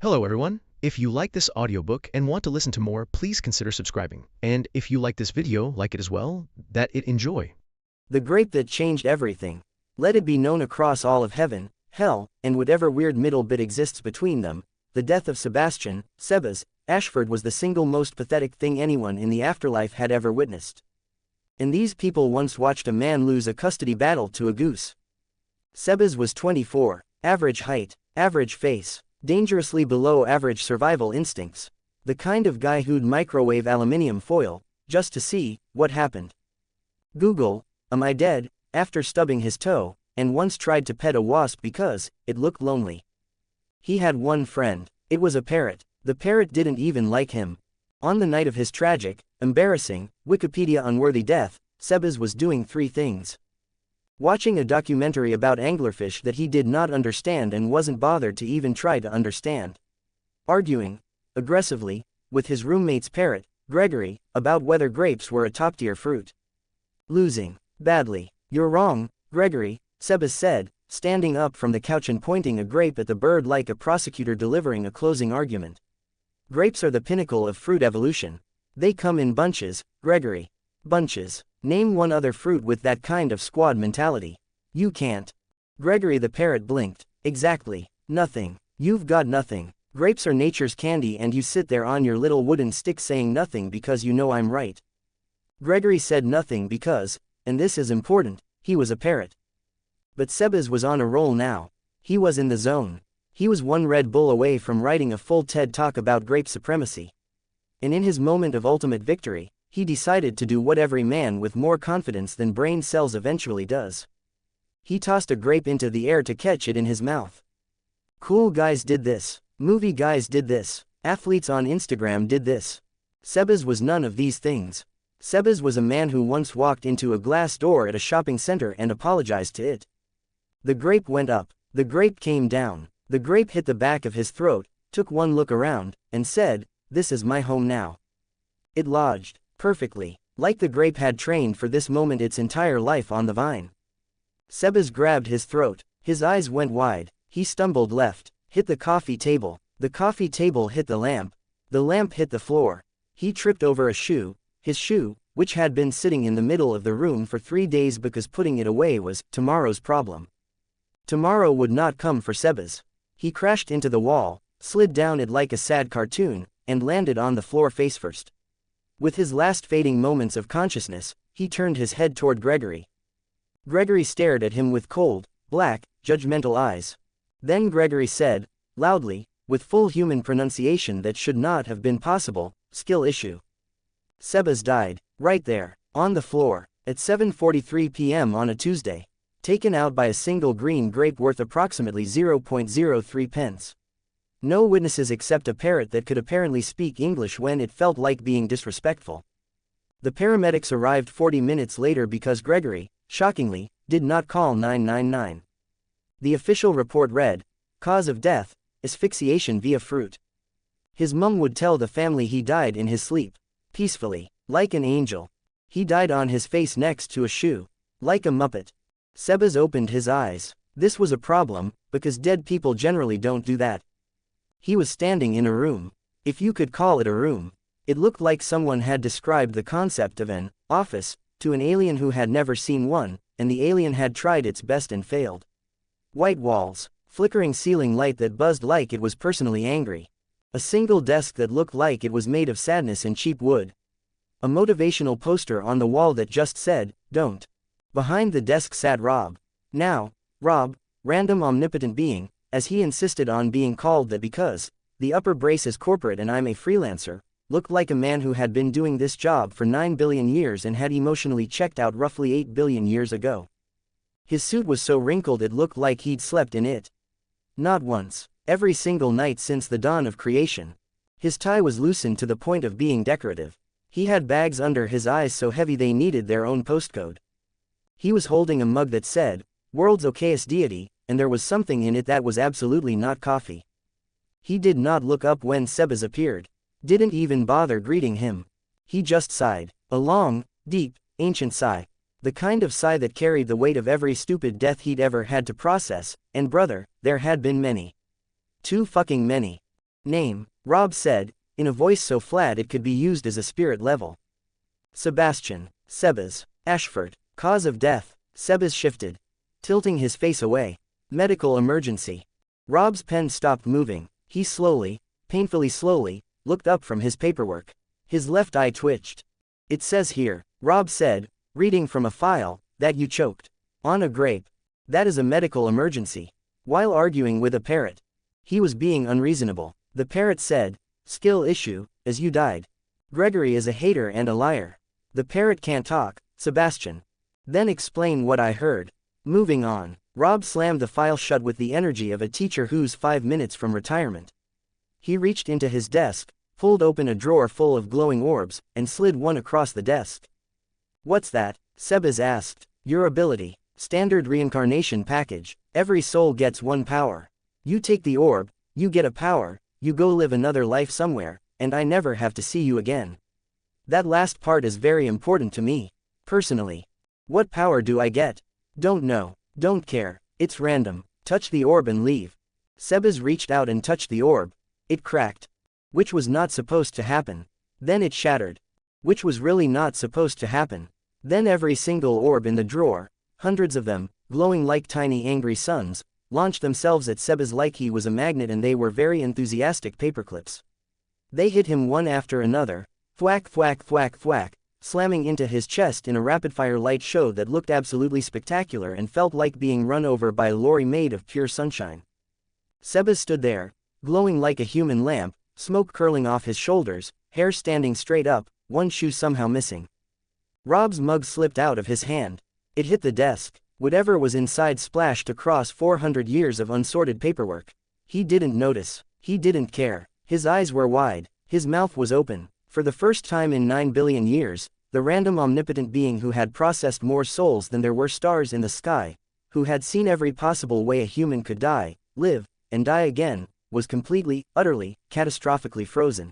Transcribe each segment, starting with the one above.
Hello everyone. If you like this audiobook and want to listen to more, please consider subscribing. And if you like this video, like it as well, that it enjoy. The grape that changed everything. Let it be known across all of heaven, hell, and whatever weird middle bit exists between them, the death of Sebastian, Sebas, Ashford was the single most pathetic thing anyone in the afterlife had ever witnessed. And these people once watched a man lose a custody battle to a goose. Sebas was 24, average height, average face, dangerously below average survival instincts. The kind of guy who'd microwave aluminium foil, just to see what happened. Google, am I dead, after stubbing his toe, and once tried to pet a wasp because it looked lonely. He had one friend. It was a parrot. The parrot didn't even like him. On the night of his tragic, embarrassing, Wikipedia-unworthy death, Sebas was doing three things. Watching a documentary about anglerfish that he did not understand and wasn't bothered to even try to understand. Arguing, aggressively, with his roommate's parrot, Gregory, about whether grapes were a top-tier fruit. Losing, badly. You're wrong, Gregory, Sebas said, standing up from the couch and pointing a grape at the bird like a prosecutor delivering a closing argument. Grapes are the pinnacle of fruit evolution. They come in bunches, Gregory. Bunches. Name one other fruit with that kind of squad mentality. You can't. Gregory the parrot blinked. Exactly. Nothing. You've got nothing. Grapes are nature's candy and you sit there on your little wooden stick saying nothing because you know I'm right. Gregory said nothing because, and this is important, he was a parrot. But Sebas was on a roll now. He was in the zone. He was one Red Bull away from writing a full TED talk about grape supremacy. And in his moment of ultimate victory, he decided to do what every man with more confidence than brain cells eventually does. He tossed a grape into the air to catch it in his mouth. Cool guys did this. Movie guys did this. Athletes on Instagram did this. Sebas was none of these things. Sebas was a man who once walked into a glass door at a shopping center and apologized to it. The grape went up. The grape came down. The grape hit the back of his throat, took one look around, and said, "This is my home now." It lodged. Perfectly, like the grape had trained for this moment its entire life on the vine. Sebas grabbed his throat, his eyes went wide, he stumbled left, hit the coffee table hit the lamp hit the floor, he tripped over a shoe, his shoe, which had been sitting in the middle of the room for 3 days because putting it away was tomorrow's problem. Tomorrow would not come for Sebas. He crashed into the wall, slid down it like a sad cartoon, and landed on the floor face first. With his last fading moments of consciousness, he turned his head toward Gregory. Gregory stared at him with cold, black, judgmental eyes. Then Gregory said, loudly, with full human pronunciation that should not have been possible, "Skill issue." Sebas died, right there, on the floor, at 7:43 p.m. on a Tuesday, taken out by a single green grape worth approximately 0.03 pence. No witnesses except a parrot that could apparently speak English when it felt like being disrespectful. The paramedics arrived 40 minutes later because Gregory, shockingly, did not call 999. The official report read, "Cause of death, asphyxiation via fruit." His mum would tell the family he died in his sleep, peacefully, like an angel. He died on his face next to a shoe, like a muppet. Sebas opened his eyes. This was a problem, because dead people generally don't do that. He was standing in a room. If you could call it a room. It looked like someone had described the concept of an office to an alien who had never seen one, and the alien had tried its best and failed. White walls, flickering ceiling light that buzzed like it was personally angry. A single desk that looked like it was made of sadness and cheap wood. A motivational poster on the wall that just said, "Don't." Behind the desk sat Rob. Now, Rob, random omnipotent being, as he insisted on being called that because the upper brace is corporate and I'm a freelancer, looked like a man who had been doing this job for 9 billion years and had emotionally checked out roughly 8 billion years ago. His suit was so wrinkled it looked like he'd slept in it. Not once, every single night since the dawn of creation. His tie was loosened to the point of being decorative. He had bags under his eyes so heavy they needed their own postcode. He was holding a mug that said, "World's okayest deity," and there was something in it that was absolutely not coffee. He did not look up when Sebas appeared. Didn't even bother greeting him. He just sighed. A long, deep, ancient sigh. The kind of sigh that carried the weight of every stupid death he'd ever had to process, and brother, there had been many. Too fucking many. Name, Rob said, in a voice so flat it could be used as a spirit level. Sebastian. Sebas. Ashford. Cause of death. Sebas shifted, tilting his face away. Medical emergency. Rob's pen stopped moving. He slowly, painfully slowly, looked up from his paperwork. His left eye twitched. It says here, Rob said, reading from a file, that you choked on a grape. That is a medical emergency. While arguing with a parrot. He was being unreasonable. The parrot said, skill issue, as you died. Gregory is a hater and a liar. The parrot can't talk, Sebastian. Then explain what I heard. Moving on. Rob slammed the file shut with the energy of a teacher who's 5 minutes from retirement. He reached into his desk, pulled open a drawer full of glowing orbs, and slid one across the desk. What's that? Sebas asked. Your ability. Standard reincarnation package. Every soul gets one power. You take the orb, you get a power, you go live another life somewhere, and I never have to see you again. That last part is very important to me. Personally. What power do I get? Don't know. Don't care. It's random. Touch the orb and leave. Sebas reached out and touched the orb. It cracked. Which was not supposed to happen. Then it shattered. Which was really not supposed to happen. Then every single orb in the drawer, hundreds of them, glowing like tiny angry suns, launched themselves at Sebas like he was a magnet, and they were very enthusiastic paperclips. They hit him one after another, thwack thwack thwack thwack, slamming into his chest in a rapid-fire light show that looked absolutely spectacular and felt like being run over by a lorry made of pure sunshine. Sebas stood there, glowing like a human lamp, smoke curling off his shoulders, hair standing straight up, one shoe somehow missing. Rob's mug slipped out of his hand. It hit the desk. Whatever was inside splashed across 400 years of unsorted paperwork. He didn't notice. He didn't care. His eyes were wide. His mouth was open. For the first time in 9 billion years, the random omnipotent being who had processed more souls than there were stars in the sky, who had seen every possible way a human could die, live, and die again, was completely, utterly, catastrophically frozen.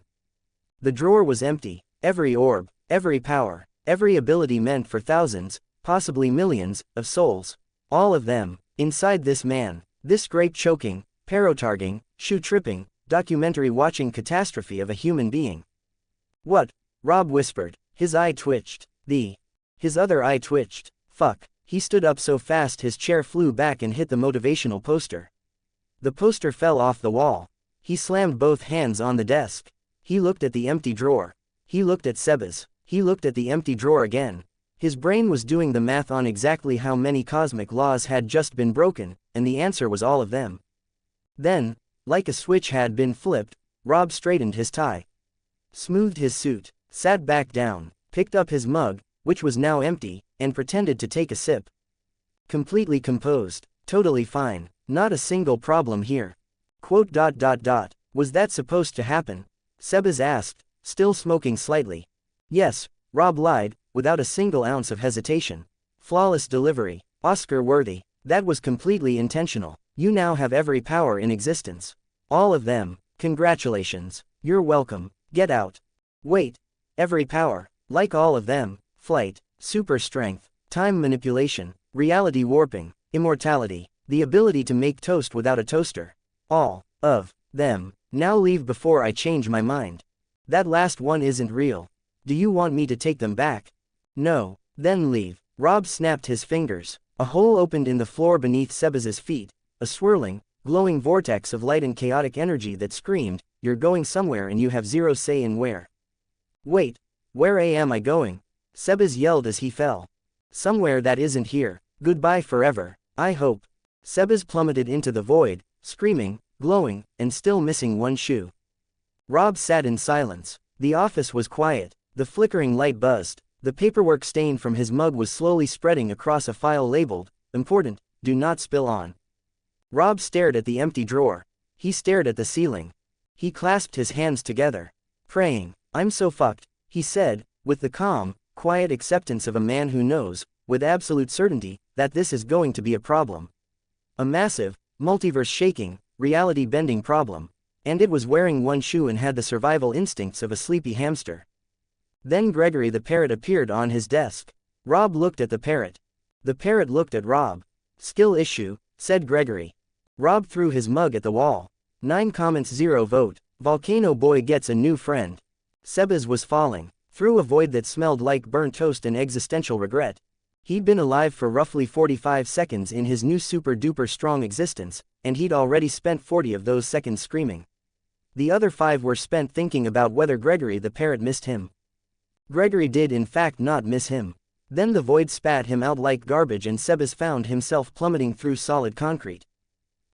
The drawer was empty. Every orb, every power, every ability meant for thousands, possibly millions, of souls. All of them, inside this man, this grape choking, parotarging, shoe tripping, documentary watching catastrophe of a human being. What? Rob whispered. His eye twitched. His other eye twitched. Fuck. He stood up so fast his chair flew back and hit the motivational poster. The poster fell off the wall. He slammed both hands on the desk. He looked at the empty drawer. He looked at Sebas. He looked at the empty drawer again. His brain was doing the math on exactly how many cosmic laws had just been broken, and the answer was all of them. Then, like a switch had been flipped, Rob straightened his tie, smoothed his suit, sat back down, picked up his mug, which was now empty, and pretended to take a sip. Completely composed, totally fine, not a single problem here. Quote. Was that supposed to happen? Sebas asked, still smoking slightly. Yes, Rob lied, without a single ounce of hesitation. Flawless delivery, Oscar-worthy. That was completely intentional. You now have every power in existence. All of them. Congratulations. You're welcome. Get out. Wait. Every power. Like all of them. Flight, super strength, time manipulation, reality warping, immortality, the ability to make toast without a toaster. All of them. Now leave before I change my mind. That last one isn't real. Do you want me to take them back? No. Then leave. Rob snapped his fingers. A hole opened in the floor beneath Sebas's feet, a swirling, glowing vortex of light and chaotic energy that screamed, "You're going somewhere and you have zero say in where." Wait, where am I going? Sebas yelled as he fell. Somewhere that isn't here. Goodbye forever, I hope. Sebas plummeted into the void, screaming, glowing, and still missing one shoe. Rob sat in silence. The office was quiet. The flickering light buzzed. The paperwork stain from his mug was slowly spreading across a file labeled, "Important, do not spill on." Rob stared at the empty drawer. He stared at the ceiling. He clasped his hands together. Praying. I'm so fucked, he said, with the calm, quiet acceptance of a man who knows, with absolute certainty, that this is going to be a problem. A massive, multiverse-shaking, reality-bending problem. And it was wearing one shoe and had the survival instincts of a sleepy hamster. Then Gregory the parrot appeared on his desk. Rob looked at the parrot. The parrot looked at Rob. Skill issue, said Gregory. Rob threw his mug at the wall. 9 comments 0 vote. Volcano Boy gets a new friend. Sebas was falling through a void that smelled like burnt toast and existential regret. He'd been alive for roughly 45 seconds in his new super-duper strong existence, and he'd already spent 40 of those seconds screaming. The other 5 were spent thinking about whether Gregory the parrot missed him. Gregory did in fact not miss him. Then the void spat him out like garbage and Sebas found himself plummeting through solid concrete.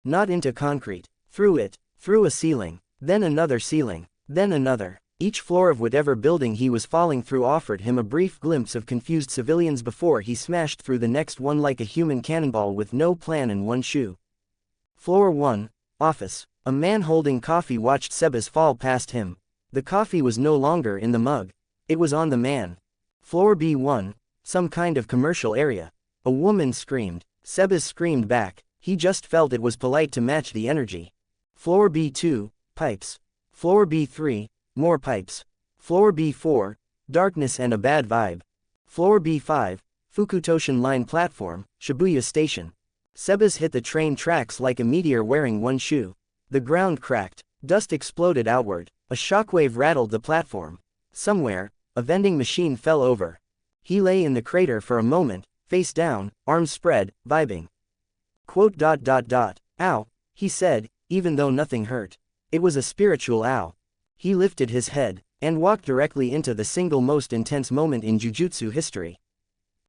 Not into concrete. Through it. Through a ceiling. Then another ceiling. Then another. Each floor of whatever building he was falling through offered him a brief glimpse of confused civilians before he smashed through the next one like a human cannonball with no plan and one shoe. Floor 1. Office. A man holding coffee watched Sebas fall past him. The coffee was no longer in the mug. It was on the man. Floor B1. Some kind of commercial area. A woman screamed. Sebas screamed back. He just felt it was polite to match the energy. Floor B2. Pipes. Floor B3. More pipes. Floor B4, darkness and a bad vibe. Floor B5, Fukutoshin Line platform, Shibuya Station. Sebas hit the train tracks like a meteor wearing one shoe. The ground cracked, dust exploded outward, a shockwave rattled the platform. Somewhere, a vending machine fell over. He lay in the crater for a moment, face down, arms spread, vibing. Quote. Ow, he said, even though nothing hurt. It was a spiritual ow. He lifted his head, and walked directly into the single most intense moment in Jujutsu history.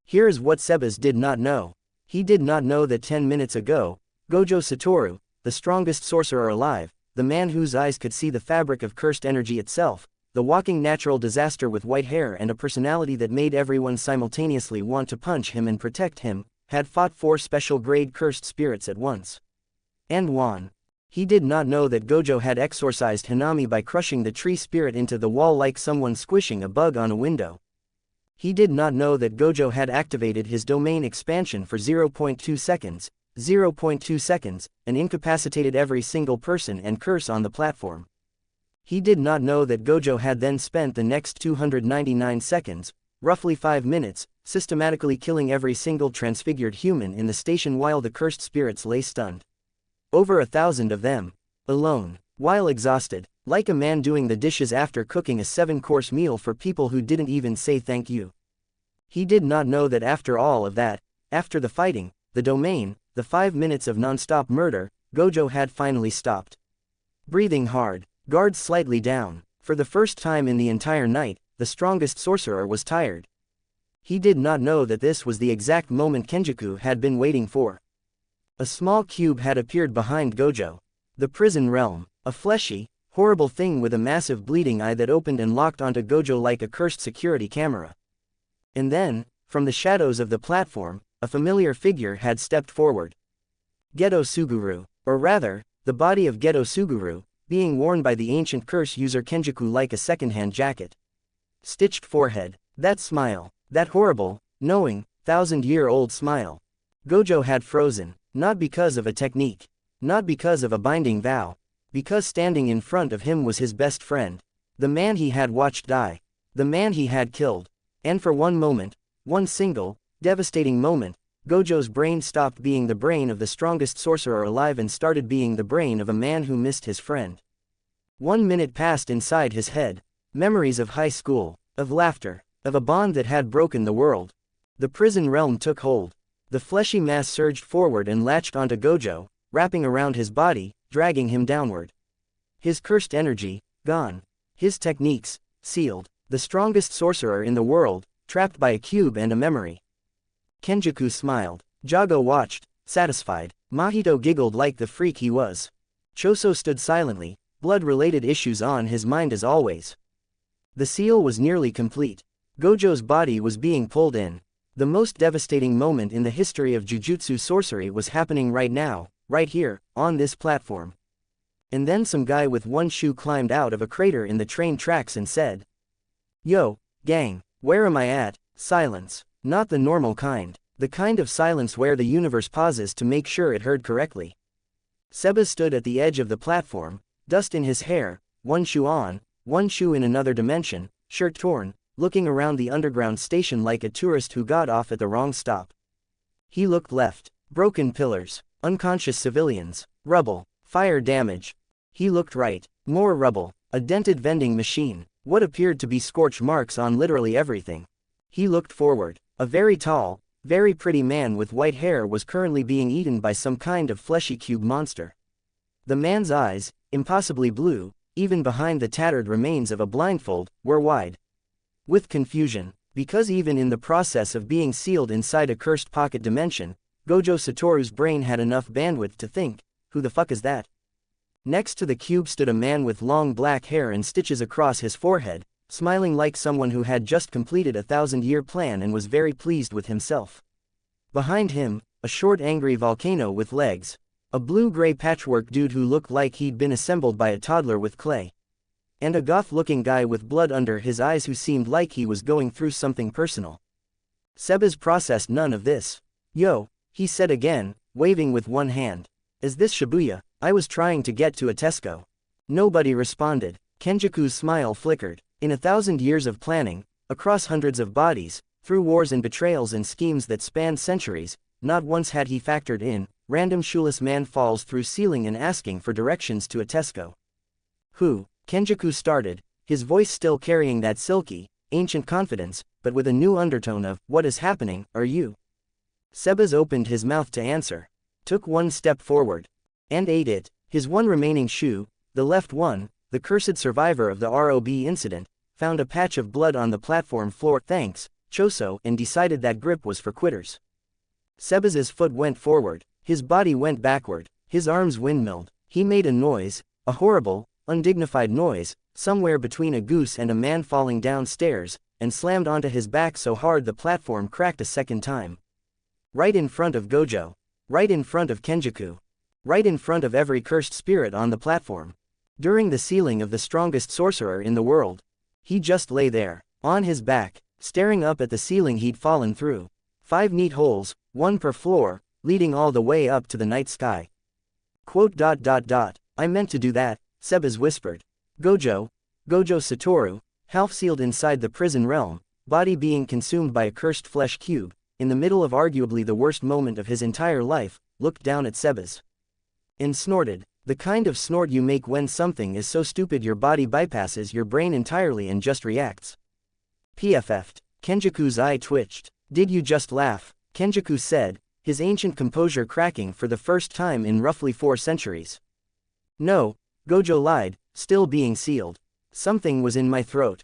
Here is what Sebas did not know. He did not know that 10 minutes ago, Gojo Satoru, the strongest sorcerer alive, the man whose eyes could see the fabric of cursed energy itself, the walking natural disaster with white hair and a personality that made everyone simultaneously want to punch him and protect him, had fought 4 special grade cursed spirits at once. And won. He did not know that Gojo had exorcised Hanami by crushing the tree spirit into the wall like someone squishing a bug on a window. He did not know that Gojo had activated his domain expansion for 0.2 seconds, 0.2 seconds, and incapacitated every single person and curse on the platform. He did not know that Gojo had then spent the next 299 seconds, roughly 5 minutes, systematically killing every single transfigured human in the station while the cursed spirits lay stunned. Over 1,000 of them. Alone. While exhausted. Like a man doing the dishes after cooking a 7-course meal for people who didn't even say thank you. He did not know that after all of that, after the fighting, the domain, the 5 minutes of non-stop murder, Gojo had finally stopped. Breathing hard. Guards slightly down. For the first time in the entire night, the strongest sorcerer was tired. He did not know that this was the exact moment Kenjaku had been waiting for. A small cube had appeared behind Gojo. The prison realm. A fleshy, horrible thing with a massive bleeding eye that opened and locked onto Gojo like a cursed security camera. And then, from the shadows of the platform, a familiar figure had stepped forward. Geto Suguru. Or rather, the body of Geto Suguru, being worn by the ancient curse user Kenjaku like a second-hand jacket. Stitched forehead. That smile. That horrible, knowing, 1,000-year-old smile. Gojo had frozen. Not because of a technique. Not because of a binding vow. Because standing in front of him was his best friend. The man he had watched die. The man he had killed. And for one moment, one single, devastating moment, Gojo's brain stopped being the brain of the strongest sorcerer alive and started being the brain of a man who missed his friend. 1 minute passed inside his head. Memories of high school. Of laughter. Of a bond that had broken the world. The prison realm took hold. The fleshy mass surged forward and latched onto Gojo, wrapping around his body, dragging him downward. His cursed energy, gone. His techniques, sealed. The strongest sorcerer in the world, trapped by a cube and a memory. Kenjaku smiled. Jogo watched, satisfied. Mahito giggled like the freak he was. Choso stood silently, blood-related issues on his mind as always. The seal was nearly complete. Gojo's body was being pulled in. The most devastating moment in the history of Jujutsu sorcery was happening right now, right here, on this platform. And then some guy with one shoe climbed out of a crater in the train tracks and said, "Yo, gang, where am I at?" Silence. Not the normal kind. The kind of silence where the universe pauses to make sure it heard correctly. Sebas stood at the edge of the platform, dust in his hair, one shoe on, one shoe in another dimension, shirt torn, looking around the underground station like a tourist who got off at the wrong stop. He looked left. Broken pillars. Unconscious civilians. Rubble. Fire damage. He looked right. More rubble. A dented vending machine. What appeared to be scorch marks on literally everything. He looked forward. A very tall, very pretty man with white hair was currently being eaten by some kind of fleshy cube monster. The man's eyes, impossibly blue, even behind the tattered remains of a blindfold, were wide with confusion, because even in the process of being sealed inside a cursed pocket dimension, Gojo Satoru's brain had enough bandwidth to think, who the fuck is that? Next to the cube stood a man with long black hair and stitches across his forehead, smiling like someone who had just completed a 1,000-year plan and was very pleased with himself. Behind him, a short angry volcano with legs. A blue-gray patchwork dude who looked like he'd been assembled by a toddler with clay. And a goth-looking guy with blood under his eyes who seemed like he was going through something personal. Sebas processed none of this. Yo, he said again, waving with one hand. Is this Shibuya? I was trying to get to a Tesco. Nobody responded. Kenjaku's smile flickered. In 1,000 years of planning, across hundreds of bodies, through wars and betrayals and schemes that spanned centuries, not once had he factored in, random shoeless man falls through ceiling and asking for directions to a Tesco. Who? Kenjaku started, his voice still carrying that silky, ancient confidence, but with a new undertone of, what is happening, are you? Sebas opened his mouth to answer. Took one step forward. And ate it, his one remaining shoe, the left one, the cursed survivor of the ROB incident, found a patch of blood on the platform floor thanks, Choso, and decided that grip was for quitters. Sebas's foot went forward, his body went backward, his arms windmilled, he made a noise, a horrible, undignified noise, somewhere between a goose and a man falling downstairs, and slammed onto his back so hard the platform cracked a second time. Right in front of Gojo. Right in front of Kenjaku. Right in front of every cursed spirit on the platform. During the sealing of the strongest sorcerer in the world. He just lay there, on his back, staring up at the ceiling he'd fallen through. 5 neat holes, one per floor, leading all the way up to the night sky. Quote. I meant to do that, Sebas whispered. Gojo Satoru, half-sealed inside the prison realm, body being consumed by a cursed flesh cube, in the middle of arguably the worst moment of his entire life, looked down at Sebas. And snorted, the kind of snort you make when something is so stupid your body bypasses your brain entirely and just reacts. PFF'd. Kenjaku's eye twitched. Did you just laugh? Kenjaku said, his ancient composure cracking for the first time in roughly 4 centuries. No, Gojo lied, still being sealed. Something was in my throat.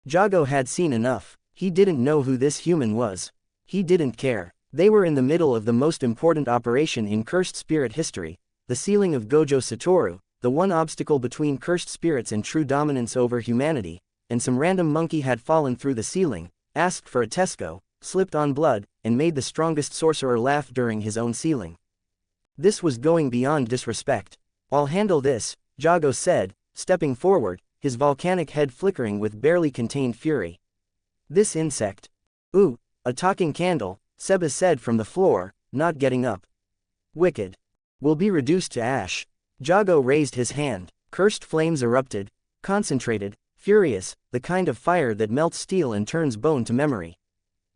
Jogo had seen enough. He didn't know who this human was. He didn't care. They were in the middle of the most important operation in cursed spirit history, the sealing of Gojo Satoru, the one obstacle between cursed spirits and true dominance over humanity, and some random monkey had fallen through the ceiling, asked for a Tesco, slipped on blood, and made the strongest sorcerer laugh during his own sealing. This was going beyond disrespect. I'll handle this, Jogo said, stepping forward, his volcanic head flickering with barely contained fury. This insect. Ooh, a talking candle, Sebas said from the floor, not getting up. Wicked. Will be reduced to ash. Jogo raised his hand. Cursed flames erupted, concentrated, furious, the kind of fire that melts steel and turns bone to memory.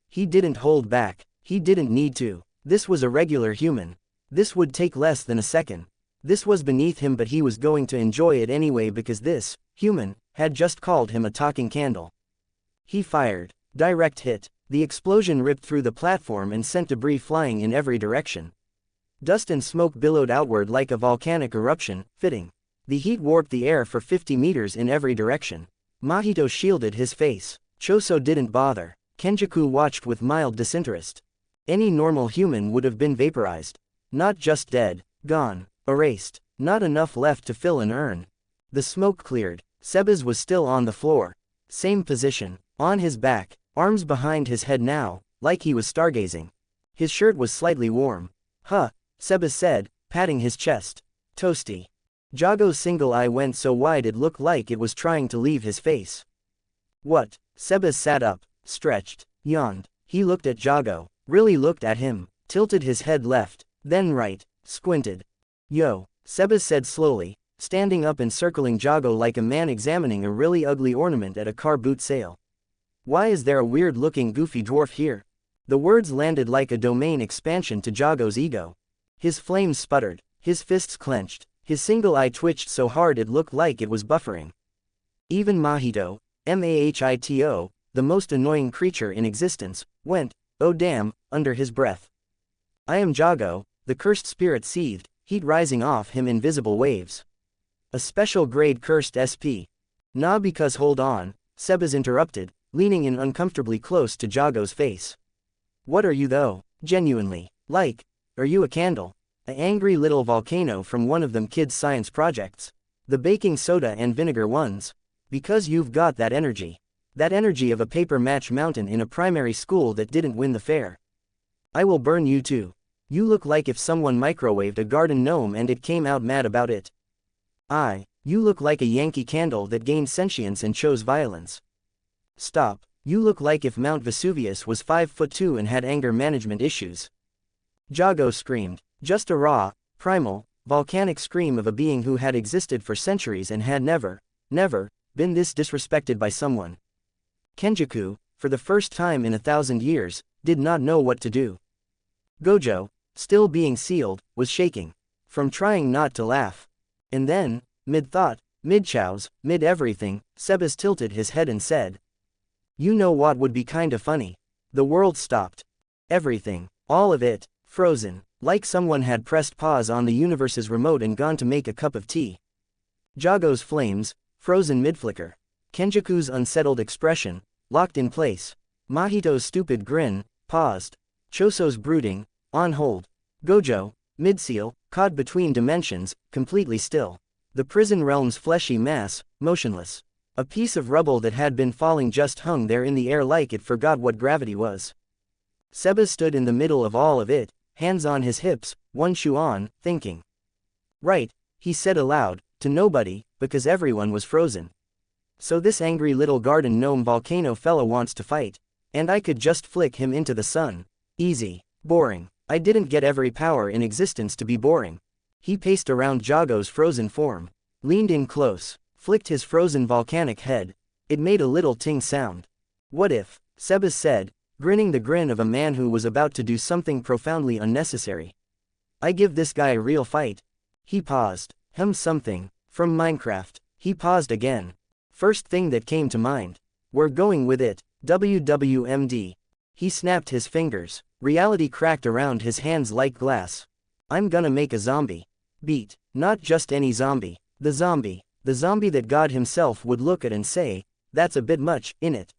He didn't hold back. He didn't need to. This was a regular human. This would take less than a second. This was beneath him, but he was going to enjoy it anyway because this human had just called him a talking candle. He fired. Direct hit. The explosion ripped through the platform and sent debris flying in every direction. Dust and smoke billowed outward like a volcanic eruption, fitting. The heat warped the air for 50 meters in every direction. Mahito shielded his face. Choso didn't bother. Kenjaku watched with mild disinterest. Any normal human would have been vaporized. Not just dead, gone, erased. Not enough left to fill an urn. The smoke cleared. Sebas was still on the floor. Same position, on his back, arms behind his head now, like he was stargazing. His shirt was slightly warm. Huh, Sebas said, patting his chest. Toasty. Jogo's single eye went so wide it looked like it was trying to leave his face. What? Sebas sat up, stretched, yawned. He looked at Jogo, really looked at him, tilted his head left, then right, squinted. Yo, Sebas said slowly, standing up and circling Jogo like a man examining a really ugly ornament at a car boot sale. Why is there a weird-looking goofy dwarf here? The words landed like a domain expansion to Jogo's ego. His flames sputtered, his fists clenched, His single eye twitched so hard it looked like it was buffering. Even Mahito, Mahito, the most annoying creature in existence, went, "Oh damn," under his breath. "I am Jogo," the cursed spirit seethed, heat rising off him in visible waves. "A special grade cursed SP. Nah, because hold on," Sebas interrupted, leaning in uncomfortably close to Jogo's face. "What are you though? Genuinely. Like, are you a candle? A angry little volcano from one of them kids' science projects? The baking soda and vinegar ones? Because you've got that energy. That energy of a paper match mountain in a primary school that didn't win the fair. I will burn you too. You look like if someone microwaved a garden gnome and it came out mad about it. You look like a Yankee candle that gained sentience and chose violence. Stop, you look like if Mount Vesuvius was 5'2" and had anger management issues." Jogo screamed, just a raw, primal, volcanic scream of a being who had existed for centuries and had never been this disrespected by someone. Kenjaku, for the first time in 1,000 years, did not know what to do. Gojo, still being sealed, was shaking from trying not to laugh. And then, mid-thought, mid-chows, mid-everything, Sebas tilted his head and said, "You know what would be kinda funny? The world stopped. Everything, all of it, frozen, like someone had pressed pause on the universe's remote and gone to make a cup of tea." Jogo's flames, frozen mid-flicker. Kenjaku's unsettled expression, locked in place. Mahito's stupid grin, paused. Choso's brooding, on hold. Gojo, mid-seal, caught between dimensions, completely still. The prison realm's fleshy mass, motionless. A piece of rubble that had been falling just hung there in the air like it forgot what gravity was. Sebas stood in the middle of all of it, hands on his hips, one shoe on, thinking. "Right," he said aloud, to nobody, because everyone was frozen. "So this angry little garden gnome volcano fella wants to fight. And I could just flick him into the sun. Easy. Boring. I didn't get every power in existence to be boring." He paced around Jogo's frozen form, leaned in close, flicked his frozen volcanic head. It made a little ting sound. "What if," Sebas said, grinning the grin of a man who was about to do something profoundly unnecessary. "I give this guy a real fight." He paused. Something. From Minecraft. He paused again. First thing that came to mind. We're going with it. WWMD. He snapped his fingers. Reality cracked around his hands like glass. "I'm gonna make a zombie. Beat. Not just any zombie. The zombie. The zombie that God himself would look at and say, that's a bit much, innit?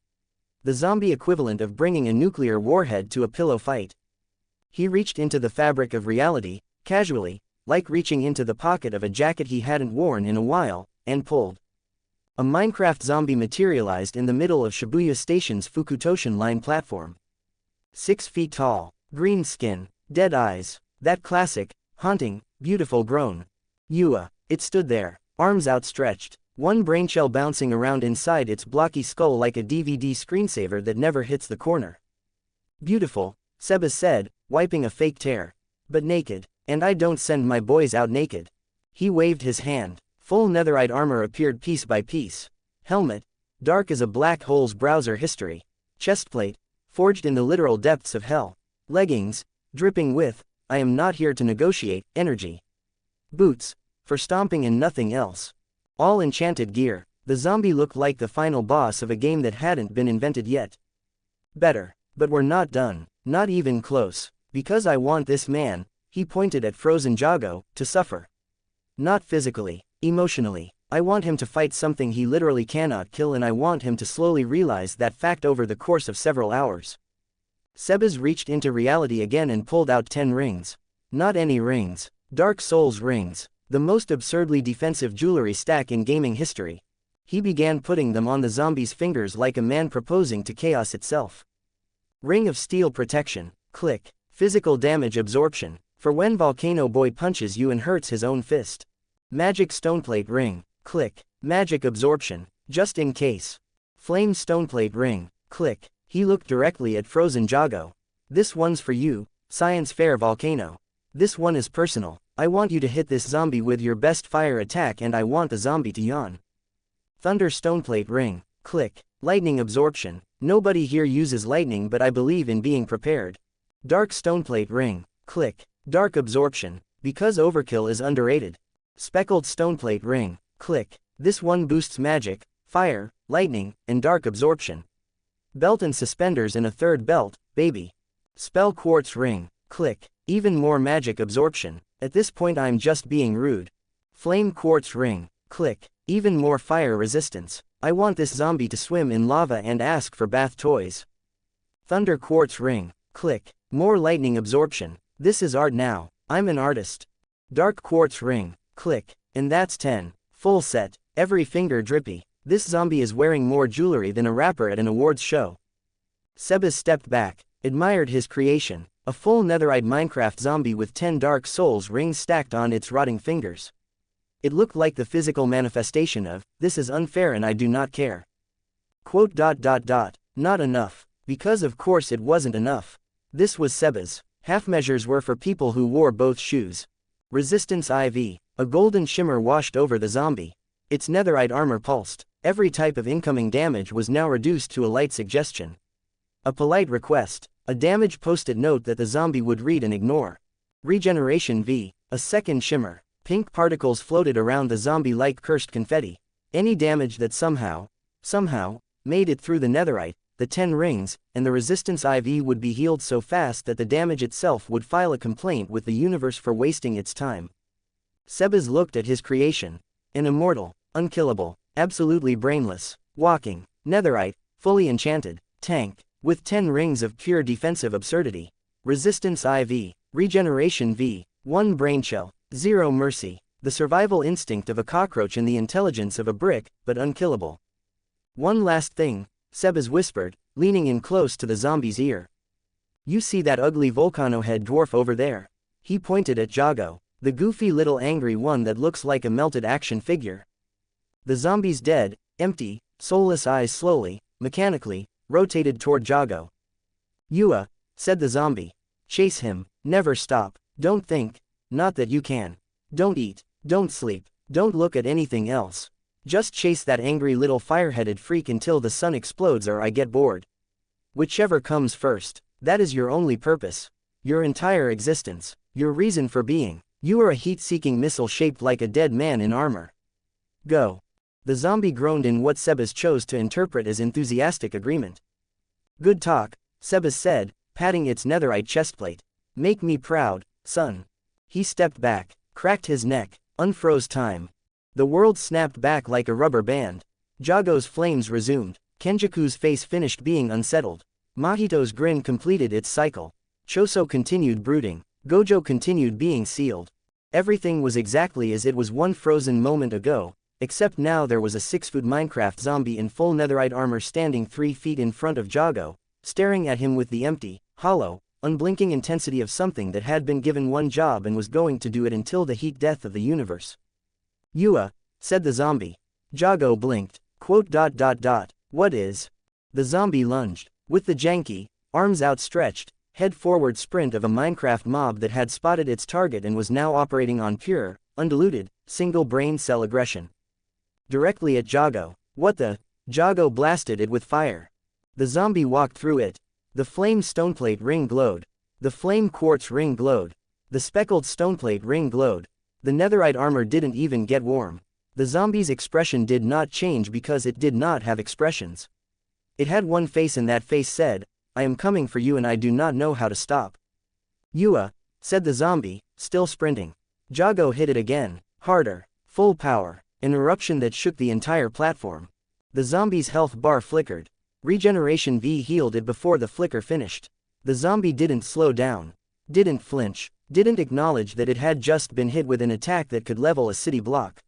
The zombie equivalent of bringing a nuclear warhead to a pillow fight." He reached into the fabric of reality, casually, like reaching into the pocket of a jacket he hadn't worn in a while, and pulled. A Minecraft zombie materialized in the middle of Shibuya Station's Fukutoshin Line platform. 6 feet tall, green skin, dead eyes, that classic, haunting, beautiful groan. It stood there, arms outstretched, one brainshell bouncing around inside its blocky skull like a DVD screensaver that never hits the corner. "Beautiful," Sebas said, wiping a fake tear. "But naked. And I don't send my boys out naked." He waved his hand. Full netherite armor appeared piece by piece. Helmet, dark as a black hole's browser history. Chestplate, forged in the literal depths of hell. Leggings, dripping with, "I am not here to negotiate," energy. Boots, for stomping and nothing else. All enchanted gear. The zombie looked like the final boss of a game that hadn't been invented yet. Better. But we're not done. Not even close. Because I want this man, he pointed at frozen Jogo, to suffer. Not physically. Emotionally. I want him to fight something he literally cannot kill, and I want him to slowly realize that fact over the course of several hours. Sebas reached into reality again and pulled out 10 rings. Not any rings. Dark Souls rings. The most absurdly defensive jewelry stack in gaming history. He began putting them on the zombie's fingers like a man proposing to chaos itself. Ring of Steel Protection. Click. Physical damage absorption. For when Volcano Boy punches you and hurts his own fist. Magic Stoneplate Ring. Click. Magic absorption. Just in case. Flame Stoneplate Ring. Click. He looked directly at frozen Jogo. "This one's for you, Science Fair Volcano. This one is personal. I want you to hit this zombie with your best fire attack, and I want the zombie to yawn." Thunder Stoneplate Ring. Click. Lightning absorption. Nobody here uses lightning, but I believe in being prepared. Dark Stoneplate Ring. Click. Dark absorption. Because overkill is underrated. Speckled stoneplate ring, click. This one boosts magic, fire, lightning, and dark absorption. Belt and suspenders in a third belt, baby. Spell quartz ring, click. Even more magic absorption. At this point I'm just being rude. Flame quartz ring, click. Even more fire resistance. I want this zombie to swim in lava and ask for bath toys. Thunder quartz ring, click. More lightning absorption. This is art now. I'm an artist. Dark quartz ring, click. And that's 10. Full set. Every finger drippy. This zombie is wearing more jewelry than a rapper at an awards show. Sebas stepped back, admired his creation. A full netherite Minecraft zombie with 10 Dark Souls rings stacked on its rotting fingers. It looked like the physical manifestation of, "This is unfair and I do not care." Quote. Not enough. Because of course it wasn't enough. This was Sebas. Half measures were for people who wore both shoes. Resistance IV. A golden shimmer washed over the zombie. Its netherite armor pulsed. Every type of incoming damage was now reduced to a light suggestion. A polite request. A damage post-it note that the zombie would read and ignore. Regeneration V. A second shimmer. Pink particles floated around the zombie like cursed confetti. Any damage that somehow, made it through the netherite, the 10 rings, and the resistance IV would be healed so fast that the damage itself would file a complaint with the universe for wasting its time. Sebas looked at his creation. An immortal, unkillable, absolutely brainless, walking, netherite, fully enchanted, tank, with 10 rings of pure defensive absurdity. Resistance IV, regeneration V, 1 brainshell, 0 mercy, the survival instinct of a cockroach and the intelligence of a brick, but unkillable. One last thing, Sebas whispered, leaning in close to the zombie's ear. You see that ugly volcano-head dwarf over there? He pointed at Jogo, the goofy little angry one that looks like a melted action figure. The zombie's dead, empty, soulless eyes slowly, mechanically, rotated toward Jogo. Yua, said the zombie. Chase him, never stop, don't think, not that you can. Don't eat, don't sleep, don't look at anything else. Just chase that angry little fire-headed freak until the sun explodes or I get bored. Whichever comes first, that is your only purpose. Your entire existence, your reason for being. You are a heat-seeking missile shaped like a dead man in armor. Go. The zombie groaned in what Sebas chose to interpret as enthusiastic agreement. Good talk, Sebas said, patting its netherite chestplate. Make me proud, son. He stepped back, cracked his neck, unfroze time. The world snapped back like a rubber band. Jogo's flames resumed. Kenjaku's face finished being unsettled. Mahito's grin completed its cycle. Choso continued brooding. Gojo continued being sealed. Everything was exactly as it was one frozen moment ago, except now there was a 6-foot Minecraft zombie in full netherite armor standing 3 feet in front of Jogo, staring at him with the empty, hollow, unblinking intensity of something that had been given one job and was going to do it until the heat death of the universe. Yua, said the zombie. Jogo blinked. Quote. What is? The zombie lunged, with the janky, arms outstretched, head forward sprint of a Minecraft mob that had spotted its target and was now operating on pure, undiluted, single brain cell aggression. Directly at Jogo. What the? Jogo blasted it with fire. The zombie walked through it. The flame stoneplate ring glowed. The flame quartz ring glowed. The speckled stoneplate ring glowed. The netherite armor didn't even get warm. The zombie's expression did not change because it did not have expressions. It had one face and that face said, I am coming for you and I do not know how to stop. Yua, said the zombie, still sprinting. Jogo hit it again, harder, full power, an eruption that shook the entire platform. The zombie's health bar flickered. Regeneration V healed it before the flicker finished. The zombie didn't slow down, didn't flinch, didn't acknowledge that it had just been hit with an attack that could level a city block.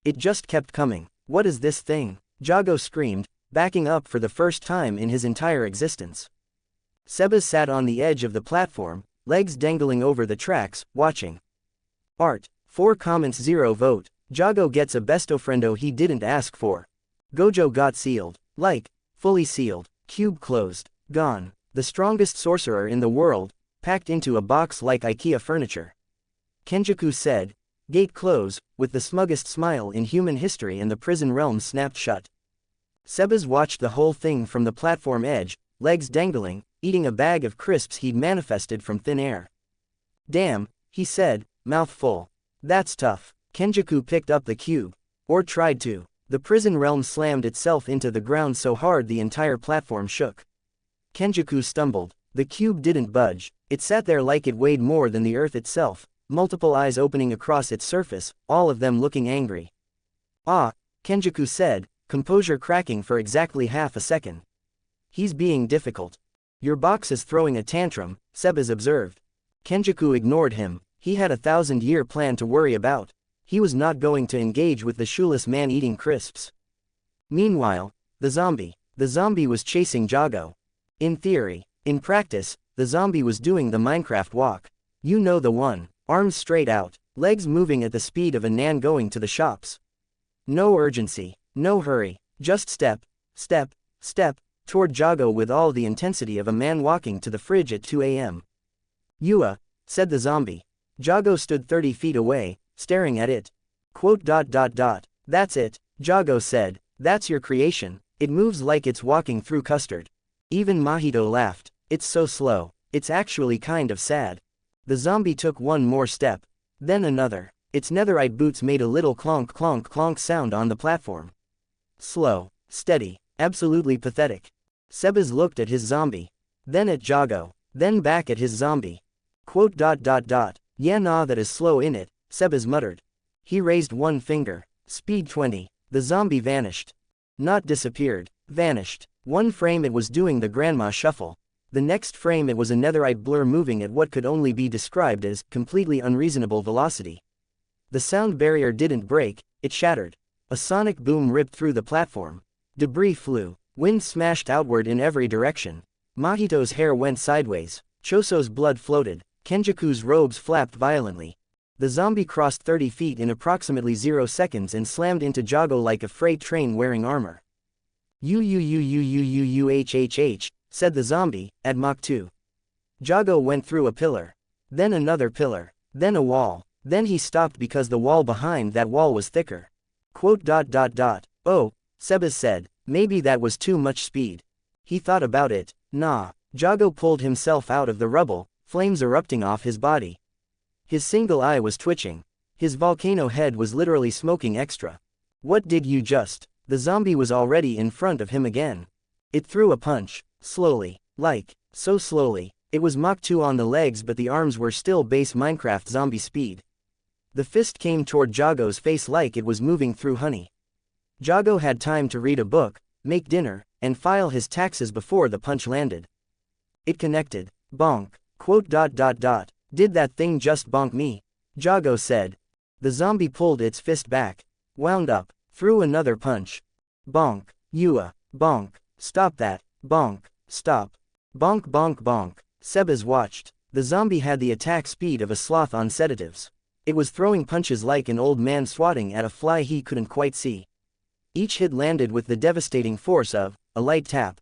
It just kept coming. What is this thing? Jogo screamed, backing up for the first time in his entire existence. Sebas sat on the edge of the platform, legs dangling over the tracks, watching. Art. 4 comments 0 vote. Jogo gets a bestofriendo he didn't ask for. Gojo got sealed. Like. Fully sealed. Cube closed. Gone. The strongest sorcerer in the world, packed into a box like IKEA furniture. Kenjaku said. Gate close, with the smuggest smile in human history and the prison realm snapped shut. Sebas watched the whole thing from the platform edge, legs dangling, eating a bag of crisps he'd manifested from thin air. Damn, he said, mouth full. That's tough. Kenjaku picked up the cube. Or tried to. The prison realm slammed itself into the ground so hard the entire platform shook. Kenjaku stumbled. The cube didn't budge. It sat there like it weighed more than the earth itself, multiple eyes opening across its surface, all of them looking angry. Ah, Kenjaku said, composure cracking for exactly half a second. He's being difficult. Your box is throwing a tantrum, Sebas observed. Kenjaku ignored him. He had a 1,000-year plan to worry about. He was not going to engage with the shoeless man eating crisps. Meanwhile, the zombie was chasing Jogo. In theory. In practice, the zombie was doing the Minecraft walk. You know the one. Arms straight out, legs moving at the speed of a Nan going to the shops. No urgency, no hurry, just step, step, step, toward Jogo with all the intensity of a man walking to the fridge at 2 a.m. "Yua," said the zombie. Jogo stood 30 feet away, staring at it. "That's it," Jogo said, "that's your creation, it moves like it's walking through custard." Even Mahito laughed, "It's so slow, it's actually kind of sad." The zombie took one more step. Then another. Its netherite boots made a little clonk clonk clonk sound on the platform. Slow, steady, absolutely pathetic. Sebas looked at his zombie. Then at Jogo. Then back at his zombie. "Yeah nah that is slow in it," Sebas muttered. He raised one finger. Speed 20. The zombie vanished. Not disappeared. Vanished. One frame it was doing the grandma shuffle. The next frame it was a netherite blur moving at what could only be described as completely unreasonable velocity. The sound barrier didn't break, it shattered. A sonic boom ripped through the platform. Debris flew. Wind smashed outward in every direction. Mahito's hair went sideways. Choso's blood floated. Kenjaku's robes flapped violently. The zombie crossed 30 feet in approximately 0 seconds and slammed into Jogo like a freight train wearing armor. "Hhhh," said the zombie, at Mach 2. Jogo went through a pillar. Then another pillar. Then a wall. Then he stopped because the wall behind that wall was thicker. "Oh," Sebas said, "maybe that was too much speed." He thought about it. Nah. Jogo pulled himself out of the rubble, flames erupting off his body. His single eye was twitching. His volcano head was literally smoking extra. "What did you just?" The zombie was already in front of him again. It threw a punch. Slowly. So slowly. It was Mach 2 on the legs but the arms were still base Minecraft zombie speed. The fist came toward Jogo's face like it was moving through honey. Jogo had time to read a book, make dinner, and file his taxes before the punch landed. It connected. Bonk. "Did that thing just bonk me?" Jogo said. The zombie pulled its fist back. Wound up. Threw another punch. Bonk. "Yua. Bonk. Stop that. Bonk. Stop. Bonk bonk bonk." Sebas watched. The zombie had the attack speed of a sloth on sedatives. It was throwing punches like an old man swatting at a fly he couldn't quite see. Each hit landed with the devastating force of a light tap.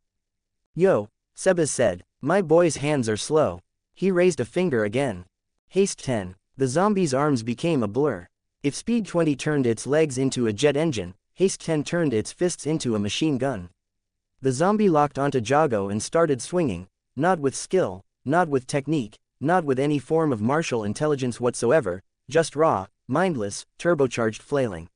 "Yo," Sebas said, "my boy's hands are slow." He raised a finger again. Haste 10. The zombie's arms became a blur. If Speed 20 turned its legs into a jet engine, Haste 10 turned its fists into a machine gun. The zombie locked onto Jogo and started swinging, not with skill, not with technique, not with any form of martial intelligence whatsoever, just raw, mindless, turbocharged flailing.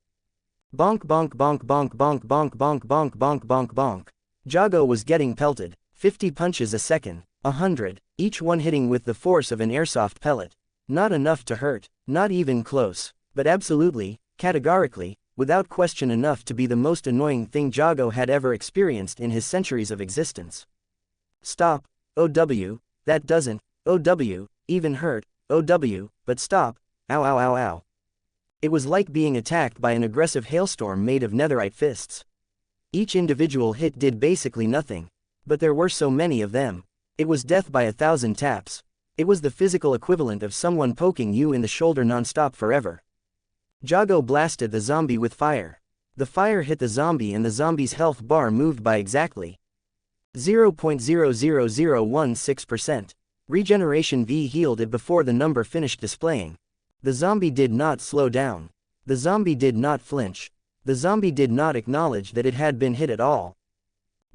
Bonk bonk bonk bonk bonk bonk bonk bonk bonk bonk bonk. Jogo was getting pelted. 50 punches a second. 100, each one hitting with the force of an airsoft pellet. Not enough to hurt, not even close, but absolutely, categorically, without question enough to be the most annoying thing Jogo had ever experienced in his centuries of existence. "Stop, OW, that doesn't, OW, even hurt, OW, but stop, ow ow ow ow." It was like being attacked by an aggressive hailstorm made of netherite fists. Each individual hit did basically nothing. But there were so many of them. It was death by 1,000 taps. It was the physical equivalent of someone poking you in the shoulder non-stop forever. Jogo blasted the zombie with fire. The fire hit the zombie and the zombie's health bar moved by exactly 0.00016%. Regeneration V healed it before the number finished displaying. The zombie did not slow down. The zombie did not flinch. The zombie did not acknowledge that it had been hit at all.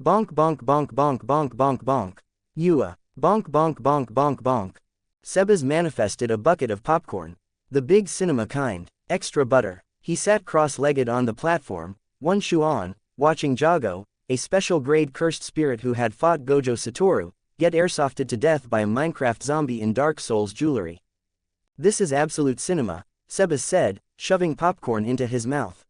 Bonk bonk bonk bonk bonk bonk bonk. Yua. Bonk bonk bonk bonk bonk. Sebas manifested a bucket of popcorn. The big cinema kind. Extra butter. He sat cross-legged on the platform, one shoe on, watching Jogo, a special grade cursed spirit who had fought Gojo Satoru, get airsofted to death by a Minecraft zombie in Dark Souls jewelry. This is absolute cinema, Sebas said, shoving popcorn into his mouth.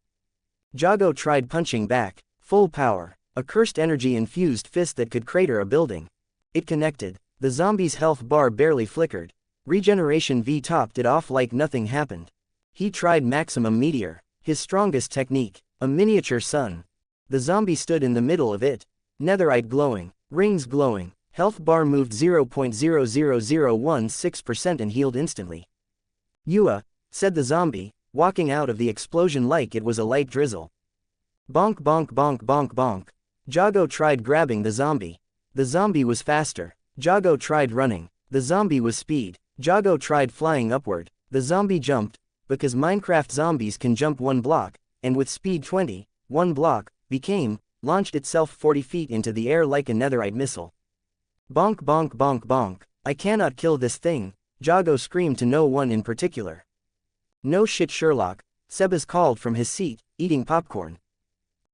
Jogo tried punching back, full power, a cursed energy-infused fist that could crater a building. It connected. The zombie's health bar barely flickered. Regeneration V topped it off like nothing happened. He tried Maximum Meteor, his strongest technique, a miniature sun. The zombie stood in the middle of it. Netherite glowing, rings glowing, health bar moved 0.00016% and healed instantly. "Yua," said the zombie, walking out of the explosion like it was a light drizzle. Bonk bonk bonk bonk bonk. Jogo tried grabbing the zombie. The zombie was faster. Jogo tried running. The zombie was speed. Jogo tried flying upward. The zombie jumped, because Minecraft zombies can jump one block, and with speed 20, one block, launched itself 40 feet into the air like a netherite missile. Bonk bonk bonk bonk. I cannot kill this thing, Jogo screamed to no one in particular. No shit Sherlock, Sebas called from his seat, eating popcorn.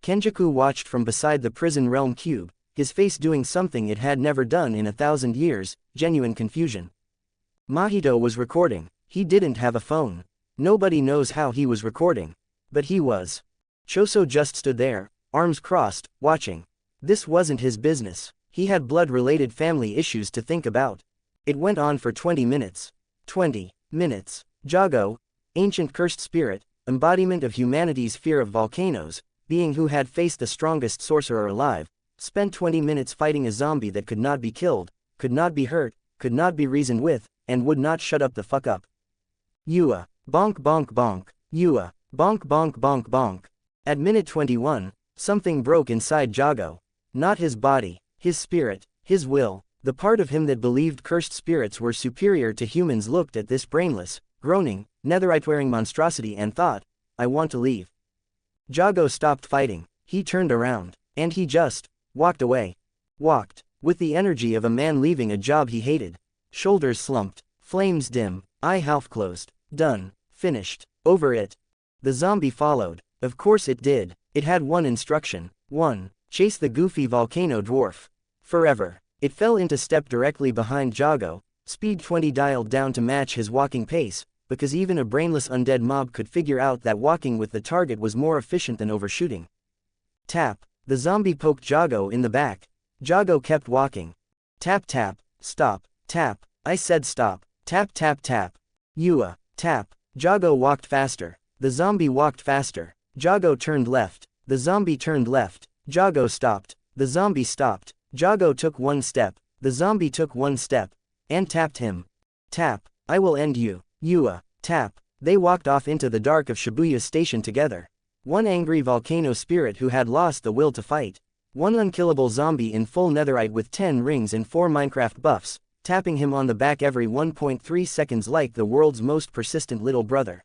Kenjaku watched from beside the prison realm cube, his face doing something it had never done in 1,000 years, genuine confusion. Mahito was recording. He didn't have a phone. Nobody knows how he was recording. But he was. Choso just stood there, arms crossed, watching. This wasn't his business. He had blood-related family issues to think about. It went on for 20 minutes. 20 minutes. Jogo, ancient cursed spirit, embodiment of humanity's fear of volcanoes, being who had faced the strongest sorcerer alive, spent 20 minutes fighting a zombie that could not be killed, could not be hurt, could not be reasoned with, and would not shut up the fuck up. Yua. Bonk bonk bonk. Yua. Bonk bonk bonk bonk. At minute 21, something broke inside Jogo. Not his body, his spirit, his will, the part of him that believed cursed spirits were superior to humans looked at this brainless, groaning, netherite-wearing monstrosity and thought, I want to leave. Jogo stopped fighting. He turned around. And he just walked away. Walked. With the energy of a man leaving a job he hated. Shoulders slumped. Flames dim. Eye half closed. Done. Finished. Over it. The zombie followed. Of course it did. It had one instruction. 1. Chase the goofy volcano dwarf. Forever. It fell into step directly behind Jogo, speed 20 dialed down to match his walking pace, because even a brainless undead mob could figure out that walking with the target was more efficient than overshooting. Tap. The zombie poked Jogo in the back. Jogo kept walking. Tap tap. Stop. Tap. I said stop. Tap tap tap. Yua. Tap. Jogo walked faster. The zombie walked faster. Jogo turned left. The zombie turned left. Jogo stopped. The zombie stopped. Jogo took one step. The zombie took one step. And tapped him. Tap. I will end you. Yua. Tap. They walked off into the dark of Shibuya station together. One angry volcano spirit who had lost the will to fight. One unkillable zombie in full netherite with 10 rings and 4 Minecraft buffs, tapping him on the back every 1.3 seconds like the world's most persistent little brother.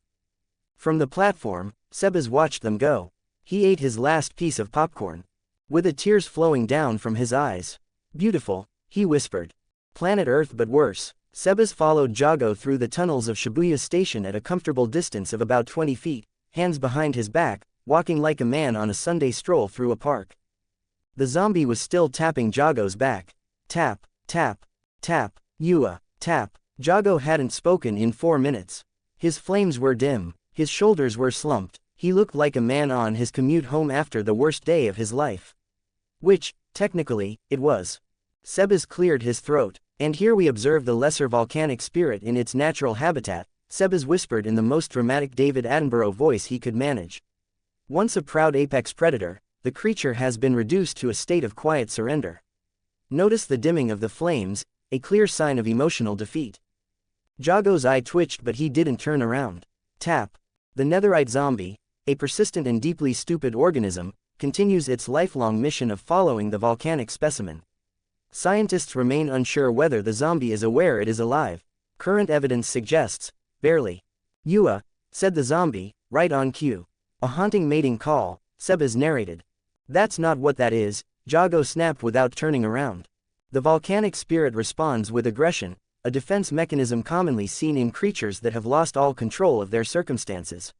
From the platform, Sebas watched them go. He ate his last piece of popcorn. With the tears flowing down from his eyes. Beautiful, he whispered. Planet Earth but worse. Sebas followed Jogo through the tunnels of Shibuya station at a comfortable distance of about 20 feet, hands behind his back, walking like a man on a Sunday stroll through a park. The zombie was still tapping Jogo's back. Tap, tap, tap, Yua, tap. Jogo hadn't spoken in 4 minutes. His flames were dim, his shoulders were slumped, he looked like a man on his commute home after the worst day of his life. Which, technically, it was. Sebas cleared his throat, and here we observe the lesser volcanic spirit in its natural habitat, Sebas whispered in the most dramatic David Attenborough voice he could manage. Once a proud apex predator, the creature has been reduced to a state of quiet surrender. Notice the dimming of the flames, a clear sign of emotional defeat. Jogo's eye twitched but he didn't turn around. Tap. The netherite zombie, a persistent and deeply stupid organism, continues its lifelong mission of following the volcanic specimen. Scientists remain unsure whether the zombie is aware it is alive. Current evidence suggests, barely. Yua, said the zombie, right on cue. A haunting mating call, Sebas narrated. That's not what that is, Jogo snapped without turning around. The volcanic spirit responds with aggression, a defense mechanism commonly seen in creatures that have lost all control of their circumstances.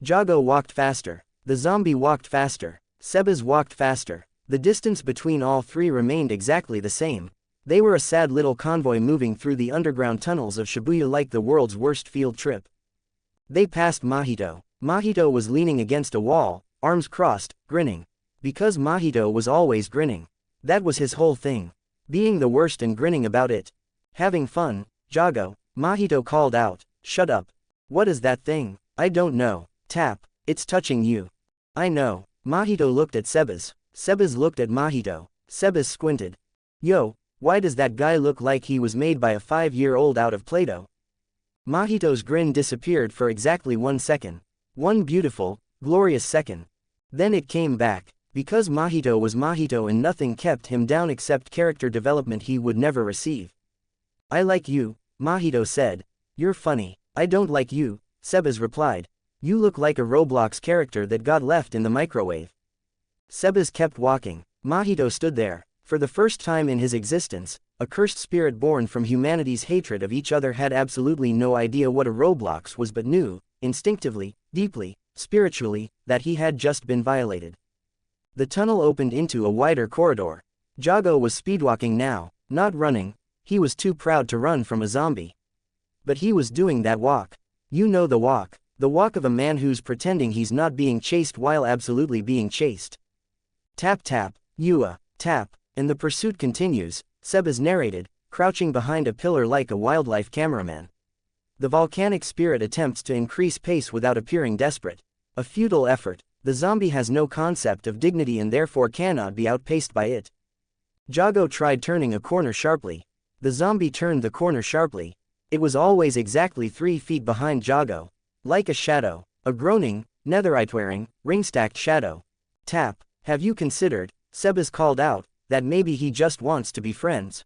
Jogo walked faster. The zombie walked faster. Sebas walked faster. The distance between all three remained exactly the same. They were a sad little convoy moving through the underground tunnels of Shibuya like the world's worst field trip. They passed Mahito. Mahito was leaning against a wall, arms crossed, grinning. Because Mahito was always grinning. That was his whole thing. Being the worst and grinning about it. Having fun, Jogo, Mahito called out. Shut up. What is that thing? I don't know. Tap. It's touching you. I know. Mahito looked at Sebas. Sebas looked at Mahito. Sebas squinted. Yo, why does that guy look like he was made by a 5-year-old out of Play-Doh? Mahito's grin disappeared for exactly 1 second. One beautiful, glorious second. Then it came back. Because Mahito was Mahito and nothing kept him down except character development he would never receive. I like you, Mahito said. You're funny. I don't like you, Sebas replied. You look like a Roblox character that got left in the microwave. Sebas kept walking. Mahito stood there. For the first time in his existence, a cursed spirit born from humanity's hatred of each other had absolutely no idea what a Roblox was but knew, instinctively, deeply, spiritually, that he had just been violated. The tunnel opened into a wider corridor. Jogo was speedwalking now, not running. He was too proud to run from a zombie. But he was doing that walk. You know the walk. The walk of a man who's pretending he's not being chased while absolutely being chased. Tap tap, Yua, tap, and the pursuit continues, Sebas narrated, crouching behind a pillar like a wildlife cameraman. The volcanic spirit attempts to increase pace without appearing desperate. A futile effort. The zombie has no concept of dignity and therefore cannot be outpaced by it. Jogo tried turning a corner sharply. The zombie turned the corner sharply. It was always exactly 3 feet behind Jogo. Like a shadow. A groaning, netherite-wearing, ring-stacked shadow. Tap. Have you considered, Sebas called out, that maybe he just wants to be friends?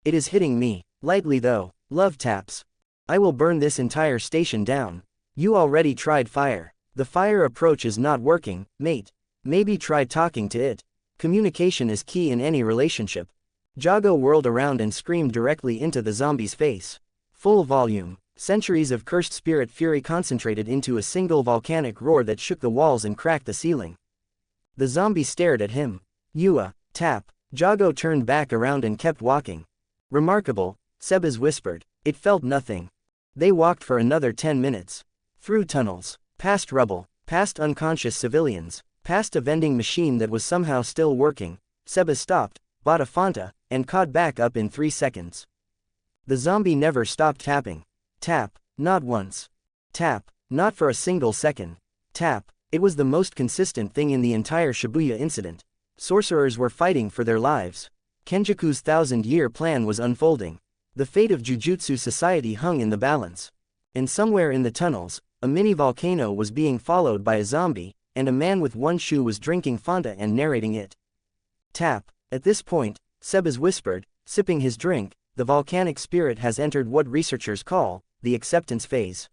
It is hitting me. Lightly though. Love taps. I will burn this entire station down. You already tried fire. The fire approach is not working, mate. Maybe try talking to it. Communication is key in any relationship. Jogo whirled around and screamed directly into the zombie's face. Full volume. Centuries of cursed spirit fury concentrated into a single volcanic roar that shook the walls and cracked the ceiling. The zombie stared at him. Yua, tap. Jogo turned back around and kept walking. Remarkable, Sebas whispered. It felt nothing. They walked for another 10 minutes. Through tunnels. Past rubble, past unconscious civilians, past a vending machine that was somehow still working. Sebas stopped, bought a Fanta, and caught back up in 3 seconds. The zombie never stopped tapping. Tap, not once. Tap, not for a single second. Tap, it was the most consistent thing in the entire Shibuya incident. Sorcerers were fighting for their lives. Kenjaku's 1,000-year plan was unfolding. The fate of Jujutsu society hung in the balance. And somewhere in the tunnels, a mini-volcano was being followed by a zombie, and a man with one shoe was drinking Fanta and narrating it. Tap. At this point, Sebas whispered, sipping his drink, the volcanic spirit has entered what researchers call the acceptance phase.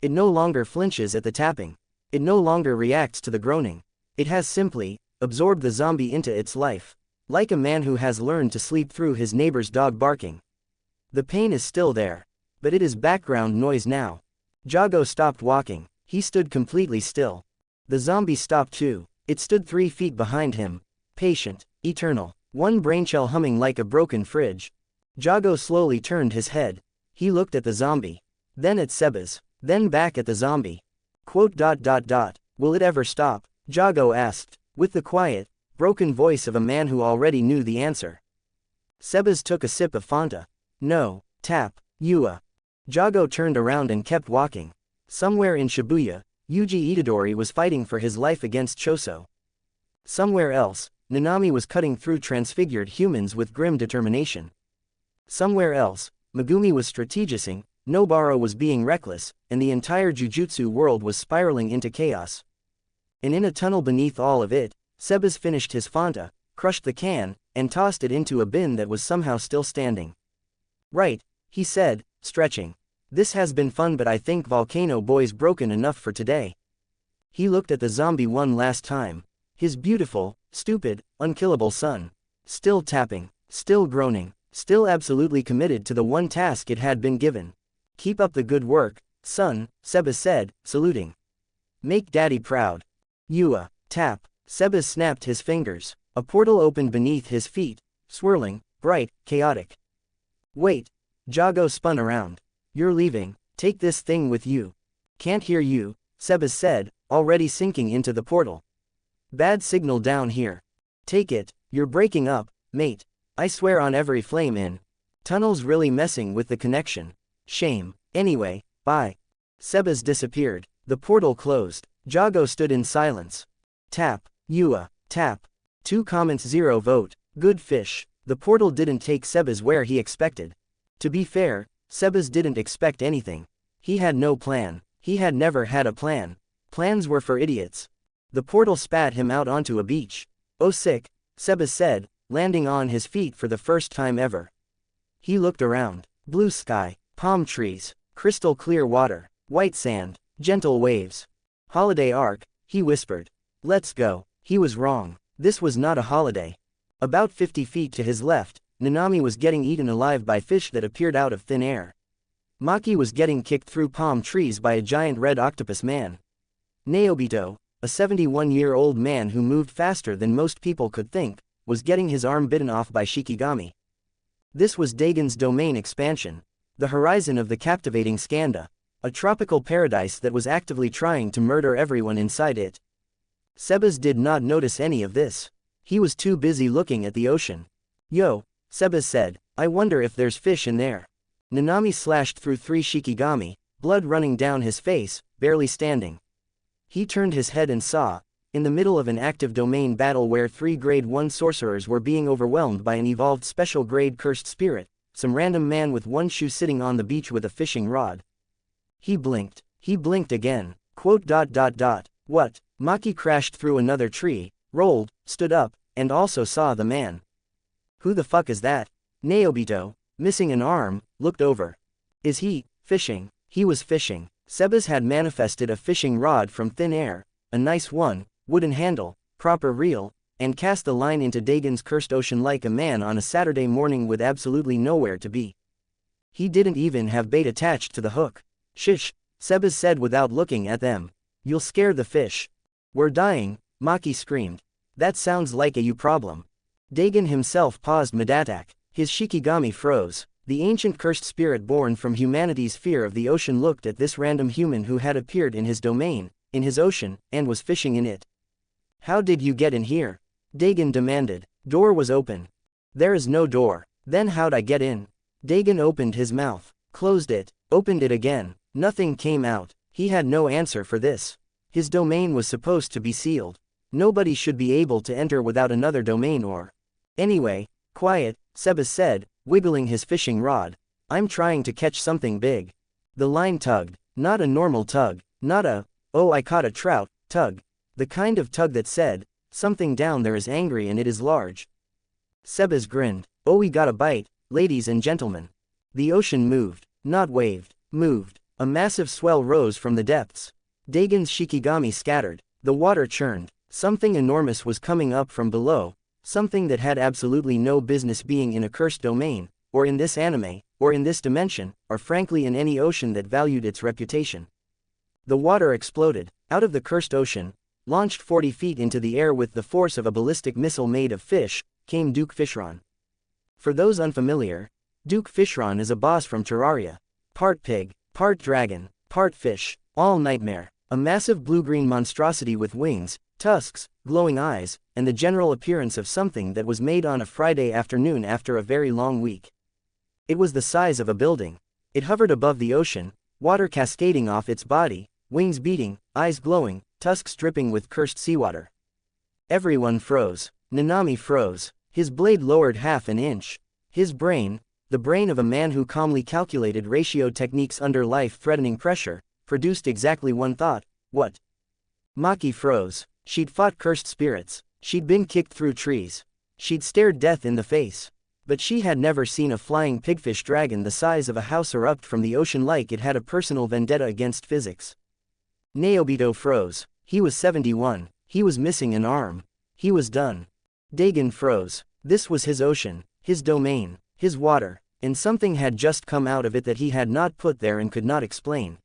It no longer flinches at the tapping. It no longer reacts to the groaning. It has simply absorbed the zombie into its life. Like a man who has learned to sleep through his neighbor's dog barking. The pain is still there. But it is background noise now. Jogo stopped walking. He stood completely still. The zombie stopped too. It stood 3 feet behind him. Patient, eternal. One brainshell humming like a broken fridge. Jogo slowly turned his head. He looked at the zombie. Then at Sebas. Then back at the zombie. Quote. Will it ever stop? Jogo asked, with the quiet, broken voice of a man who already knew the answer. Sebas took a sip of Fanta. No, tap, Yua. Jogo turned around and kept walking. Somewhere in Shibuya, Yuji Itadori was fighting for his life against Choso. Somewhere else, Nanami was cutting through transfigured humans with grim determination. Somewhere else, Megumi was strategizing, Nobara was being reckless, and the entire Jujutsu world was spiraling into chaos. And in a tunnel beneath all of it, Sebas finished his Fanta, crushed the can, and tossed it into a bin that was somehow still standing. Right, he said, stretching. This has been fun, but I think Volcano Boy's broken enough for today. He looked at the zombie one last time. His beautiful, stupid, unkillable son. Still tapping, still groaning, still absolutely committed to the one task it had been given. Keep up the good work, son, Sebas said, saluting. Make daddy proud. Yua, tap. Sebas snapped his fingers. A portal opened beneath his feet, swirling, bright, chaotic. Wait. Jogo spun around. You're leaving, take this thing with you. Can't hear you, Sebas said, already sinking into the portal. Bad signal down here. Take it, you're breaking up, mate. I swear on every flame in. Tunnel's really messing with the connection. Shame. Anyway, bye. Sebas disappeared. The portal closed. Jogo stood in silence. Tap. Yua. Tap. 2 comments 0 vote. Good fish. The portal didn't take Sebas where he expected. To be fair, Sebas didn't expect anything. He had no plan. He had never had a plan. Plans were for idiots. The portal spat him out onto a beach. Oh sick, Sebas said, landing on his feet for the first time ever. He looked around. Blue sky, palm trees, crystal clear water, white sand, gentle waves. Holiday arc, he whispered. Let's go. He was wrong. This was not a holiday. About 50 feet to his left, Nanami was getting eaten alive by fish that appeared out of thin air. Maki was getting kicked through palm trees by a giant red octopus man. Naobito, a 71-year-old man who moved faster than most people could think, was getting his arm bitten off by Shikigami. This was Dagon's domain expansion, the horizon of the captivating Skanda, a tropical paradise that was actively trying to murder everyone inside it. Sebas did not notice any of this. He was too busy looking at the ocean. Yo, Sebas said, I wonder if there's fish in there. Nanami slashed through 3 Shikigami, blood running down his face, barely standing. He turned his head and saw, in the middle of an active domain battle where 3 grade 1 sorcerers were being overwhelmed by an evolved special grade cursed spirit, some random man with 1 shoe sitting on the beach with a fishing rod. He blinked. He blinked again. What? Maki crashed through another tree, rolled, stood up, and also saw the man. Who the fuck is that? Naobito, missing an arm, looked over. Is he fishing? He was fishing. Sebas had manifested a fishing rod from thin air, a nice one, wooden handle, proper reel, and cast the line into Dagon's cursed ocean like a man on a Saturday morning with absolutely nowhere to be. He didn't even have bait attached to the hook. Shish, Sebas said without looking at them. You'll scare the fish. We're dying, Maki screamed. That sounds like a you problem. Dagon himself paused mid-attack. His Shikigami froze. The ancient cursed spirit born from humanity's fear of the ocean looked at this random human who had appeared in his domain, in his ocean, and was fishing in it. How did you get in here? Dagon demanded. Door was open. There is no door. Then how'd I get in? Dagon opened his mouth, closed it, opened it again. Nothing came out. He had no answer for this. His domain was supposed to be sealed. Nobody should be able to enter without another domain or... Anyway, quiet, Sebas said, wiggling his fishing rod. I'm trying to catch something big. The line tugged. Not a normal tug. Not a, oh I caught a trout, tug. The kind of tug that said, something down there is angry and it is large. Sebas grinned. Oh we got a bite, ladies and gentlemen. The ocean moved. Not waved. Moved. A massive swell rose from the depths. Dagon's Shikigami scattered. The water churned. Something enormous was coming up from below, something that had absolutely no business being in a cursed domain, or in this anime, or in this dimension, or frankly in any ocean that valued its reputation. The water exploded. Out of the cursed ocean, launched 40 feet into the air with the force of a ballistic missile made of fish, came Duke Fishron. For those unfamiliar, Duke Fishron is a boss from Terraria. Part pig, part dragon, part fish, all nightmare. A massive blue-green monstrosity with wings, tusks, glowing eyes, and the general appearance of something that was made on a Friday afternoon after a very long week. It was the size of a building. It hovered above the ocean, water cascading off its body, wings beating, eyes glowing, tusks dripping with cursed seawater. Everyone froze. Nanami froze. His blade lowered half an inch. His brain, the brain of a man who calmly calculated ratio techniques under life-threatening pressure, produced exactly one thought. What? Maki froze. She'd fought cursed spirits. She'd been kicked through trees. She'd stared death in the face. But she had never seen a flying pigfish dragon the size of a house erupt from the ocean like it had a personal vendetta against physics. Naobito froze. He was 71. He was missing an arm. He was done. Dagon froze. This was his ocean, his domain, his water, and something had just come out of it that he had not put there and could not explain.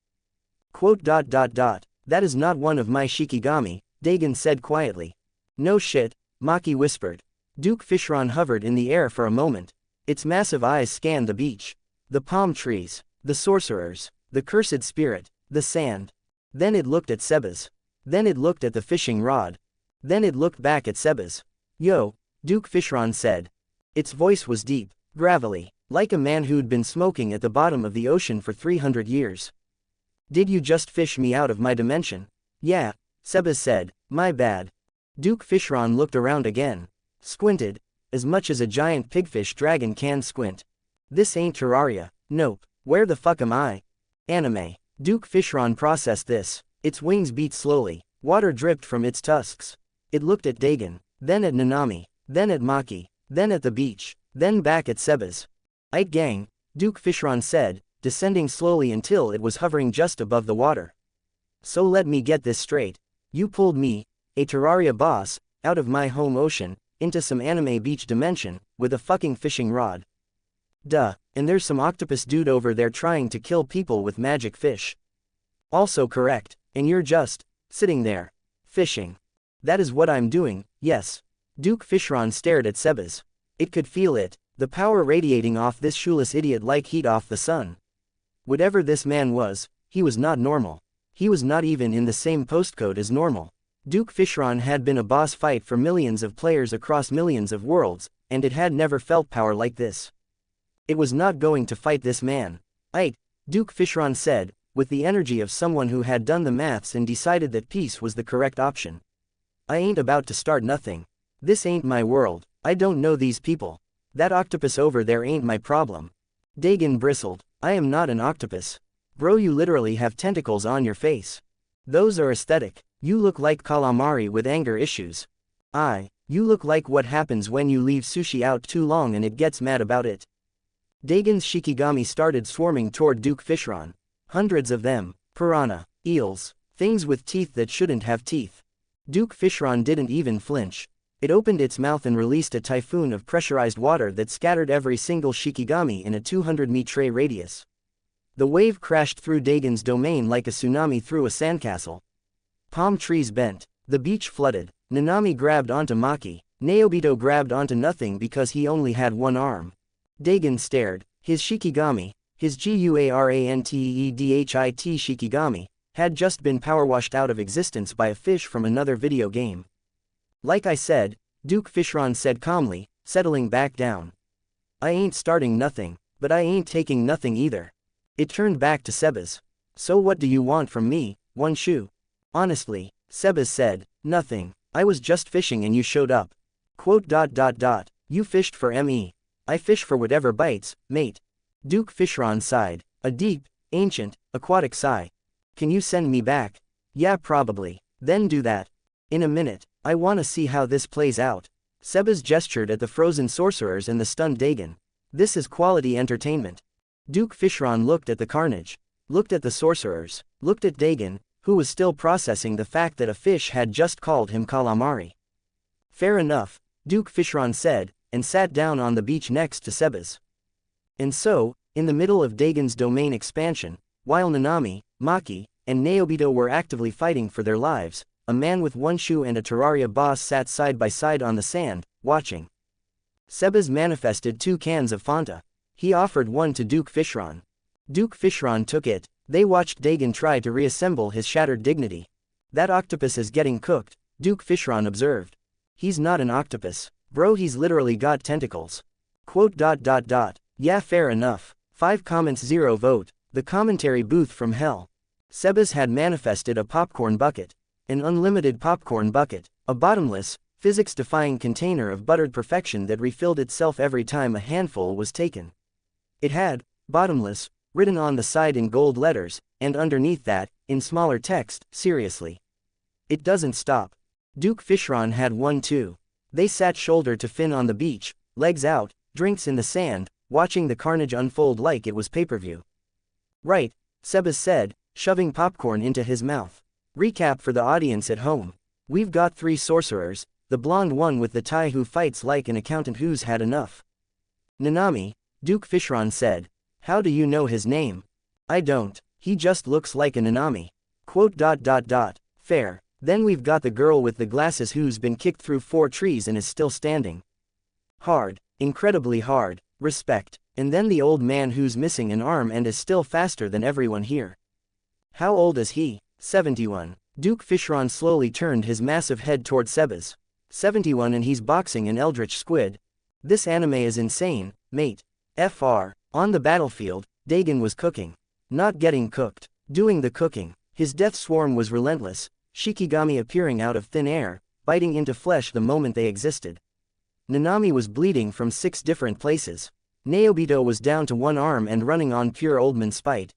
That is not one of my Shikigami, Dagon said quietly. No shit, Maki whispered. Duke Fishron hovered in the air for a moment. Its massive eyes scanned the beach, the palm trees, the sorcerers, the cursed spirit, the sand. Then it looked at Sebas. Then it looked at the fishing rod. Then it looked back at Sebas. Yo, Duke Fishron said. Its voice was deep, gravelly, like a man who'd been smoking at the bottom of the ocean for 300 years. Did you just fish me out of my dimension? Yeah, Sebas said, my bad. Duke Fishron looked around again. Squinted, as much as a giant pigfish dragon can squint. This ain't Terraria, nope, where the fuck am I? Anime. Duke Fishron processed this. Its wings beat slowly, water dripped from its tusks. It looked at Dagon, then at Nanami, then at Maki, then at the beach, then back at Sebas. Ite gang, Duke Fishron said, descending slowly until it was hovering just above the water. So let me get this straight. You pulled me, a Terraria boss, out of my home ocean, into some anime beach dimension, with a fucking fishing rod. Duh, and there's some octopus dude over there trying to kill people with magic fish. Also correct, and you're just sitting there, fishing. That is what I'm doing, yes. Duke Fishron stared at Sebas. It could feel it, the power radiating off this shoeless idiot like heat off the sun. Whatever this man was, he was not normal. He was not even in the same postcode as normal. Duke Fishron had been a boss fight for millions of players across millions of worlds, and it had never felt power like this. It was not going to fight this man. Ite, Duke Fishron said, with the energy of someone who had done the maths and decided that peace was the correct option. I ain't about to start nothing. This ain't my world, I don't know these people. That octopus over there ain't my problem. Dagon bristled. I am not an octopus. Bro, you literally have tentacles on your face. Those are aesthetic. You look like calamari with anger issues. You look like what happens when you leave sushi out too long and it gets mad about it. Dagon's Shikigami started swarming toward Duke Fishron. Hundreds of them, piranha, eels, things with teeth that shouldn't have teeth. Duke Fishron didn't even flinch. It opened its mouth and released a typhoon of pressurized water that scattered every single Shikigami in a 200-meter radius. The wave crashed through Dagon's domain like a tsunami through a sandcastle. Palm trees bent. The beach flooded. Nanami grabbed onto Maki. Naobito grabbed onto nothing because he only had one arm. Dagon stared. His Shikigami, his Guarantedhit Shikigami, had just been power washed out of existence by a fish from another video game. Like I said, Duke Fishron said calmly, settling back down. I ain't starting nothing, but I ain't taking nothing either. It turned back to Sebas. So what do you want from me, one shoe? Honestly, Sebas said, nothing. I was just fishing and you showed up. Quote. You fished for me. I fish for whatever bites, mate. Duke Fishron sighed. A deep, ancient, aquatic sigh. Can you send me back? Yeah, probably. Then do that. In a minute. I wanna see how this plays out. Sebas gestured at the frozen sorcerers and the stunned Dagon. This is quality entertainment. Duke Fishron looked at the carnage. Looked at the sorcerers. Looked at Dagon, who was still processing the fact that a fish had just called him calamari. Fair enough, Duke Fishron said, and sat down on the beach next to Sebas. And so, in the middle of Dagon's domain expansion, while Nanami, Maki, and Naobito were actively fighting for their lives, a man with one shoe and a Terraria boss sat side by side on the sand, watching. Sebas manifested 2 cans of Fanta. He offered one to Duke Fishron. Duke Fishron took it. They watched Dagon try to reassemble his shattered dignity. That octopus is getting cooked, Duke Fishron observed. He's not an octopus. Bro, he's literally got tentacles. Quote. Yeah, fair enough. 5 comments 0 vote. The commentary booth from hell. Sebas had manifested a popcorn bucket. An unlimited popcorn bucket. A bottomless, physics-defying container of buttered perfection that refilled itself every time a handful was taken. It had, bottomless, written on the side in gold letters, and underneath that, in smaller text, seriously. It doesn't stop. Duke Fishron had one too. They sat shoulder to fin on the beach, legs out, drinks in the sand, watching the carnage unfold like it was pay-per-view. Right, Sebas said, shoving popcorn into his mouth. Recap for the audience at home. We've got 3 sorcerers, the blonde one with the tie who fights like an accountant who's had enough. Nanami, Duke Fishron said. How do you know his name? I don't. He just looks like a Nanami. Quote. Fair. Then we've got the girl with the glasses who's been kicked through 4 trees and is still standing. Hard. Incredibly hard. Respect. And then the old man who's missing an arm and is still faster than everyone here. How old is he? 71. Duke Fishron slowly turned his massive head toward Seba's. 71 and he's boxing an eldritch squid. This anime is insane, mate. FR. On the battlefield, Dagon was cooking. Not getting cooked. Doing the cooking. His death swarm was relentless, Shikigami appearing out of thin air, biting into flesh the moment they existed. Nanami was bleeding from 6 different places. Naobito was down to 1 arm and running on pure oldman spite.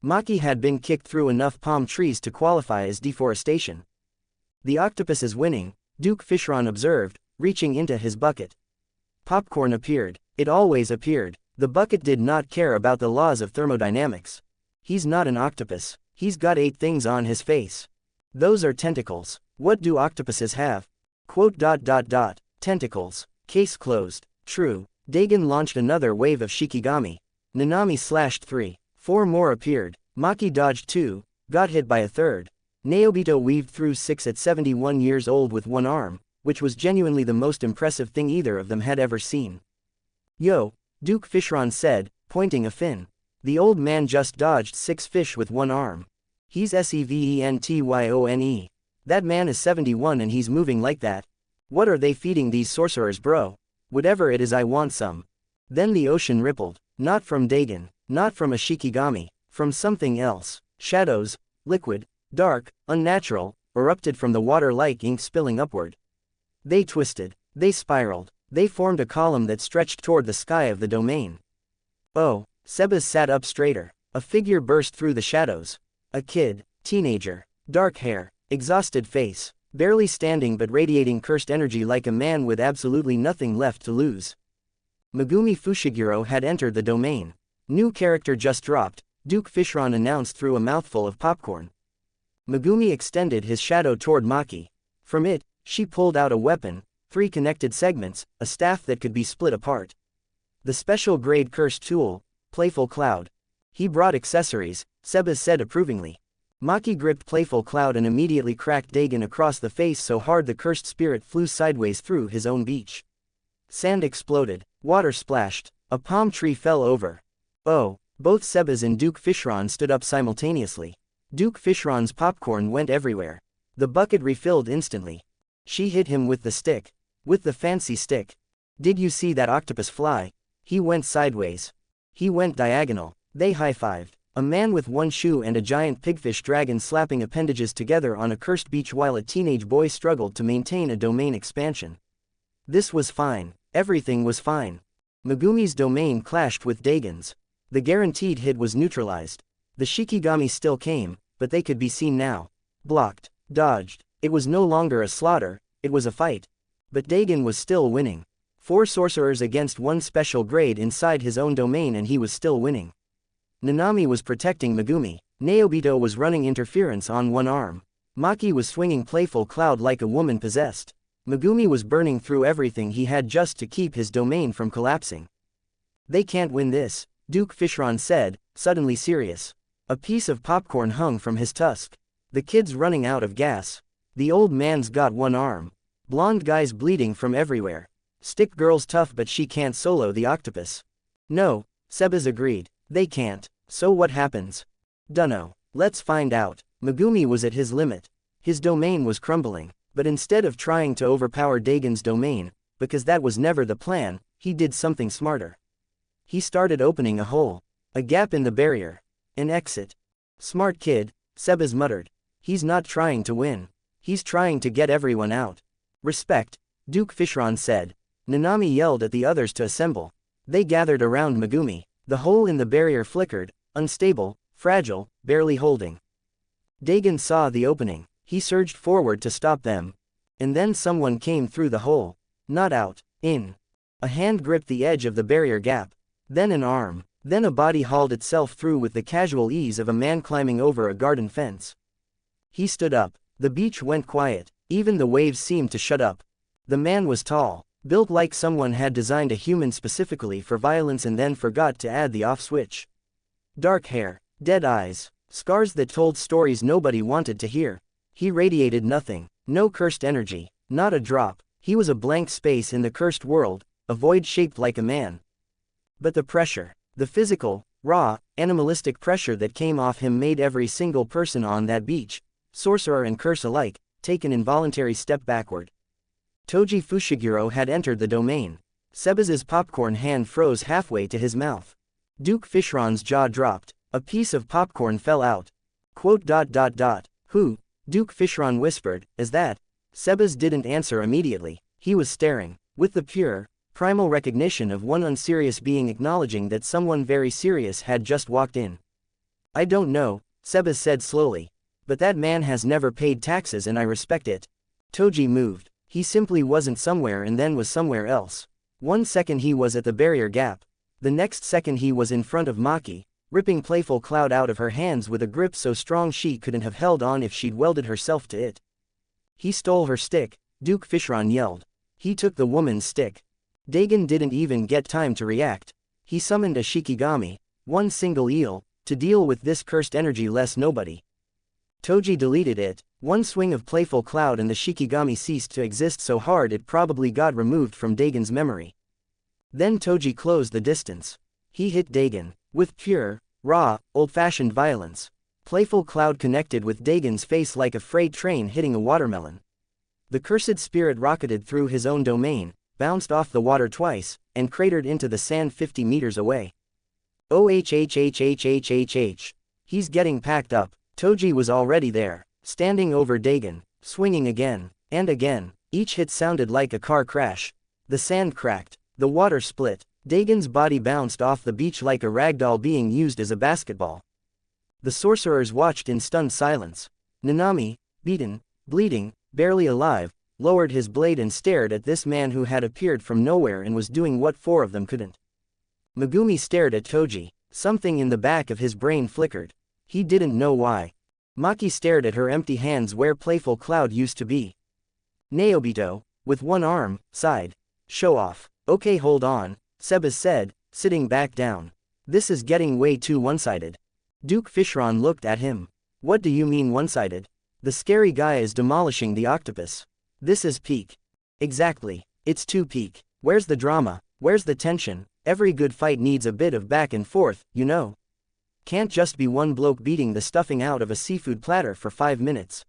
Maki had been kicked through enough palm trees to qualify as deforestation. The octopus is winning, Duke Fishron observed, reaching into his bucket. Popcorn appeared. It always appeared. The bucket did not care about the laws of thermodynamics. He's not an octopus. He's got 8 things on his face. Those are tentacles. What do octopuses have? Quote. Tentacles. Case closed. True. Dagon launched another wave of Shikigami. Nanami slashed 3. 4 more appeared. Maki dodged 2, got hit by a 3rd. Naobito weaved through 6 at 71 years old with 1 arm, which was genuinely the most impressive thing either of them had ever seen. Yo, Duke Fishron said, pointing a fin. The old man just dodged 6 fish with 1 arm. He's Seventyone. That man is 71 and he's moving like that. What are they feeding these sorcerers, bro? Whatever it is, I want some. Then the ocean rippled. Not from Dagon. Not from a Shikigami. From something else. Shadows, liquid, dark, unnatural, erupted from the water like ink spilling upward. They twisted. They spiraled. They formed a column that stretched toward the sky of the domain. Oh, Sebas sat up straighter. A figure burst through the shadows. A kid, teenager, dark hair, exhausted face, barely standing but radiating cursed energy like a man with absolutely nothing left to lose. Megumi Fushiguro had entered the domain. New character just dropped, Duke Fishron announced through a mouthful of popcorn. Megumi extended his shadow toward Maki. From it, she pulled out a weapon, 3 connected segments, a staff that could be split apart. The special grade cursed tool, Playful Cloud. He brought accessories, Sebas said approvingly. Maki gripped Playful Cloud and immediately cracked Dagon across the face so hard the cursed spirit flew sideways through his own beach. Sand exploded, water splashed, a palm tree fell over. Oh, both Sebas and Duke Fishron stood up simultaneously. Duke Fishron's popcorn went everywhere. The bucket refilled instantly. She hit him with the stick. With the fancy stick. Did you see that octopus fly? He went sideways. He went diagonal. They high-fived. A man with 1 shoe and a giant pigfish dragon slapping appendages together on a cursed beach while a teenage boy struggled to maintain a domain expansion. This was fine. Everything was fine. Megumi's domain clashed with Dagon's. The guaranteed hit was neutralized. The Shikigami still came, but they could be seen now. Blocked. Dodged. It was no longer a slaughter, it was a fight. But Dagon was still winning. 4 sorcerers against 1 special grade inside his own domain and he was still winning. Nanami was protecting Megumi. Naobito was running interference on 1 arm. Maki was swinging Playful Cloud like a woman possessed. Megumi was burning through everything he had just to keep his domain from collapsing. They can't win this, Duke Fishron said, suddenly serious. A piece of popcorn hung from his tusk. The kid's running out of gas. The old man's got 1 arm. Blonde guy's bleeding from everywhere. Stick girl's tough but she can't solo the octopus. No, Sebas agreed. They can't. So what happens? Dunno. Let's find out. Megumi was at his limit. His domain was crumbling. But instead of trying to overpower Dagon's domain, because that was never the plan, he did something smarter. He started opening a hole. A gap in the barrier. An exit. Smart kid, Sebas muttered. He's not trying to win. He's trying to get everyone out. Respect, Duke Fishron said. Nanami yelled at the others to assemble. They gathered around Megumi. The hole in the barrier flickered, unstable, fragile, barely holding. Dagon saw the opening. He surged forward to stop them. And then someone came through the hole. Not out, in. A hand gripped the edge of the barrier gap. Then an arm. Then a body hauled itself through with the casual ease of a man climbing over a garden fence. He stood up. The beach went quiet. Even the waves seemed to shut up. The man was tall, built like someone had designed a human specifically for violence and then forgot to add the off switch. Dark hair, dead eyes, Scars that told stories nobody wanted to hear. He radiated nothing. No cursed energy. Not a drop. He was a blank space in the cursed world, a void shaped like a man. But the pressure, the physical, raw, animalistic pressure that came off him made every single person on that beach, sorcerer and curse alike, take an involuntary step backward. Toji Fushiguro had entered the domain. Sebas's popcorn hand froze halfway to his mouth. Duke Fishron's jaw dropped. A piece of popcorn fell out. Quote. Who? Duke Fishron whispered, as that. Sebas didn't answer immediately. He was staring, with the pure, primal recognition of one unserious being acknowledging that someone very serious had just walked in. I don't know, Sebas said slowly. But that man has never paid taxes and I respect it. Toji moved. He simply wasn't somewhere and then was somewhere else. 1 second he was at the barrier gap. The next second he was in front of Maki, ripping Playful Cloud out of her hands with a grip so strong she couldn't have held on if she'd welded herself to it. He stole her stick, Duke Fishron yelled. He took the woman's stick. Dagon didn't even get time to react. He summoned a Shikigami, one single eel, to deal with this cursed energy less nobody. Toji deleted it. One swing of Playful Cloud and the Shikigami ceased to exist so hard it probably got removed from Dagon's memory. Then Toji closed the distance. He hit Dagon, with pure, raw, old-fashioned violence. Playful Cloud connected with Dagon's face like a freight train hitting a watermelon. The cursed spirit rocketed through his own domain, bounced off the water twice, and cratered into the sand 50 meters away. OHHHHHHH. He's getting packed up. Toji was already there, standing over Dagon, swinging again, and again. Each hit sounded like a car crash. The sand cracked, the water split, Dagon's body bounced off the beach like a ragdoll being used as a basketball. The sorcerers watched in stunned silence. Nanami, beaten, bleeding, barely alive, lowered his blade and stared at this man who had appeared from nowhere and was doing what 4 of them couldn't. Megumi stared at Toji. Something in the back of his brain flickered. He didn't know why. Maki stared at her empty hands where Playful Cloud used to be. Naobito, with one arm, sighed. Show off. Okay, hold on, Sebas said, sitting back down. This is getting way too one-sided. Duke Fishron looked at him. What do you mean one-sided? The scary guy is demolishing the octopus. This is peak. Exactly. It's too peak. Where's the drama? Where's the tension? Every good fight needs a bit of back and forth, you know. Can't just be one bloke beating the stuffing out of a seafood platter for 5 minutes.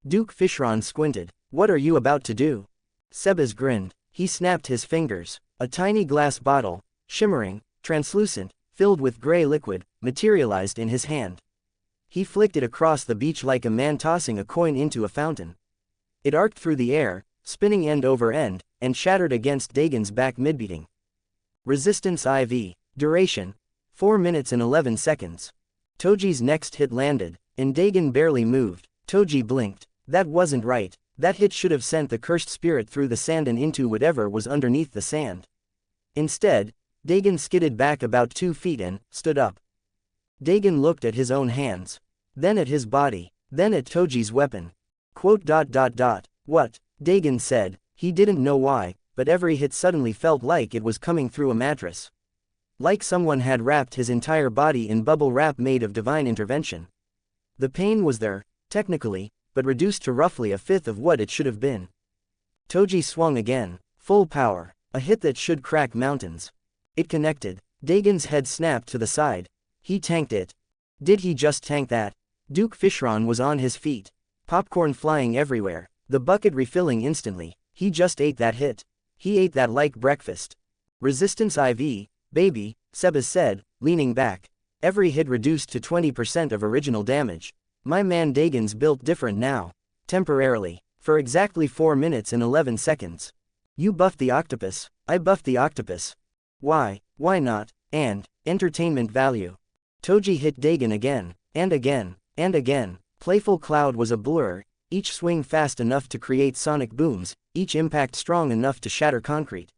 Duke Fishron squinted. What are you about to do? Sebas grinned. He snapped his fingers. A tiny glass bottle, shimmering, translucent, filled with gray liquid, materialized in his hand. He flicked it across the beach like a man tossing a coin into a fountain. It arced through the air, spinning end over end, and shattered against Dagon's back mid-beating. Resistance IV. Duration. 4 minutes and 11 seconds. Toji's next hit landed, and Dagon barely moved. Toji blinked. That wasn't right. That hit should have sent the cursed spirit through the sand and into whatever was underneath the sand. Instead, Dagon skidded back about 2 feet and stood up. Dagon looked at his own hands. Then at his body. Then at Toji's weapon. Quote. What? Dagon said. He didn't know why, but every hit suddenly felt like it was coming through a mattress. Like someone had wrapped his entire body in bubble wrap made of divine intervention. The pain was there, technically, but reduced to roughly a fifth of what it should have been. Toji swung again, full power, a hit that should crack mountains. It connected. Dagon's head snapped to the side. He tanked it. Did he just tank that? Duke Fishron was on his feet. Popcorn flying everywhere, the bucket refilling instantly. He just ate that hit. He ate that like breakfast. Resistance IV, baby, Sebas said, leaning back. Every hit reduced to 20% of original damage. My man Dagon's built different now. Temporarily. For exactly 4 minutes and 11 seconds. You buffed the octopus. I buffed the octopus. Why? Why not? And, entertainment value. Toji hit Dagon again, and again, and again. Playful Cloud was a blur, each swing fast enough to create sonic booms, each impact strong enough to shatter concrete.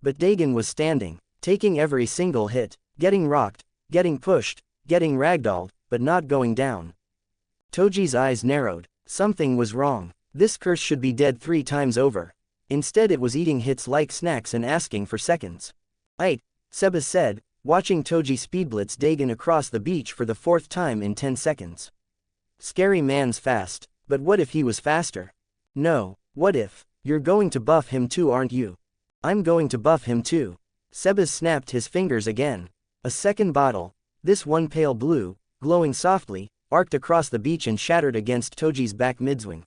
But Dagon was standing, taking every single hit, getting rocked, getting pushed, getting ragdolled, but not going down. Toji's eyes narrowed. Something was wrong. This curse should be dead 3 times over. Instead it was eating hits like snacks and asking for seconds. Aight, Sebas said, watching Toji speedblitz Dagon across the beach for the 4th time in 10 seconds. Scary man's fast, but what if he was faster? No, what if? You're going to buff him too, aren't you? I'm going to buff him too. Sebas snapped his fingers again. A second bottle, this one pale blue, glowing softly, arced across the beach and shattered against Toji's back midswing.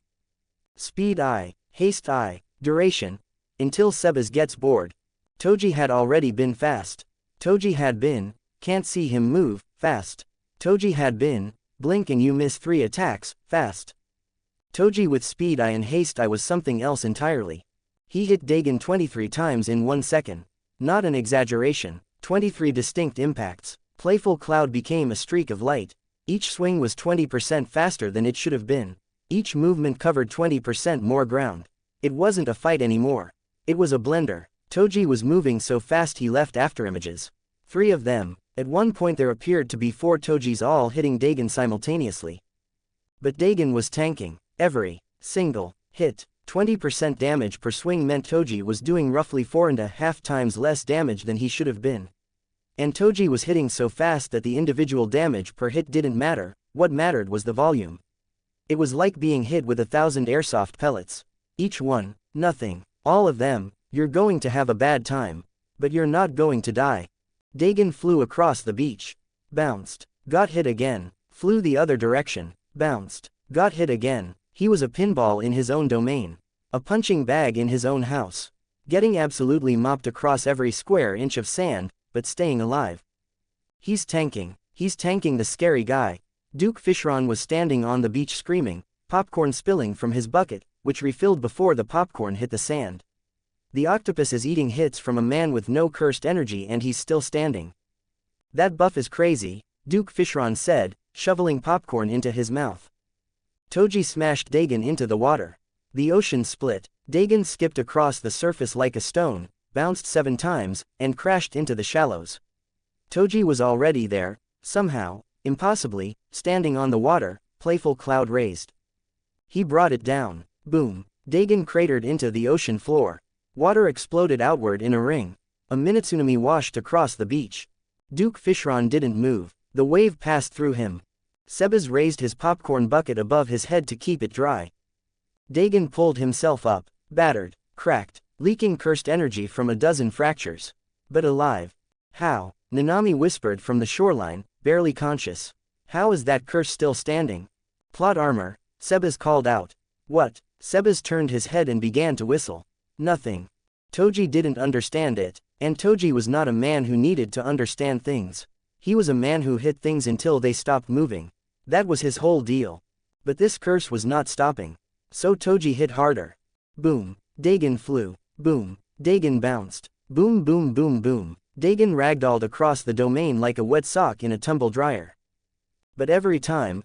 Speed I, haste I, duration, until Sebas gets bored. Toji had already been fast. Toji had been, can't see him move, fast. Toji had been, blink and you miss 3 attacks, fast. Toji with speed I and haste I was something else entirely. He hit Dagon 23 times in 1 second. Not an exaggeration, 23 distinct impacts. Playful cloud became a streak of light. Each swing was 20% faster than it should have been. Each movement covered 20% more ground. It wasn't a fight anymore. It was a blender. Toji was moving so fast he left afterimages. 3 of them. At one point there appeared to be 4 Tojis all hitting Dagon simultaneously. But Dagon was tanking. Every single hit. 20% damage per swing meant Toji was doing roughly 4.5 times less damage than he should have been. And Toji was hitting so fast that the individual damage per hit didn't matter, what mattered was the volume. It was like being hit with 1,000 airsoft pellets. Each one, nothing. All of them, you're going to have a bad time. But you're not going to die. Dagon flew across the beach. Bounced. Got hit again. Flew the other direction. Bounced. Got hit again. He was a pinball in his own domain. A punching bag in his own house. Getting absolutely mopped across every square inch of sand, but staying alive. He's tanking the scary guy. Duke Fishron was standing on the beach screaming, popcorn spilling from his bucket, which refilled before the popcorn hit the sand. The octopus is eating hits from a man with no cursed energy and he's still standing. That buff is crazy, Duke Fishron said, shoveling popcorn into his mouth. Toji smashed Dagon into the water. The ocean split. Dagon skipped across the surface like a stone, bounced 7 times, and crashed into the shallows. Toji was already there, somehow, impossibly, standing on the water, playful cloud raised. He brought it down. Boom. Dagon cratered into the ocean floor. Water exploded outward in a ring. A mini-tsunami washed across the beach. Duke Fishron didn't move. The wave passed through him. Sebas raised his popcorn bucket above his head to keep it dry. Dagon pulled himself up, battered, cracked, leaking cursed energy from a dozen fractures. But alive. How? Nanami whispered from the shoreline, barely conscious. How is that curse still standing? Plot armor, Sebas called out. What? Sebas turned his head and began to whistle. Nothing. Toji didn't understand it, and Toji was not a man who needed to understand things. He was a man who hit things until they stopped moving. That was his whole deal. But this curse was not stopping. So Toji hit harder. Boom. Dagon flew. Boom. Dagon bounced. Boom boom boom boom. Dagon ragdolled across the domain like a wet sock in a tumble dryer. But every time,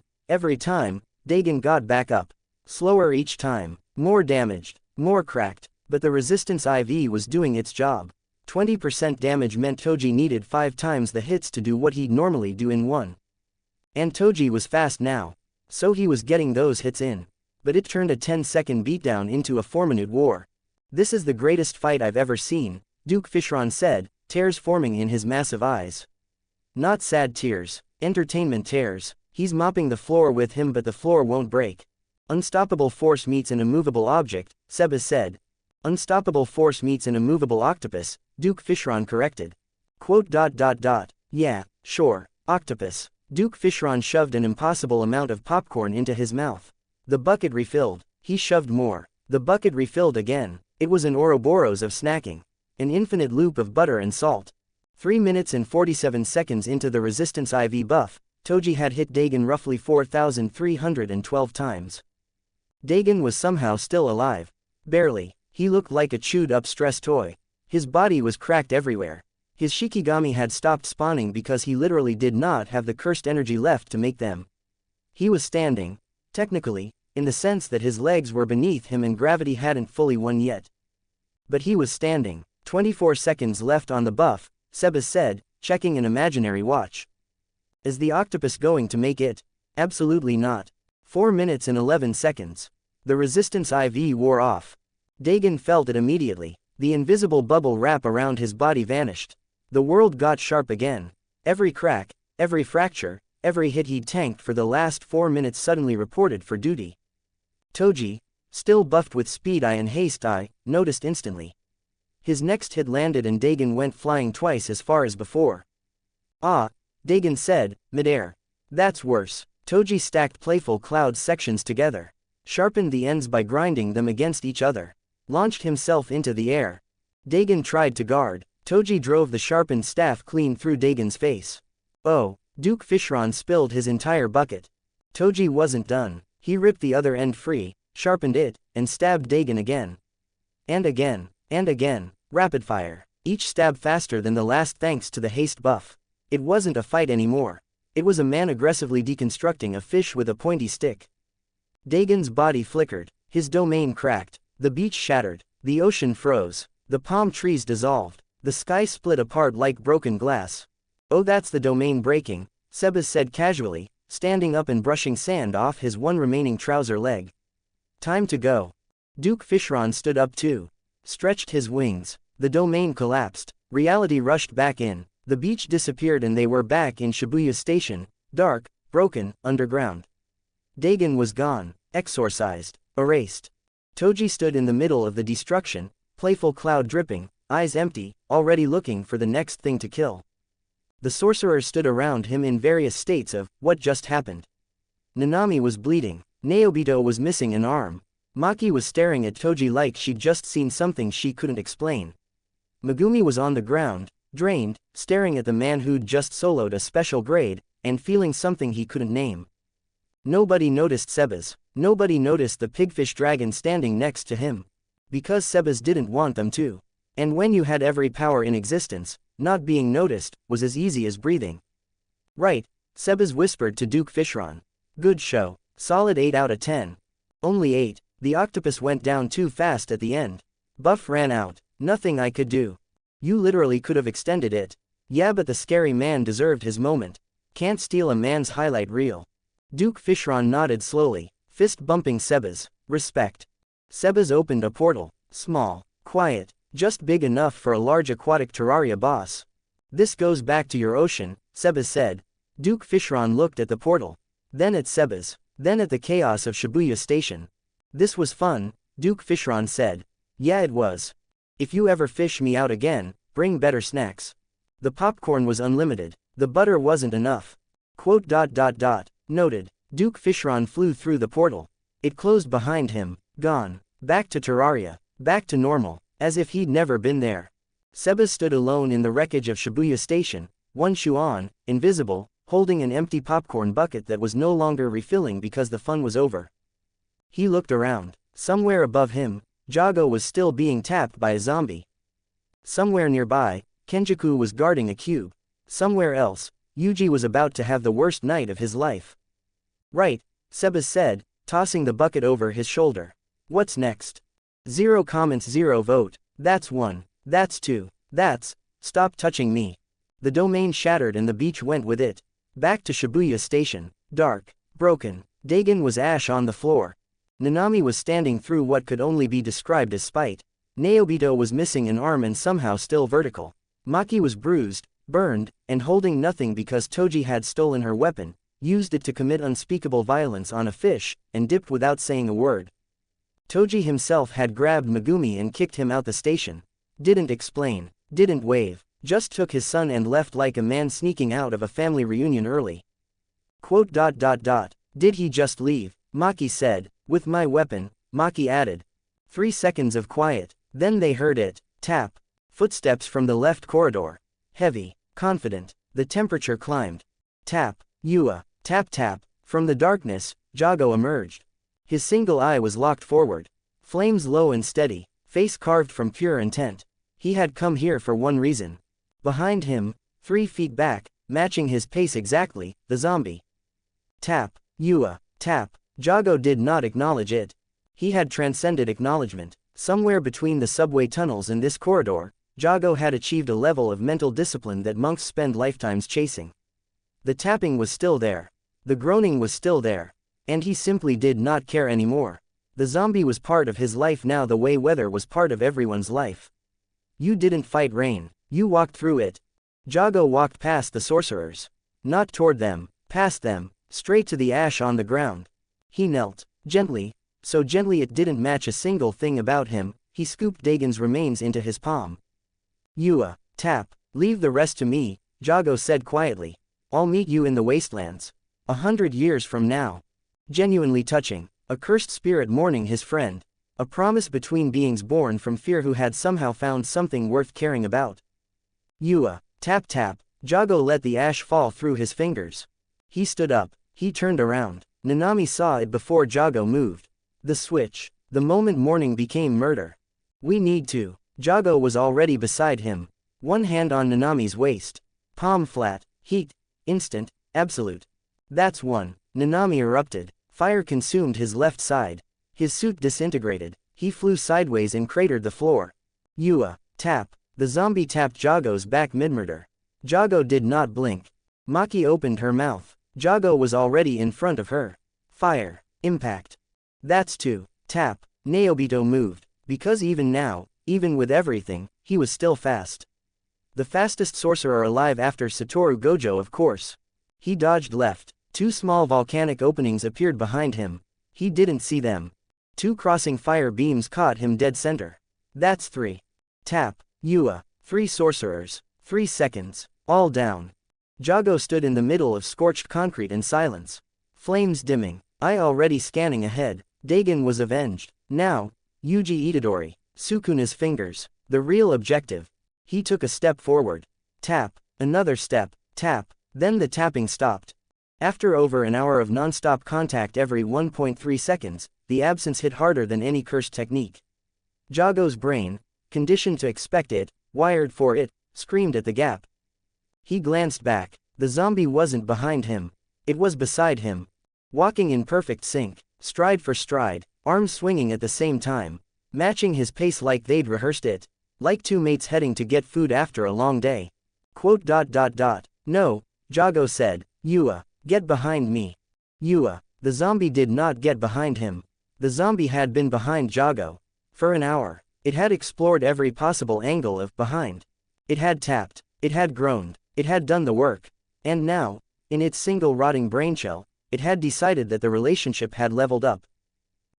Dagon got back up. Slower each time, more damaged, more cracked, but the resistance IV was doing its job. 20% damage meant Toji needed 5 times the hits to do what he'd normally do in 1. And Toji was fast now. So he was getting those hits in. But it turned a 10-second beatdown into a 4-minute war. This is the greatest fight I've ever seen, Duke Fishron said, tears forming in his massive eyes. Not sad tears, entertainment tears. He's mopping the floor with him but the floor won't break. Unstoppable force meets an immovable object, Sebas said. Unstoppable force meets an immovable octopus, Duke Fishron corrected. Quote. Yeah, sure, octopus. Duke Fishron shoved an impossible amount of popcorn into his mouth. The bucket refilled. He shoved more. The bucket refilled again. It was an Ouroboros of snacking. An infinite loop of butter and salt. 3 minutes and 47 seconds into the resistance IV buff, Toji had hit Dagon roughly 4,312 times. Dagon was somehow still alive. Barely. He looked like a chewed-up stress toy. His body was cracked everywhere. His Shikigami had stopped spawning because he literally did not have the cursed energy left to make them. He was standing, technically, in the sense that his legs were beneath him and gravity hadn't fully won yet. But he was standing. 24 seconds left on the buff, Sebas said, checking an imaginary watch. Is the octopus going to make it? Absolutely not. 4 minutes and 11 seconds. The resistance IV wore off. Dagon felt it immediately. The invisible bubble wrap around his body vanished. The world got sharp again. Every crack, every fracture, every hit he'd tanked for the last 4 minutes suddenly reported for duty. Toji, still buffed with speed eye and haste eye, noticed instantly. His next hit landed and Dagon went flying twice as far as before. Ah, Dagon said, mid-air. That's worse. Toji stacked playful cloud sections together, sharpened the ends by grinding them against each other, launched himself into the air. Dagon tried to guard. Toji drove the sharpened staff clean through Dagon's face. Oh, Duke Fishron spilled his entire bucket. Toji wasn't done. He ripped the other end free, sharpened it, and stabbed Dagon again. And again, and again, rapid fire. Each stab faster than the last thanks to the haste buff. It wasn't a fight anymore. It was a man aggressively deconstructing a fish with a pointy stick. Dagon's body flickered, his domain cracked, the beach shattered, the ocean froze, the palm trees dissolved, the sky split apart like broken glass. Oh, that's the domain breaking, Sebas said casually, standing up and brushing sand off his one remaining trouser leg. Time to go. Duke Fishron stood up too, stretched his wings. The domain collapsed, reality rushed back in. The beach disappeared and they were back in Shibuya Station, dark, broken, underground. Dagon was gone, exorcised, erased. Toji stood in the middle of the destruction, playful cloud dripping, eyes empty, already looking for the next thing to kill. The sorcerers stood around him in various states of, what just happened? Nanami was bleeding, Naobito was missing an arm. Maki was staring at Toji like she'd just seen something she couldn't explain. Megumi was on the ground, drained, staring at the man who'd just soloed a special grade, and feeling something he couldn't name. Nobody noticed Sebas, nobody noticed the pigfish dragon standing next to him. Because Sebas didn't want them to. And when you had every power in existence, not being noticed, was as easy as breathing. Right, Sebas whispered to Duke Fishron. Good show, solid 8 out of 10. Only 8, the octopus went down too fast at the end. Buff ran out, nothing I could do. You literally could have extended it. Yeah, but the scary man deserved his moment. Can't steal a man's highlight reel. Duke Fishron nodded slowly, fist bumping Sebas. Respect. Sebas opened a portal, small, quiet, just big enough for a large aquatic Terraria boss. This goes back to your ocean, Sebas said. Duke Fishron looked at the portal, then at Sebas, then at the chaos of Shibuya Station. This was fun, Duke Fishron said. Yeah, it was. If you ever fish me out again, bring better snacks. The popcorn was unlimited. The butter wasn't enough. Quote. Noted. Duke Fishron flew through the portal. It closed behind him, gone. Back to Terraria, back to normal, as if he'd never been there. Sebas stood alone in the wreckage of Shibuya Station, one shoe on, invisible, holding an empty popcorn bucket that was no longer refilling because the fun was over. He looked around. Somewhere above him, Jogo was still being tapped by a zombie. Somewhere nearby, Kenjaku was guarding a cube. Somewhere else, Yuji was about to have the worst night of his life. Right, Sebas said, tossing the bucket over his shoulder. What's next? 0 comments 0 vote. That's 1. That's 2. That's, stop touching me. The domain shattered and the beach went with it. Back to Shibuya Station, dark, broken. Dagon was ash on the floor. Nanami was standing through what could only be described as spite. Naobito was missing an arm and somehow still vertical. Maki was bruised, burned, and holding nothing because Toji had stolen her weapon, used it to commit unspeakable violence on a fish, and dipped without saying a word. Toji himself had grabbed Megumi and kicked him out the station. Didn't explain, didn't wave, just took his son and left like a man sneaking out of a family reunion early. Quote. Did he just leave? Maki said. With my weapon, Maki added. 3 seconds of quiet, then they heard it, tap. Footsteps from the left corridor. Heavy, confident, the temperature climbed. Tap, Yua, tap tap, from the darkness, Jogo emerged. His single eye was locked forward. Flames low and steady, face carved from pure intent. He had come here for one reason. Behind him, 3 feet back, matching his pace exactly, the zombie. Tap, Yua, tap. Jogo did not acknowledge it. He had transcended acknowledgement. Somewhere between the subway tunnels and this corridor, Jogo had achieved a level of mental discipline that monks spend lifetimes chasing. The tapping was still there. The groaning was still there. And he simply did not care anymore. The zombie was part of his life now the way weather was part of everyone's life. You didn't fight rain. You walked through it. Jogo walked past the sorcerers. Not toward them, past them, straight to the ash on the ground. He knelt, gently, so gently it didn't match a single thing about him. He scooped Dagon's remains into his palm. Yua, tap, leave the rest to me, Jogo said quietly. I'll meet you in the wastelands. 100 years from now. Genuinely touching, a cursed spirit mourning his friend. A promise between beings born from fear who had somehow found something worth caring about. Yua, tap tap, Jogo let the ash fall through his fingers. He stood up, he turned around. Nanami saw it before Jogo moved. The switch, the moment mourning became murder. We need to. Jogo was already beside him. One hand on Nanami's waist. Palm flat, heat, instant, absolute. That's one. Nanami erupted. Fire consumed his left side. His suit disintegrated. He flew sideways and cratered the floor. Yua, tap. The zombie tapped Jogo's back mid-murder. Jogo did not blink. Maki opened her mouth. Jogo was already in front of her. Fire. Impact. That's two. Tap. Naobito moved. Because even now, even with everything, he was still fast. The fastest sorcerer alive after Satoru Gojo, of course. He dodged left. Two small volcanic openings appeared behind him. He didn't see them. Two crossing fire beams caught him dead center. That's three. Tap. Yua. 3 sorcerers. 3 seconds. All down. Jogo stood in the middle of scorched concrete in silence. Flames dimming. Eye already scanning ahead. Dagon was avenged. Now, Yuji Itadori. Sukuna's fingers. The real objective. He took a step forward. Tap. Another step. Tap. Then the tapping stopped. After over an hour of non-stop contact every 1.3 seconds, the absence hit harder than any cursed technique. Jogo's brain, conditioned to expect it, wired for it, screamed at the gap. He glanced back. The zombie wasn't behind him. It was beside him. Walking in perfect sync, stride for stride, arms swinging at the same time, matching his pace like they'd rehearsed it. Like two mates heading to get food after a long day. No, Jogo said. Yua, get behind me. Yua. The zombie did not get behind him. The zombie had been behind Jogo. For an hour. It had explored every possible angle of behind. It had tapped. It had groaned. It had done the work. And now, in its single rotting brainshell, it had decided that the relationship had leveled up.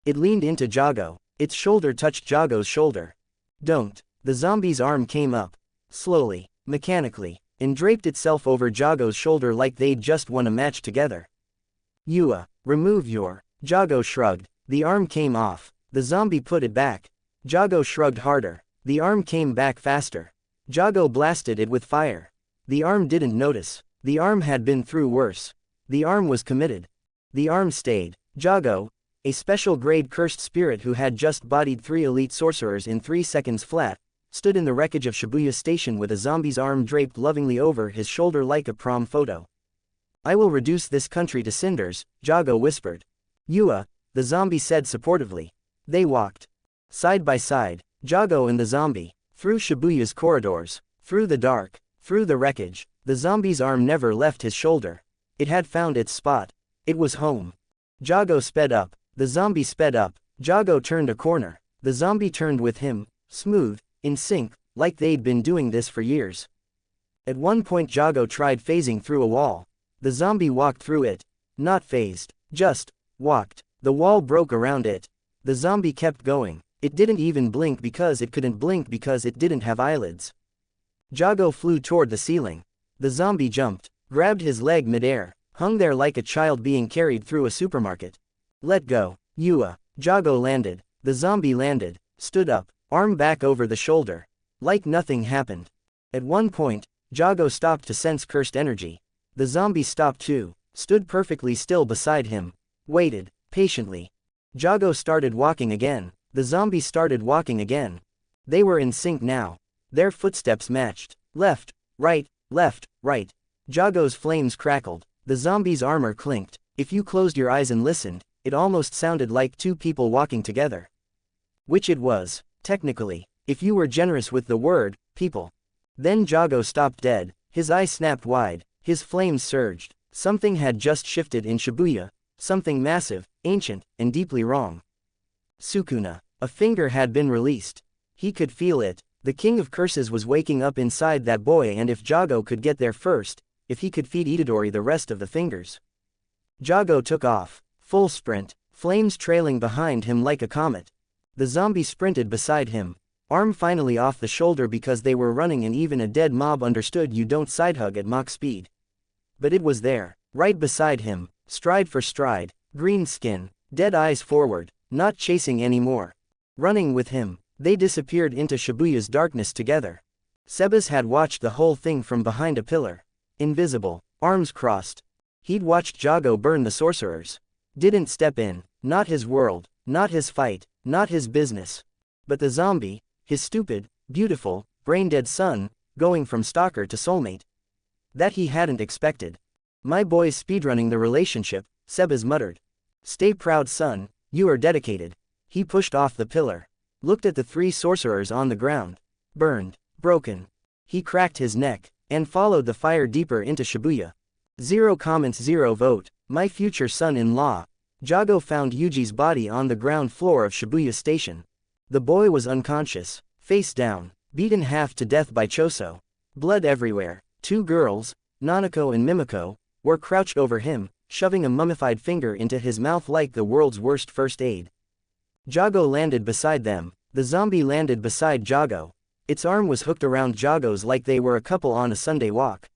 It leaned into Jogo. Its shoulder touched Jogo's shoulder. Don't. The zombie's arm came up. Slowly, mechanically, and draped itself over Jogo's shoulder like they'd just won a match together. Yua, remove your. Jogo shrugged. The arm came off. The zombie put it back. Jogo shrugged harder. The arm came back faster. Jogo blasted it with fire. The arm didn't notice. The arm had been through worse. The arm was committed. The arm stayed. Jogo, a special grade cursed spirit who had just bodied 3 elite sorcerers in 3 seconds flat, stood in the wreckage of Shibuya Station with a zombie's arm draped lovingly over his shoulder like a prom photo. I will reduce this country to cinders, Jogo whispered. Yua, the zombie said supportively. They walked. Side by side, Jogo and the zombie, through Shibuya's corridors, through the dark, through the wreckage. The zombie's arm never left his shoulder. It had found its spot. It was home. Jogo sped up. The zombie sped up. Jogo turned a corner. The zombie turned with him, smooth, in sync, like they'd been doing this for years. At one point Jogo tried phasing through a wall. The zombie walked through it. Not phased. Just walked. The wall broke around it. The zombie kept going. It didn't even blink because it couldn't blink because it didn't have eyelids. Jogo flew toward the ceiling. The zombie jumped, grabbed his leg midair, hung there like a child being carried through a supermarket. Let go. Yua. Jogo landed. The zombie landed, stood up, arm back over the shoulder. Like nothing happened. At one point, Jogo stopped to sense cursed energy. The zombie stopped too, stood perfectly still beside him. Waited, patiently. Jogo started walking again. The zombie started walking again. They were in sync now. Their footsteps matched. Left, right, Jogo's flames crackled. The zombie's armor clinked. If you closed your eyes and listened, it almost sounded like 2 people walking together. Which it was, technically, if you were generous with the word, people. Then Jogo stopped dead. His eyes snapped wide. His flames surged. Something had just shifted in Shibuya. Something massive, ancient, and deeply wrong. Sukuna. A finger had been released. He could feel it. The king of curses was waking up inside that boy, and if Jogo could get there first, if he could feed Itadori the rest of the fingers. Jogo took off, full sprint, flames trailing behind him like a comet. The zombie sprinted beside him, arm finally off the shoulder because they were running and even a dead mob understood you don't sidehug at Mach speed. But it was there, right beside him, stride for stride, green skin, dead eyes forward, not chasing anymore. Running with him, they disappeared into Shibuya's darkness together. Sebas had watched the whole thing from behind a pillar. Invisible, arms crossed. He'd watched Jogo burn the sorcerers. Didn't step in, not his world, not his fight, not his business. But the zombie, his stupid, beautiful, brain-dead son, going from stalker to soulmate. That he hadn't expected. My boy's speedrunning the relationship, Sebas muttered. Stay proud son, you are dedicated. He pushed off the pillar. Looked at the 3 sorcerers on the ground. Burned, broken. He cracked his neck, and followed the fire deeper into Shibuya. 0 comments 0 vote, my future son-in-law. Jogo found Yuji's body on the ground floor of Shibuya Station. The boy was unconscious, face down, beaten half to death by Choso. Blood everywhere. 2 girls, Nanako and Mimiko, were crouched over him, shoving a mummified finger into his mouth like the world's worst first aid. Jogo landed beside them. The zombie landed beside Jogo. Its arm was hooked around Jogo's like they were a couple on a Sunday walk.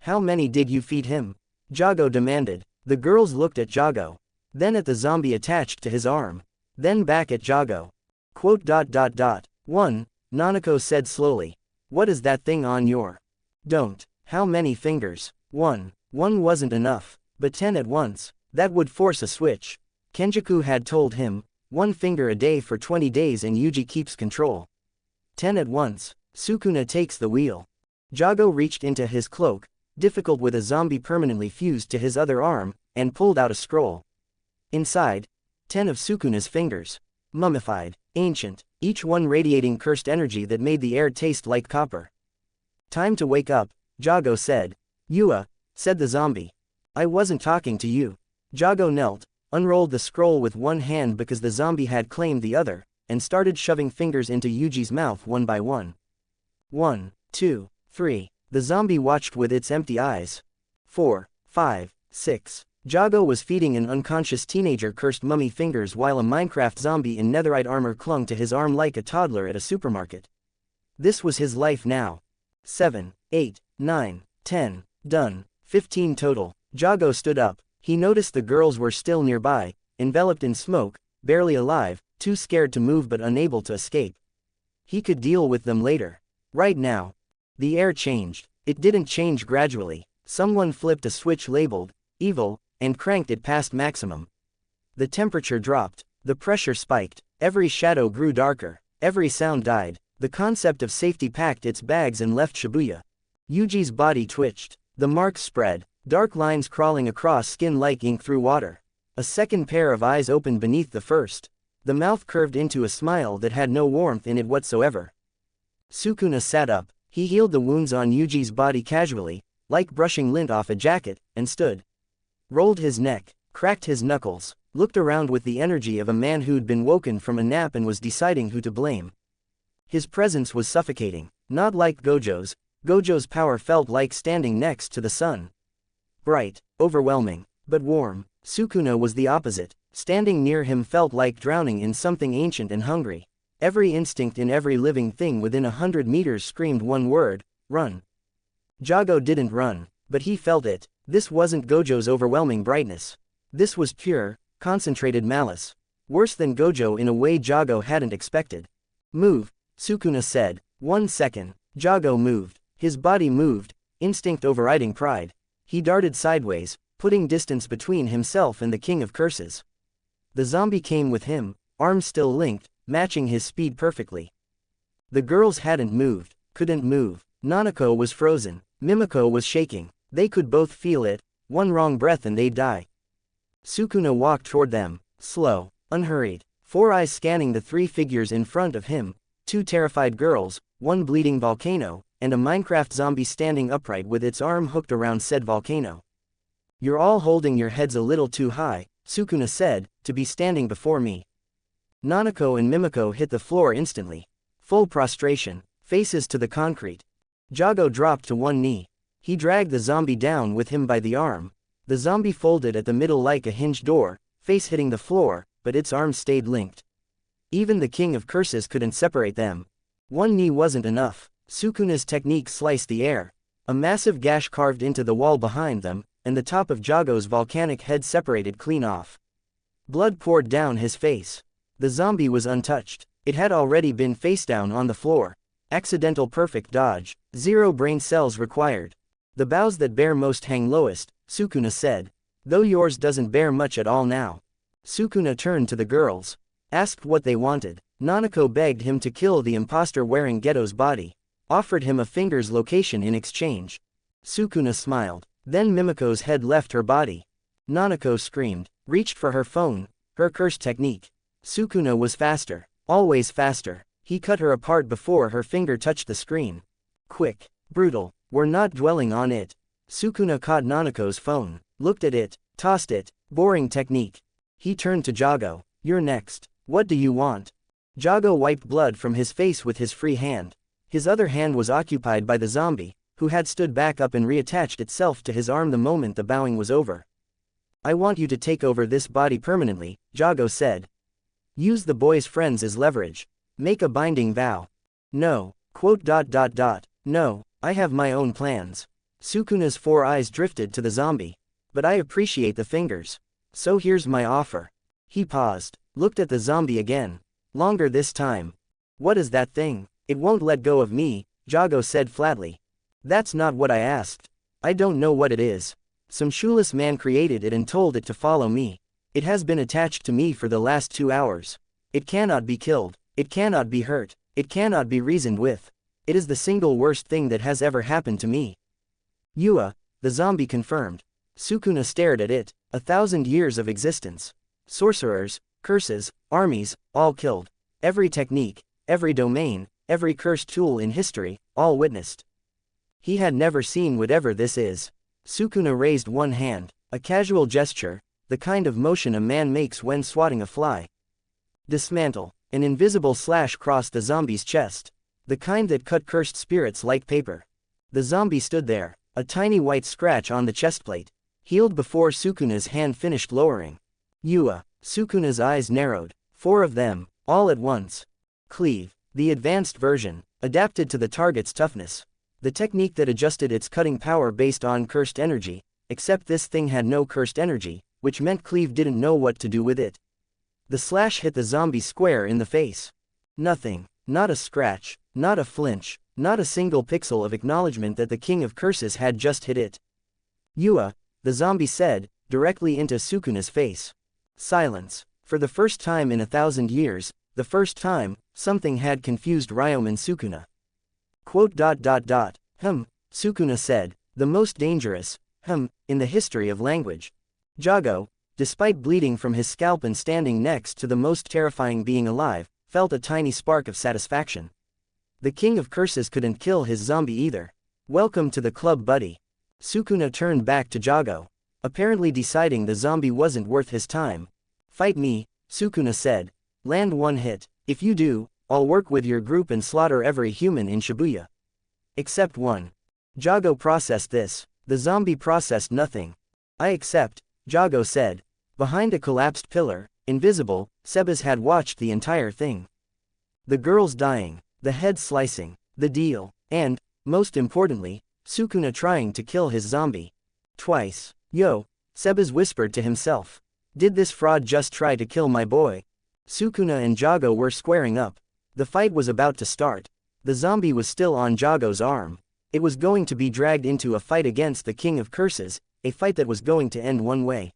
How many did you feed him? Jogo demanded. The girls looked at Jogo. Then at the zombie attached to his arm. Then back at Jogo. Quote. 1, Nanako said slowly. What is that thing on your? Don't. How many fingers? 1. 1 wasn't enough, but 10 at once. That would force a switch. Kenjaku had told him, 1 finger a day for 20 days and Yuji keeps control. 10 at once. Sukuna takes the wheel. Jogo reached into his cloak, difficult with a zombie permanently fused to his other arm, and pulled out a scroll. Inside, 10 of Sukuna's fingers. Mummified, ancient, each one radiating cursed energy that made the air taste like copper. Time to wake up, Jogo said. Yua, said the zombie. I wasn't talking to you. Jogo knelt, unrolled the scroll with one hand because the zombie had claimed the other, and started shoving fingers into Yuji's mouth one by one. 1, 2, 3. The zombie watched with its empty eyes. 4, 5, 6. Jogo was feeding an unconscious teenager cursed mummy fingers while a Minecraft zombie in netherite armor clung to his arm like a toddler at a supermarket. This was his life now. 7, 8, 9, 10. Done. 15 total. Jogo stood up. He noticed the girls were still nearby, enveloped in smoke, barely alive, too scared to move but unable to escape. He could deal with them later. Right now. The air changed. It didn't change gradually. Someone flipped a switch labeled, evil, and cranked it past maximum. The temperature dropped. The pressure spiked. Every shadow grew darker. Every sound died. The concept of safety packed its bags and left Shibuya. Yuji's body twitched. The marks spread. Dark lines crawling across skin like ink through water. A second pair of eyes opened beneath the first. The mouth curved into a smile that had no warmth in it whatsoever. Sukuna sat up. He healed the wounds on Yuji's body casually, like brushing lint off a jacket, and stood. Rolled his neck, cracked his knuckles, looked around with the energy of a man who'd been woken from a nap and was deciding who to blame. His presence was suffocating, not like Gojo's. Gojo's power felt like standing next to the sun. Bright, overwhelming, but warm. Sukuna was the opposite. Standing near him felt like drowning in something ancient and hungry. Every instinct in every living thing within 100 meters screamed one word, run. Jogo didn't run, but he felt it. This wasn't Gojo's overwhelming brightness. This was pure, concentrated malice. Worse than Gojo in a way Jogo hadn't expected. Move, Sukuna said. 1 second. Jogo moved. His body moved, instinct overriding pride. He darted sideways, putting distance between himself and the king of curses. The zombie came with him, arms still linked, matching his speed perfectly. The girls hadn't moved, couldn't move. Nanako was frozen, Mimiko was shaking. They could both feel it. One wrong breath and they'd die. Sukuna walked toward them, slow, unhurried, 4 eyes scanning the 3 figures in front of him, 2 terrified girls, 1 bleeding volcano, and a Minecraft zombie standing upright with its arm hooked around said volcano. You're all holding your heads a little too high, Sukuna said, to be standing before me. Nanako and Mimiko hit the floor instantly. Full prostration. Faces to the concrete. Jogo dropped to one knee. He dragged the zombie down with him by the arm. The zombie folded at the middle like a hinged door, face hitting the floor, but its arms stayed linked. Even the King of Curses couldn't separate them. One knee wasn't enough. Sukuna's technique sliced the air. A massive gash carved into the wall behind them, and the top of Jogo's volcanic head separated clean off. Blood poured down his face. The zombie was untouched. It had already been face down on the floor. Accidental perfect dodge. 0 brain cells required. The boughs that bear most hang lowest, Sukuna said. Though yours doesn't bear much at all now. Sukuna turned to the girls. Asked what they wanted. Nanako begged him to kill the imposter wearing Geto's body. Offered him a finger's location in exchange. Sukuna smiled. Then Mimiko's head left her body. Nanako screamed. Reached for her phone. Her cursed technique. Sukuna was faster. Always faster. He cut her apart before her finger touched the screen. Quick. Brutal. We're not dwelling on it. Sukuna caught Nanako's phone. Looked at it. Tossed it. Boring technique. He turned to Jogo. You're next. What do you want? Jogo wiped blood from his face with his free hand. His other hand was occupied by the zombie, who had stood back up and reattached itself to his arm the moment the bowing was over. I want you to take over this body permanently, Jogo said. Use the boy's friends as leverage. Make a binding vow. No. No, I have my own plans. Sukuna's 4 eyes drifted to the zombie. But I appreciate the fingers. So here's my offer. He paused, looked at the zombie again. Longer this time. What is that thing? It won't let go of me, Jogo said flatly. That's not what I asked. I don't know what it is. Some shoeless man created it and told it to follow me. It has been attached to me for the last 2 hours. It cannot be killed. It cannot be hurt. It cannot be reasoned with. It is the single worst thing that has ever happened to me. Yua, the zombie confirmed. Sukuna stared at it. 1,000 years of existence. Sorcerers, curses, armies, all killed. Every technique, every domain, every cursed tool in history, all witnessed. He had never seen whatever this is. Sukuna raised one hand, a casual gesture, the kind of motion a man makes when swatting a fly. Dismantle. An invisible slash crossed the zombie's chest. The kind that cut cursed spirits like paper. The zombie stood there, a tiny white scratch on the chestplate. Healed before Sukuna's hand finished lowering. Yua. Sukuna's eyes narrowed. 4 of them, all at once. Cleave. The advanced version, adapted to the target's toughness. The technique that adjusted its cutting power based on cursed energy, except this thing had no cursed energy, which meant Cleave didn't know what to do with it. The slash hit the zombie square in the face. Nothing, not a scratch, not a flinch, not a single pixel of acknowledgement that the King of Curses had just hit it. Yua, the zombie said, directly into Sukuna's face. Silence. For the first time in 1,000 years, the first time, something had confused Ryom and Sukuna. Sukuna said, the most dangerous, in the history of language. Jogo, despite bleeding from his scalp and standing next to the most terrifying being alive, felt a tiny spark of satisfaction. The King of Curses couldn't kill his zombie either. Welcome to the club, buddy. Sukuna turned back to Jogo, apparently deciding the zombie wasn't worth his time. Fight me, Sukuna said. Land one hit. If you do, I'll work with your group and slaughter every human in Shibuya. Except one. Jogo processed this. The zombie processed nothing. I accept, Jogo said. Behind a collapsed pillar, invisible, Sebas had watched the entire thing. The girls dying, the head slicing, the deal, and, most importantly, Sukuna trying to kill his zombie. Twice. Yo, Sebas whispered to himself. Did this fraud just try to kill my boy? Sukuna and Jogo were squaring up. The fight was about to start. The zombie was still on Jogo's arm. It was going to be dragged into a fight against the King of Curses, a fight that was going to end one way.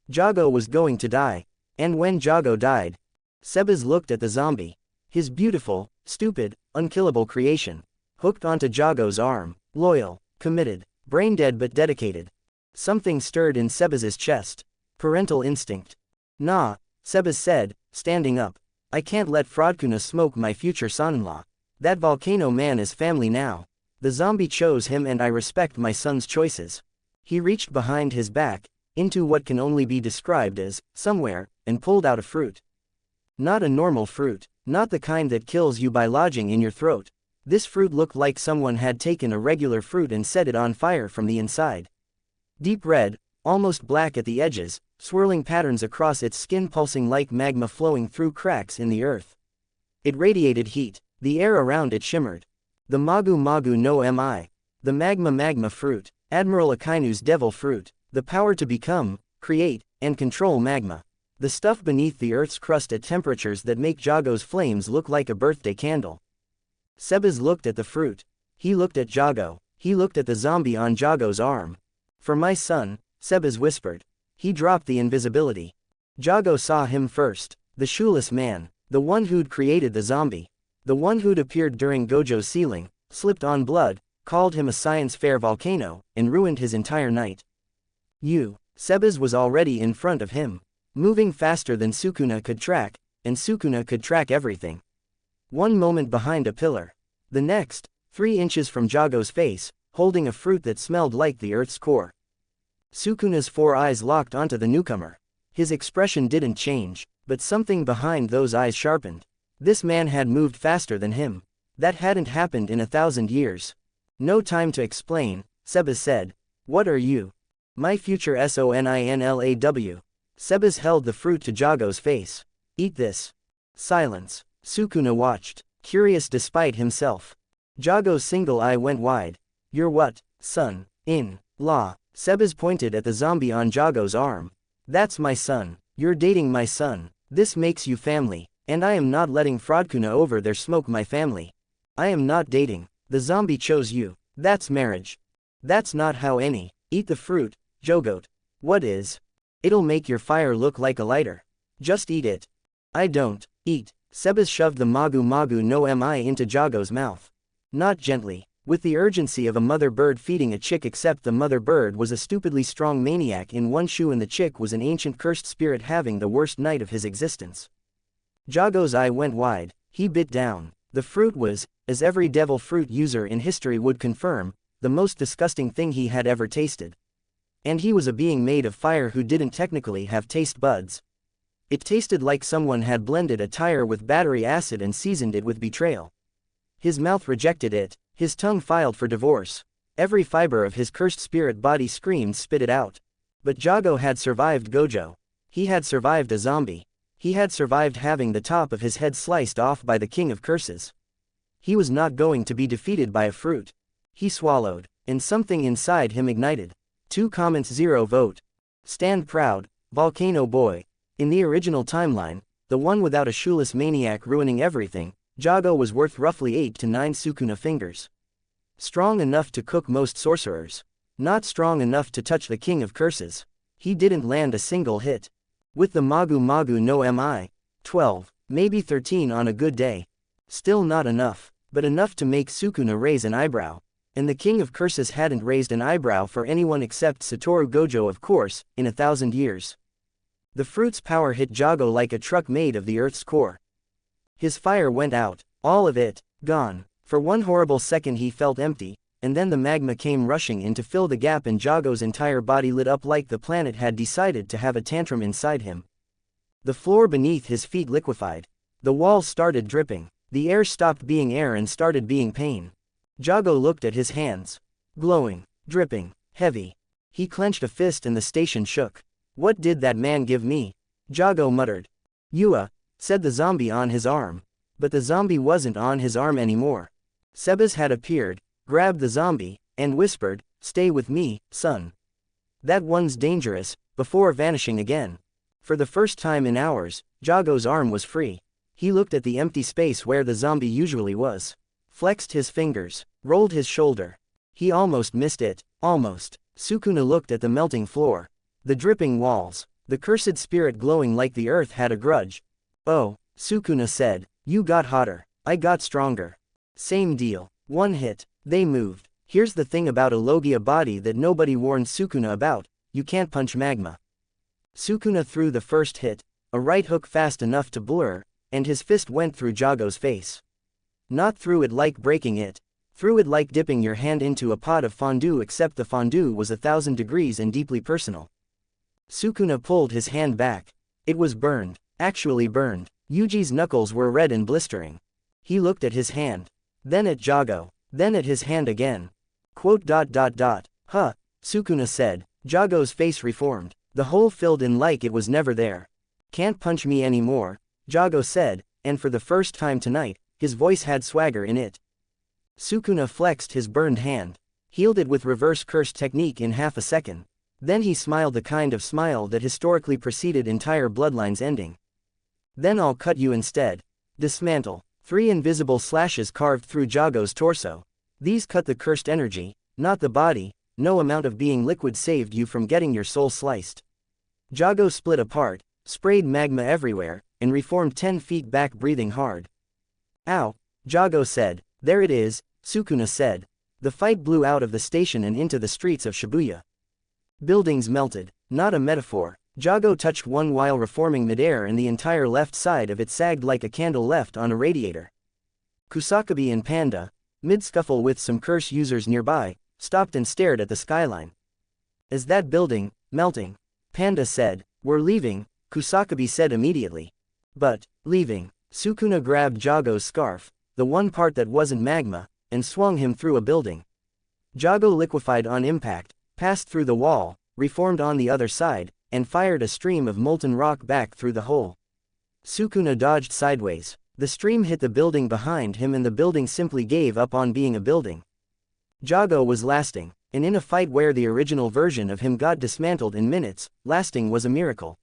Jogo was going to die. And when Jogo died, Sebas looked at the zombie. His beautiful, stupid, unkillable creation. Hooked onto Jogo's arm. Loyal, committed, brain-dead but dedicated. Something stirred in Sebas's chest. Parental instinct. Nah, Sebas said, standing up. I can't let Fraudkuna smoke my future son-in-law. That volcano man is family now. The zombie chose him and I respect my son's choices. He reached behind his back, into what can only be described as, somewhere, and pulled out a fruit. Not a normal fruit, not the kind that kills you by lodging in your throat. This fruit looked like someone had taken a regular fruit and set it on fire from the inside. Deep red, almost black at the edges, swirling patterns across its skin pulsing like magma flowing through cracks in the earth. It radiated heat, the air around it shimmered. The Magu Magu no Mi. The magma fruit, Admiral Akainu's devil fruit, the power to become, create, and control magma. The stuff beneath the earth's crust at temperatures that make Jogo's flames look like a birthday candle. Sebas looked at the fruit. He looked at Jogo. He looked at the zombie on Jogo's arm. For my son, Sebas whispered. He dropped the invisibility. Jogo saw him first, the shoeless man, the one who'd created the zombie. The one who'd appeared during Gojo's sealing, slipped on blood, called him a science fair volcano, and ruined his entire night. Sebas was already in front of him, moving faster than Sukuna could track, and Sukuna could track everything. One moment behind a pillar. The next, 3 inches from Jogo's face, holding a fruit that smelled like the earth's core. Sukuna's 4 eyes locked onto the newcomer. His expression didn't change, but something behind those eyes sharpened. This man had moved faster than him. That hadn't happened in 1,000 years. No time to explain, Sebas said. What are you? My future Soninlaw. Sebas held the fruit to Jogo's face. Eat this. Silence. Sukuna watched, curious despite himself. Jogo's single eye went wide. You're what, son, in law? Sebas pointed at the zombie on Jogo's arm. That's my son. You're dating my son. This makes you family, and I am not letting Fraudkuna over there smoke my family. I am not dating. The zombie chose you. That's marriage. That's not how any. Eat the fruit, Jogote. What is? It'll make your fire look like a lighter. Just eat it. I don't eat. Sebas shoved the Magu Magu no Mi into Jogo's mouth. Not gently, with the urgency of a mother bird feeding a chick, except the mother bird was a stupidly strong maniac in one shoe and the chick was an ancient cursed spirit having the worst night of his existence. Jogo's eye went wide. He bit down. The fruit was, as every devil fruit user in history would confirm, the most disgusting thing he had ever tasted. And he was a being made of fire who didn't technically have taste buds. It tasted like someone had blended a tire with battery acid and seasoned it with betrayal. His mouth rejected it, his tongue filed for divorce. Every fiber of his cursed spirit body screamed spit it out. But Jogo had survived Gojo. He had survived a zombie. He had survived having the top of his head sliced off by the king of curses. He was not going to be defeated by a fruit. He swallowed, and something inside him ignited. 2 comments 0 vote. Stand proud, Volcano Boy. In the original timeline, the one without a shoeless maniac ruining everything, Jogo was worth roughly 8 to 9 Sukuna fingers. Strong enough to cook most sorcerers. Not strong enough to touch the king of curses. He didn't land a single hit. With the Magu Magu no Mi. 12, maybe 13 on a good day. Still not enough, but enough to make Sukuna raise an eyebrow. And the king of curses hadn't raised an eyebrow for anyone except Satoru Gojo, of course, in 1,000 years. The fruit's power hit Jogo like a truck made of the earth's core. His fire went out, all of it, gone. For one horrible second he felt empty, and then the magma came rushing in to fill the gap and Jogo's entire body lit up like the planet had decided to have a tantrum inside him. The floor beneath his feet liquefied. The walls started dripping. The air stopped being air and started being pain. Jogo looked at his hands. Glowing, dripping, heavy. He clenched a fist and the station shook. What did that man give me? Jogo muttered. Yua, said the zombie on his arm. But the zombie wasn't on his arm anymore. Sebas had appeared, grabbed the zombie, and whispered, "Stay with me, son. That one's dangerous," before vanishing again. For the first time in hours, Jogo's arm was free. He looked at the empty space where the zombie usually was. Flexed his fingers, rolled his shoulder. He almost missed it, almost. Sukuna looked at the melting floor. The dripping walls. The cursed spirit glowing like the earth had a grudge. Oh, Sukuna said, you got hotter. I got stronger. Same deal. One hit. They moved. Here's the thing about a Logia body that nobody warned Sukuna about. You can't punch magma. Sukuna threw the first hit, a right hook fast enough to blur, and his fist went through Jogo's face. Not through it like breaking it. Through it like dipping your hand into a pot of fondue, except the fondue was 1,000 degrees and deeply personal. Sukuna pulled his hand back. It was burned. Actually burned. Yuji's knuckles were red and blistering. He looked at his hand. Then at Jogo. Then at his hand again. Huh, Sukuna said. Jogo's face reformed, the hole filled in like it was never there. Can't punch me anymore, Jogo said, and for the first time tonight, his voice had swagger in it. Sukuna flexed his burned hand, healed it with reverse curse technique in half a second. Then he smiled the kind of smile that historically preceded entire bloodlines ending. Then I'll cut you instead. Dismantle. 3 invisible slashes carved through Jogo's torso. These cut the cursed energy, not the body. No amount of being liquid saved you from getting your soul sliced. Jogo split apart, sprayed magma everywhere, and reformed 10 feet back, breathing hard. Ow, Jogo said. There it is, Sukuna said. The fight blew out of the station and into the streets of Shibuya. Buildings melted, not a metaphor. Jogo touched one while reforming midair, and the entire left side of it sagged like a candle left on a radiator. Kusakabe and Panda, mid-scuffle with some curse users nearby, stopped and stared at the skyline. Is that building melting? Panda said. We're leaving, Kusakabe said immediately. But, leaving. Sukuna grabbed Jogo's scarf, the one part that wasn't magma, and swung him through a building. Jogo liquefied on impact, passed through the wall, reformed on the other side, and fired a stream of molten rock back through the hole. Sukuna dodged sideways. The stream hit the building behind him, and the building simply gave up on being a building. Jogo was lasting, and in a fight where the original version of him got dismantled in minutes, lasting was a miracle.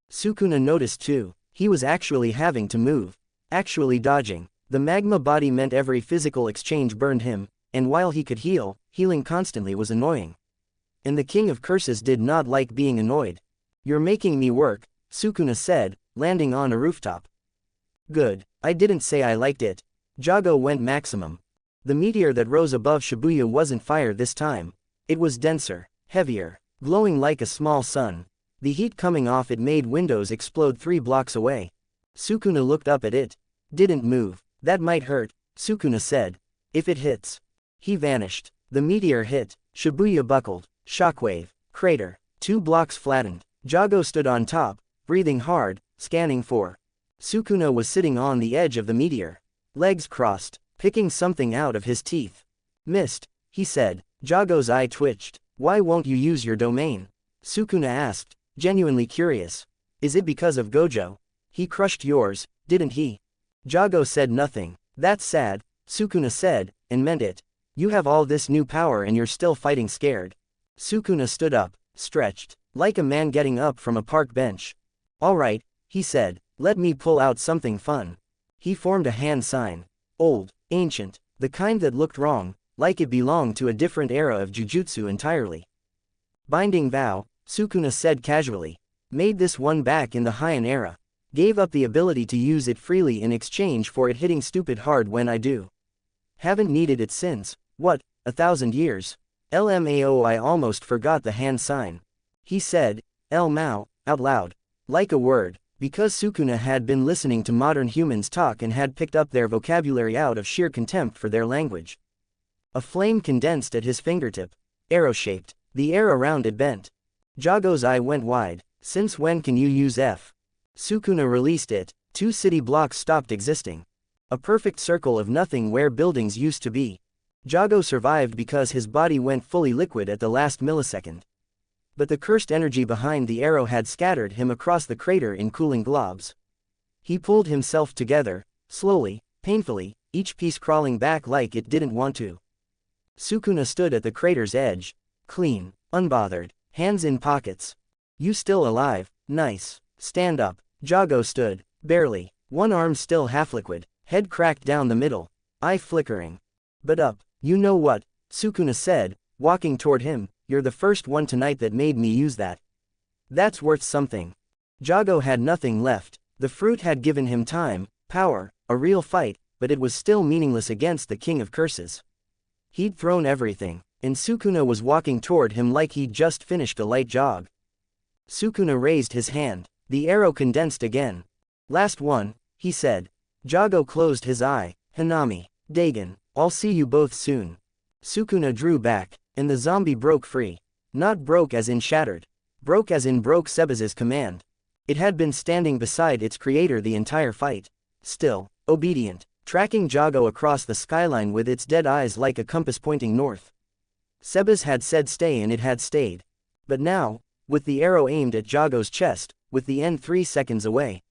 Sukuna noticed too. He was actually having to move. Actually dodging. The magma body meant every physical exchange burned him, and while he could heal, healing constantly was annoying. And the King of Curses did not like being annoyed. You're making me work, Sukuna said, landing on a rooftop. Good, I didn't say I liked it. Jogo went maximum. The meteor that rose above Shibuya wasn't fire this time. It was denser, heavier, glowing like a small sun. The heat coming off it made windows explode 3 blocks away. Sukuna looked up at it. Didn't move. That might hurt, Sukuna said. If it hits. He vanished. The meteor hit. Shibuya buckled. Shockwave. Crater. 2 blocks flattened. Jogo stood on top, breathing hard, scanning for. Sukuna was sitting on the edge of the meteor. Legs crossed, picking something out of his teeth. Missed, he said. Jogo's eye twitched. Why won't you use your domain? Sukuna asked, genuinely curious. Is it because of Gojo? He crushed yours, didn't he? Jogo said nothing. That's sad, Sukuna said, and meant it. You have all this new power and you're still fighting scared. Sukuna stood up, stretched, like a man getting up from a park bench. All right, he said, let me pull out something fun. He formed a hand sign. Old, ancient, the kind that looked wrong, like it belonged to a different era of Jujutsu entirely. Binding vow, Sukuna said casually. Made this one back in the Heian era. Gave up the ability to use it freely in exchange for it hitting stupid hard when I do. Haven't needed it since, what, 1,000 years? LMAO, I almost forgot the hand sign. He said, El Mao, out loud. Like a word, because Sukuna had been listening to modern humans talk and had picked up their vocabulary out of sheer contempt for their language. A flame condensed at his fingertip. Arrow-shaped. The air around it bent. Jogo's eye went wide. Since when can you use F? Sukuna released it. 2 city blocks stopped existing. A perfect circle of nothing where buildings used to be. Jogo survived because his body went fully liquid at the last millisecond. But the cursed energy behind the arrow had scattered him across the crater in cooling globs. He pulled himself together, slowly, painfully, each piece crawling back like it didn't want to. Sukuna stood at the crater's edge. Clean, unbothered, hands in pockets. You still alive? Nice. Stand up. Jogo stood, barely, one arm still half liquid, head cracked down the middle, eye flickering. But up, you know what? Sukuna said, walking toward him, you're the first one tonight that made me use that. That's worth something. Jogo had nothing left. The fruit had given him time, power, a real fight, but it was still meaningless against the King of Curses. He'd thrown everything, and Sukuna was walking toward him like he'd just finished a light jog. Sukuna raised his hand. The arrow condensed again. Last one, he said. Jogo closed his eye. Hanami, Dagon, I'll see you both soon. Sukuna drew back, and the zombie broke free. Not broke as in shattered. Broke as in broke Sebas's command. It had been standing beside its creator the entire fight. Still, obedient. tracking Jogo across the skyline with its dead eyes like a compass pointing north. Sebas had said stay and it had stayed. But now, with the arrow aimed at Jogo's chest, with the end 3 seconds away.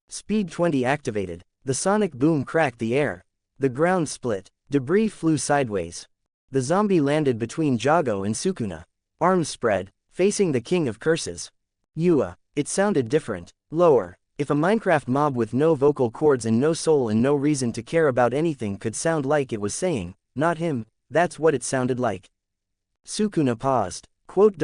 Speed 20 activated. The sonic boom cracked the air. The ground split. Debris flew sideways. The zombie landed between Jogo and Sukuna. Arms spread, facing the king of curses. Yua. It sounded different. Lower. If a Minecraft mob with no vocal cords and no soul and no reason to care about anything could sound like it was saying, not him, that's what it sounded like. Sukuna paused. Quote.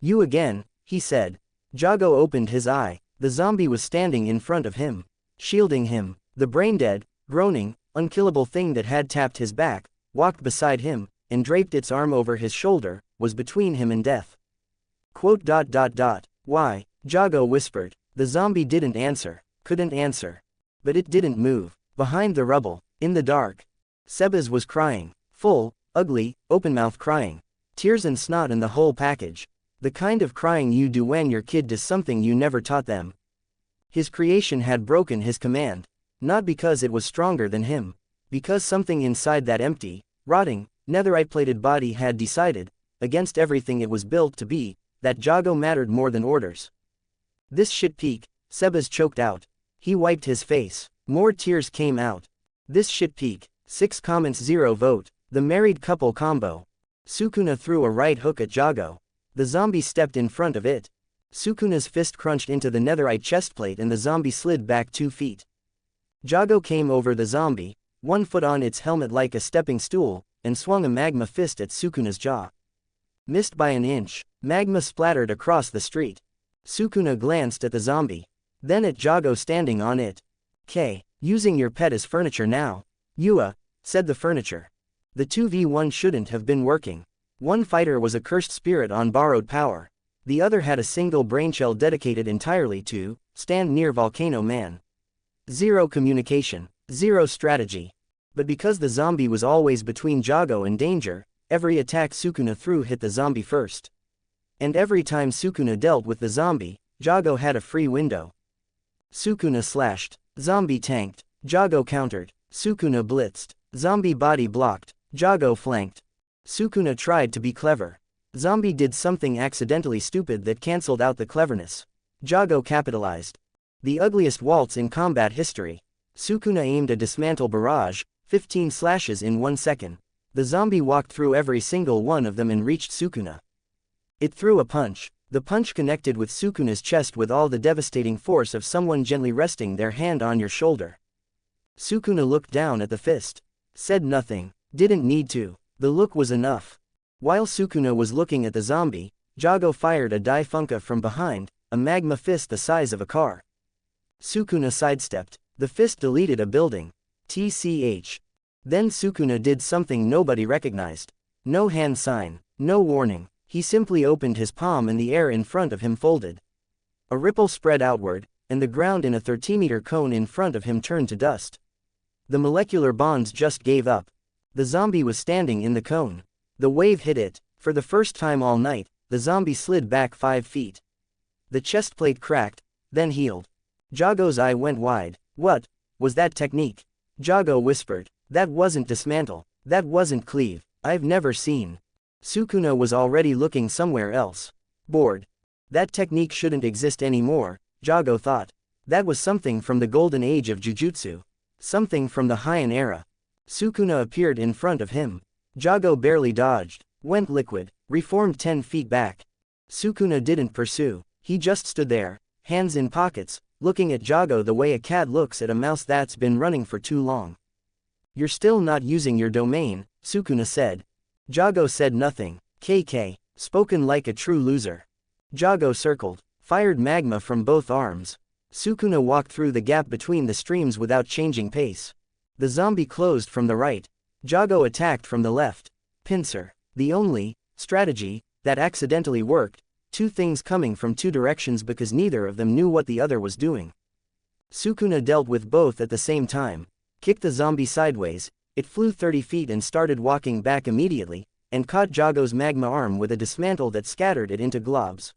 You again, he said. Jogo opened his eye. The zombie was standing in front of him, shielding him. The brain-dead, groaning, unkillable thing that had tapped his back, walked beside him, and draped its arm over his shoulder, was between him and death. Quote. Why? Jogo whispered. The zombie didn't answer, couldn't answer. But it didn't move. Behind the rubble, in the dark, Sebas was crying. Full, ugly, open-mouth crying. Tears and snot and the whole package. The kind of crying you do when your kid does something you never taught them. His creation had broken his command. Not because it was stronger than him. Because something inside that empty, rotting, netherite-plated body had decided, against everything it was built to be, that Jogo mattered more than orders. This shit peak, Sebas choked out. He wiped his face. More tears came out. This shit peak. 6 comments 0 vote. The married couple combo. Sukuna threw a right hook at Jogo. The zombie stepped in front of it. Sukuna's fist crunched into the netherite chestplate and the zombie slid back 2 feet. Jogo came over the zombie, 1 foot on its helmet like a stepping stool, and swung a magma fist at Sukuna's jaw. Missed by an inch. Magma splattered across the street. Sukuna glanced at the zombie. Then at Jogo standing on it. Using your pet as furniture now. Yua, said the furniture. The 2v1 shouldn't have been working. One fighter was a cursed spirit on borrowed power. The other had a single brainshell dedicated entirely to stand near Volcano Man. 0 communication. 0 strategy. But because the zombie was always between Jogo and danger, every attack Sukuna threw hit the zombie first. And every time Sukuna dealt with the zombie, Jogo had a free window. Sukuna slashed. Zombie tanked. Jogo countered. Sukuna blitzed. Zombie body blocked. Jogo flanked. Sukuna tried to be clever. Zombie did something accidentally stupid that cancelled out the cleverness. Jogo capitalized. The ugliest waltz in combat history. Sukuna aimed a dismantle barrage, 15 slashes in 1 second. The zombie walked through every single one of them and reached Sukuna. It threw a punch. The punch connected with Sukuna's chest with all the devastating force of someone gently resting their hand on your shoulder. Sukuna looked down at the fist. Said nothing. Didn't need to. The look was enough. While Sukuna was looking at the zombie, Jogo fired a Dai Funka from behind, a magma fist the size of a car. Sukuna sidestepped. The fist deleted a building. TCH. Then Sukuna did something nobody recognized. No hand sign. No warning. He simply opened his palm and the air in front of him folded. A ripple spread outward, and the ground in a 30-meter cone in front of him turned to dust. The molecular bonds just gave up. The zombie was standing in the cone. The wave hit it. For the first time all night, the zombie slid back 5 feet. The chest plate cracked, then healed. Jogo's eye went wide. What was that technique? Jogo whispered. That wasn't dismantle. That wasn't cleave. I've never seen. Sukuna was already looking somewhere else. Bored. That technique shouldn't exist anymore, Jogo thought. That was something from the golden age of Jujutsu. Something from the Heian era. Sukuna appeared in front of him. Jogo barely dodged. Went liquid. Reformed 10 feet back. Sukuna didn't pursue. He just stood there, hands in pockets, looking at Jogo the way a cat looks at a mouse that's been running for too long. You're still not using your domain, Sukuna said. Jogo said nothing. Spoken like a true loser. Jogo circled, fired magma from both arms. Sukuna walked through the gap between the streams without changing pace. The zombie closed from the right. Jogo attacked from the left. Pincer. The only strategy that accidentally worked. 2 things coming from 2 directions because neither of them knew what the other was doing. Sukuna dealt with both at the same time. Kicked the zombie sideways. It flew 30 feet and started walking back immediately, and caught Jogo's magma arm with a dismantle that scattered it into globs.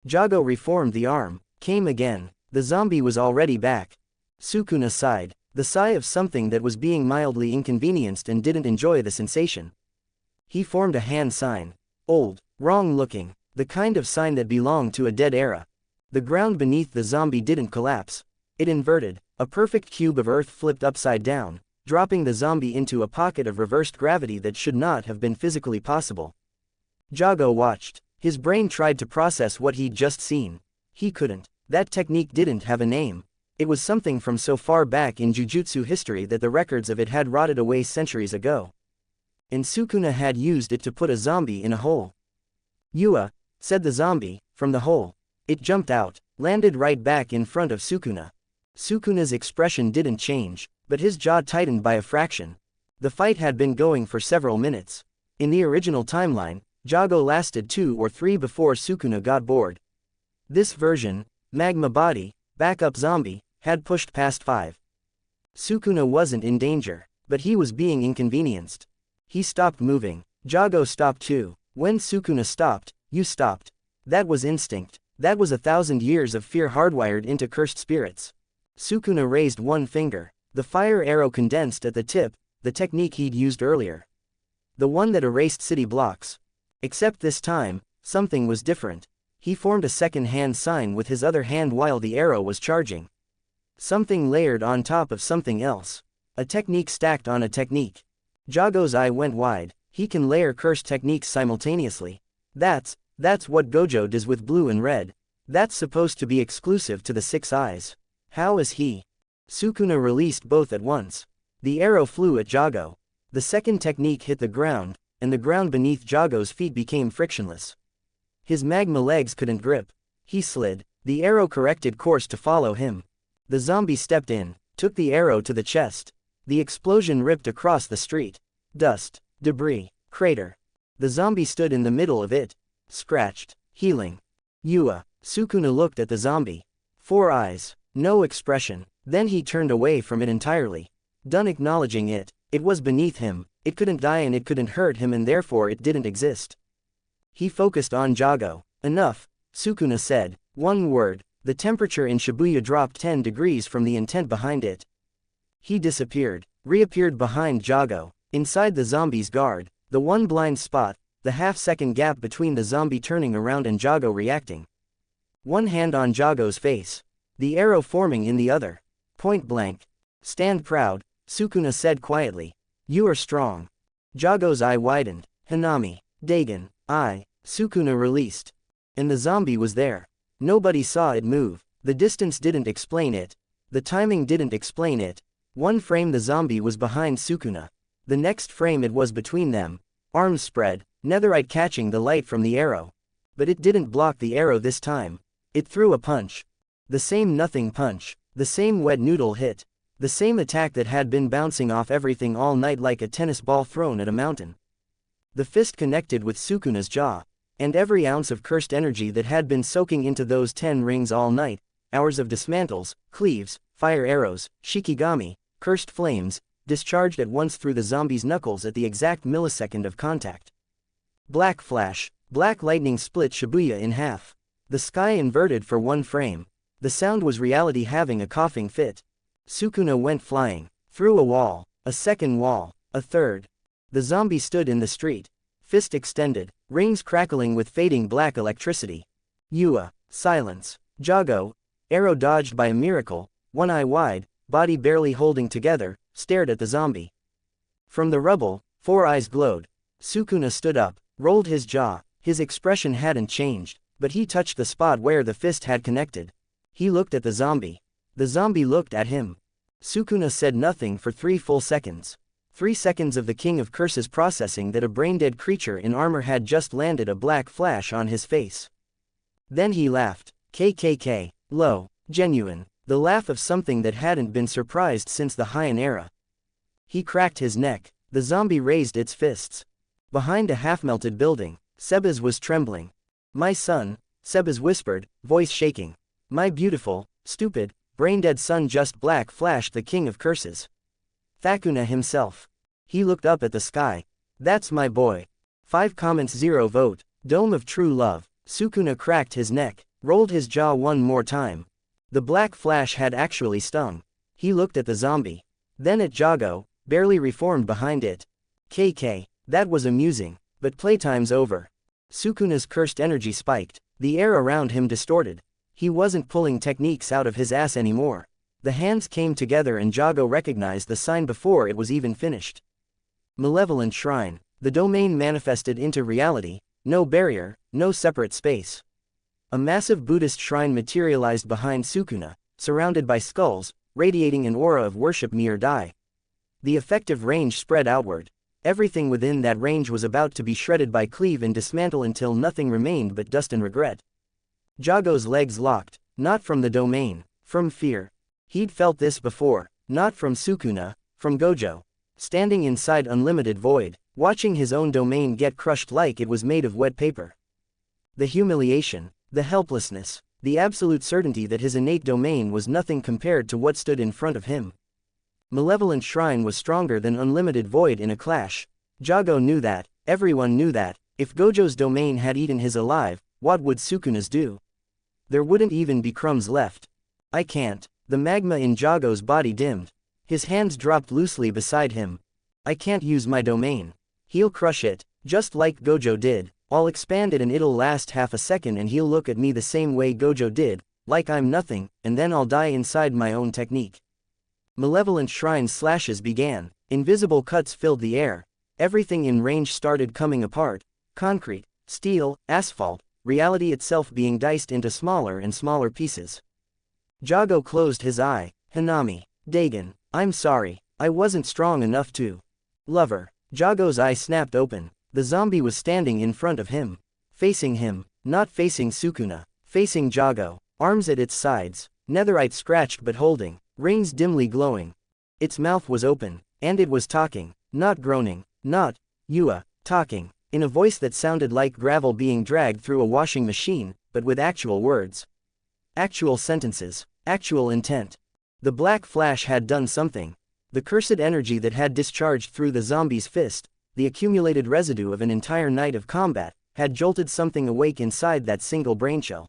Jogo reformed the arm, came again. The zombie was already back. Sukuna sighed. The sigh of something that was being mildly inconvenienced and didn't enjoy the sensation. He formed a hand sign. Old, wrong-looking, the kind of sign that belonged to a dead era. The ground beneath the zombie didn't collapse. It inverted, a perfect cube of earth flipped upside down, dropping the zombie into a pocket of reversed gravity that should not have been physically possible. Jogo watched. His brain tried to process what he'd just seen. He couldn't. That technique didn't have a name. It was something from so far back in Jujutsu history that the records of it had rotted away centuries ago. And Sukuna had used it to put a zombie in a hole. "Yua," said the zombie, from the hole. It jumped out, landed right back in front of Sukuna. Sukuna's expression didn't change, but his jaw tightened by a fraction. The fight had been going for several minutes. In the original timeline, Jogo lasted 2 or 3 before Sukuna got bored. This version, Magma Body, Backup Zombie, had pushed past 5. Sukuna wasn't in danger, but he was being inconvenienced. He stopped moving. Jogo stopped too. When Sukuna stopped, you stopped. That was instinct. That was 1,000 years of fear hardwired into cursed spirits. Sukuna raised one finger. The fire arrow condensed at the tip, the technique he'd used earlier. The one that erased city blocks. Except this time, something was different. He formed a second hand sign with his other hand while the arrow was charging. Something layered on top of something else. A technique stacked on a technique. Jogo's eye went wide. He can layer cursed techniques simultaneously. That's what Gojo does with blue and red. That's supposed to be exclusive to the 6 eyes. How is he? Sukuna released both at once. The arrow flew at Jogo. The second technique hit the ground, and the ground beneath Jogo's feet became frictionless. His magma legs couldn't grip. He slid. The arrow corrected course to follow him. The zombie stepped in, took the arrow to the chest. The explosion ripped across the street. Dust, debris, crater. The zombie stood in the middle of it. Scratched, healing. Yua. Sukuna looked at the zombie. 4 eyes, no expression. Then he turned away from it entirely. Done acknowledging it, it was beneath him, it couldn't die and it couldn't hurt him and therefore it didn't exist. He focused on Jogo. Enough, Sukuna said. One word. The temperature in Shibuya dropped 10 degrees from the intent behind it. He disappeared, reappeared behind Jogo, inside the zombie's guard, the one blind spot, the half-second gap between the zombie turning around and Jogo reacting. One hand on Jogo's face. The arrow forming in the other. Point blank. Stand proud, Sukuna said quietly. You are strong. Jogo's eye widened. Hanami. Dagon. Sukuna released. And the zombie was there. Nobody saw it move. The distance didn't explain it. The timing didn't explain it. One frame the zombie was behind Sukuna. The next frame it was between them. Arms spread, netherite catching the light from the arrow. But it didn't block the arrow this time. It threw a punch. The same nothing punch. The same wet noodle hit. The same attack that had been bouncing off everything all night like a tennis ball thrown at a mountain. The fist connected with Sukuna's jaw. And every ounce of cursed energy that had been soaking into those 10 rings all night, hours of dismantles, cleaves, fire arrows, shikigami, cursed flames, discharged at once through the zombie's knuckles at the exact millisecond of contact. Black flash, black lightning split Shibuya in half. The sky inverted for one frame. The sound was reality having a coughing fit. Sukuna went flying, through a wall, a second wall, a third. The zombie stood in the street. Fist extended, rings crackling with fading black electricity. Yua, silence. Jogo, arrow dodged by a miracle, one eye wide, body barely holding together, stared at the zombie. From the rubble, 4 eyes glowed. Sukuna stood up, rolled his jaw. His expression hadn't changed, but he touched the spot where the fist had connected. He looked at the zombie. The zombie looked at him. Sukuna said nothing for 3 full seconds. 3 seconds of the King of Curses processing that a brain-dead creature in armor had just landed a black flash on his face. Then he laughed. KKK. Low. Genuine. The laugh of something that hadn't been surprised since the Heian era. He cracked his neck. The zombie raised its fists. Behind a half-melted building, Sebas was trembling. My son, Sebas whispered, voice shaking. My beautiful, stupid, brain-dead son just black flashed the King of Curses. Thakuna himself. He looked up at the sky. That's my boy. 5 comments 0 vote. Dome of true love. Sukuna cracked his neck, rolled his jaw one more time. The black flash had actually stung. He looked at the zombie. Then at Jogo, barely reformed behind it. KK, that was amusing, but playtime's over. Sukuna's cursed energy spiked, the air around him distorted. He wasn't pulling techniques out of his ass anymore. The hands came together and Jogo recognized the sign before it was even finished. Malevolent Shrine. The domain manifested into reality, no barrier, no separate space. A massive Buddhist shrine materialized behind Sukuna, surrounded by skulls, radiating an aura of worship near die. The effective range spread outward. Everything within that range was about to be shredded by cleave and dismantle until nothing remained but dust and regret. Jogo's legs locked, not from the domain, from fear. He'd felt this before, not from Sukuna, from Gojo. Standing inside unlimited void, watching his own domain get crushed like it was made of wet paper. The humiliation, the helplessness, the absolute certainty that his innate domain was nothing compared to what stood in front of him. Malevolent Shrine was stronger than unlimited void in a clash. Jogo knew that, everyone knew that. If Gojo's domain had eaten his alive, what would Sukuna's do? There wouldn't even be crumbs left. I can't. The magma in Jogo's body dimmed. His hands dropped loosely beside him. I can't use my domain. He'll crush it, just like Gojo did. I'll expand it and it'll last half a second and he'll look at me the same way Gojo did, like I'm nothing, and then I'll die inside my own technique. Malevolent Shrine's slashes began. Invisible cuts filled the air. Everything in range started coming apart. Concrete, steel, asphalt, reality itself being diced into smaller and smaller pieces. Jogo closed his eye. Hanami, Dagon, I'm sorry, I wasn't strong enough to. Lover. Jogo's eye snapped open. The zombie was standing in front of him. Facing him, not facing Sukuna, facing Jogo, arms at its sides, netherite scratched but holding, rings dimly glowing. Its mouth was open, and it was talking, not groaning, not, talking, in a voice that sounded like gravel being dragged through a washing machine, but with actual words. Actual sentences, actual intent. The black flash had done something. The cursed energy that had discharged through the zombie's fist, the accumulated residue of an entire night of combat, had jolted something awake inside that single brainshell.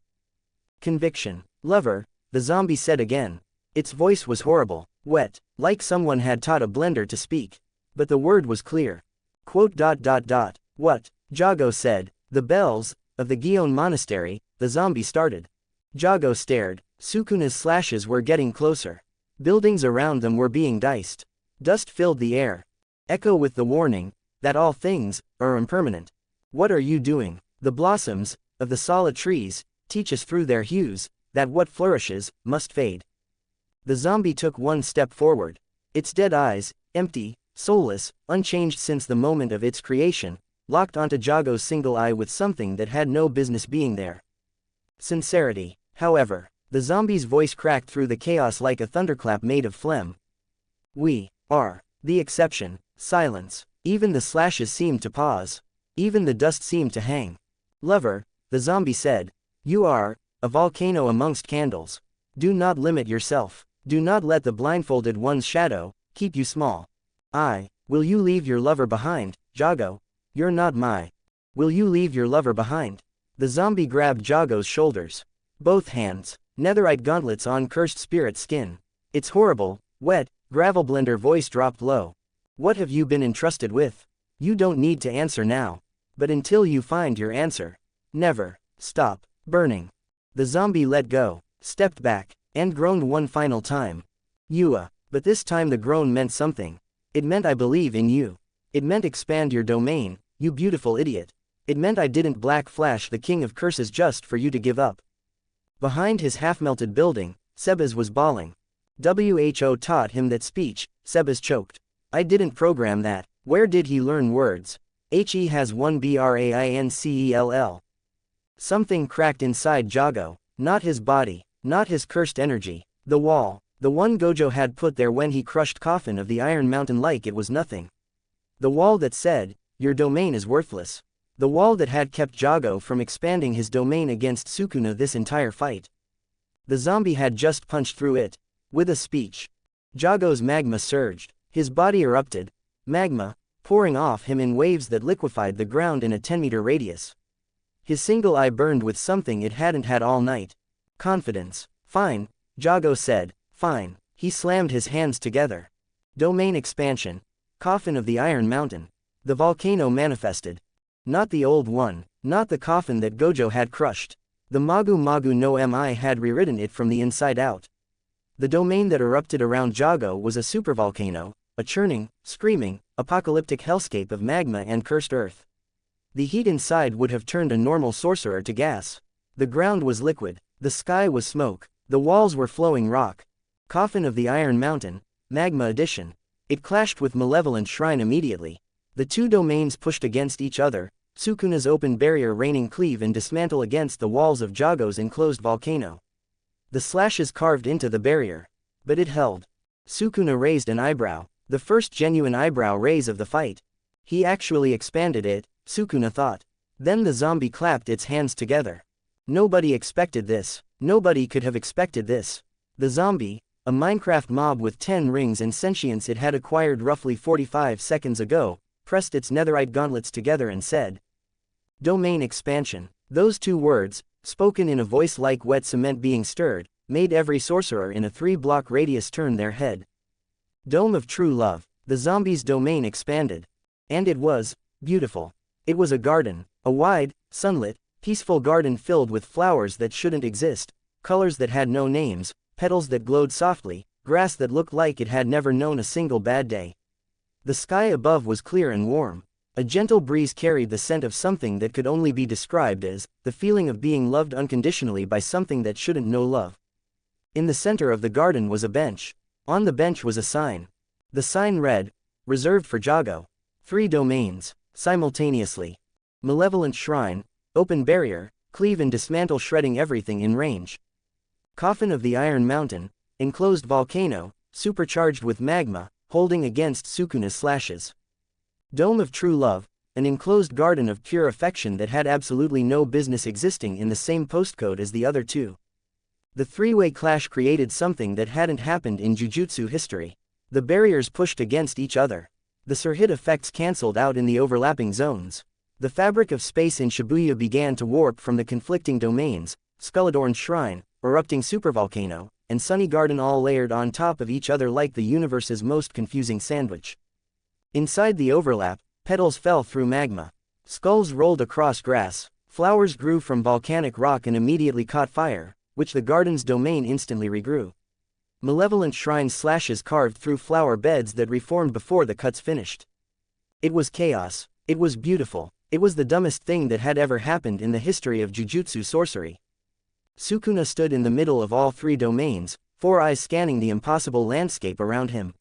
Conviction. Lover, the zombie said again. Its voice was horrible, wet, like someone had taught a blender to speak. But the word was clear. What? Jogo said. The bells of the Gion Monastery, the zombie started. Jogo stared. Sukuna's slashes were getting closer. Buildings around them were being diced. Dust filled the air. Echo with the warning that all things are impermanent. What are you doing? The blossoms of the solid trees teach us through their hues that what flourishes must fade. The zombie took one step forward. Its dead eyes, empty, soulless, unchanged since the moment of its creation, locked onto Jogo's single eye with something that had no business being there. Sincerity. However, the zombie's voice cracked through the chaos like a thunderclap made of phlegm. We are the exception. Silence. Even the slashes seemed to pause. Even the dust seemed to hang. Lover, the zombie said, you are a volcano amongst candles. Do not limit yourself. Do not let the blindfolded one's shadow keep you small. Will you leave your lover behind, Jogo? You're not my. Will you leave your lover behind? The zombie grabbed Jogo's shoulders. Both hands. Netherite gauntlets on cursed spirit skin. Its horrible, wet, gravel blender voice dropped low. What have you been entrusted with? You don't need to answer now. But until you find your answer, never stop burning. The zombie let go, stepped back, and groaned one final time. But this time the groan meant something. It meant I believe in you. It meant expand your domain, you beautiful idiot. It meant I didn't black flash the king of curses just for you to give up. Behind his half-melted building, Sebas was bawling. Who taught him that speech, Sebas choked. I didn't program that. Where did he learn words? He has one brainCell. Something cracked inside Jogo, not his body, not his cursed energy. The wall, the one Gojo had put there when he crushed Coffin of the Iron Mountain like it was nothing. The wall that said, your domain is worthless. The wall that had kept Jogo from expanding his domain against Sukuna this entire fight. The zombie had just punched through it. With a speech. Jogo's magma surged. His body erupted. Magma, pouring off him in waves that liquefied the ground in a 10-meter radius. His single eye burned with something it hadn't had all night. Confidence. Fine, Jogo said. Fine. He slammed his hands together. Domain expansion. Coffin of the Iron Mountain. The volcano manifested. Not the old one, not the coffin that Gojo had crushed. The Magu Magu no Mi had rewritten it from the inside out. The domain that erupted around Jogo was a supervolcano, a churning, screaming, apocalyptic hellscape of magma and cursed earth. The heat inside would have turned a normal sorcerer to gas. The ground was liquid, the sky was smoke, the walls were flowing rock. Coffin of the Iron Mountain, Magma Edition. It clashed with Malevolent Shrine immediately. The two domains pushed against each other, Sukuna's open barrier raining cleave and dismantle against the walls of Jogo's enclosed volcano. The slashes carved into the barrier. But it held. Sukuna raised an eyebrow, the first genuine eyebrow raise of the fight. He actually expanded it, Sukuna thought. Then the zombie clapped its hands together. Nobody expected this. Nobody could have expected this. The zombie, a Minecraft mob with 10 rings and sentience it had acquired roughly 45 seconds ago, pressed its netherite gauntlets together and said, "Domain expansion." Those two words, spoken in a voice like wet cement being stirred, made every sorcerer in a 3-block radius turn their head. Dome of True Love. The zombie's domain expanded. And it was beautiful. It was a garden, a wide, sunlit, peaceful garden filled with flowers that shouldn't exist, colors that had no names, petals that glowed softly, grass that looked like it had never known a single bad day. The sky above was clear and warm. A gentle breeze carried the scent of something that could only be described as the feeling of being loved unconditionally by something that shouldn't know love. In the center of the garden was a bench. On the bench was a sign. The sign read, "Reserved for Jogo." 3 domains, simultaneously. Malevolent Shrine, open barrier, cleave and dismantle shredding everything in range. Coffin of the Iron Mountain, enclosed volcano, supercharged with magma, holding against Sukuna's slashes. Dome of True Love, an enclosed garden of pure affection that had absolutely no business existing in the same postcode as the other two. The three-way clash created something that hadn't happened in Jujutsu history. The barriers pushed against each other. The surhit effects cancelled out in the overlapping zones. The fabric of space in Shibuya began to warp from the conflicting domains, skull-adorned shrine, erupting supervolcano, and sunny garden all layered on top of each other like the universe's most confusing sandwich. Inside the overlap, petals fell through magma. Skulls rolled across grass, flowers grew from volcanic rock and immediately caught fire, which the garden's domain instantly regrew. Malevolent Shrine slashes carved through flower beds that reformed before the cuts finished. It was chaos. It was beautiful. It was the dumbest thing that had ever happened in the history of Jujutsu sorcery. Sukuna stood in the middle of all 3 domains, 4 eyes scanning the impossible landscape around him.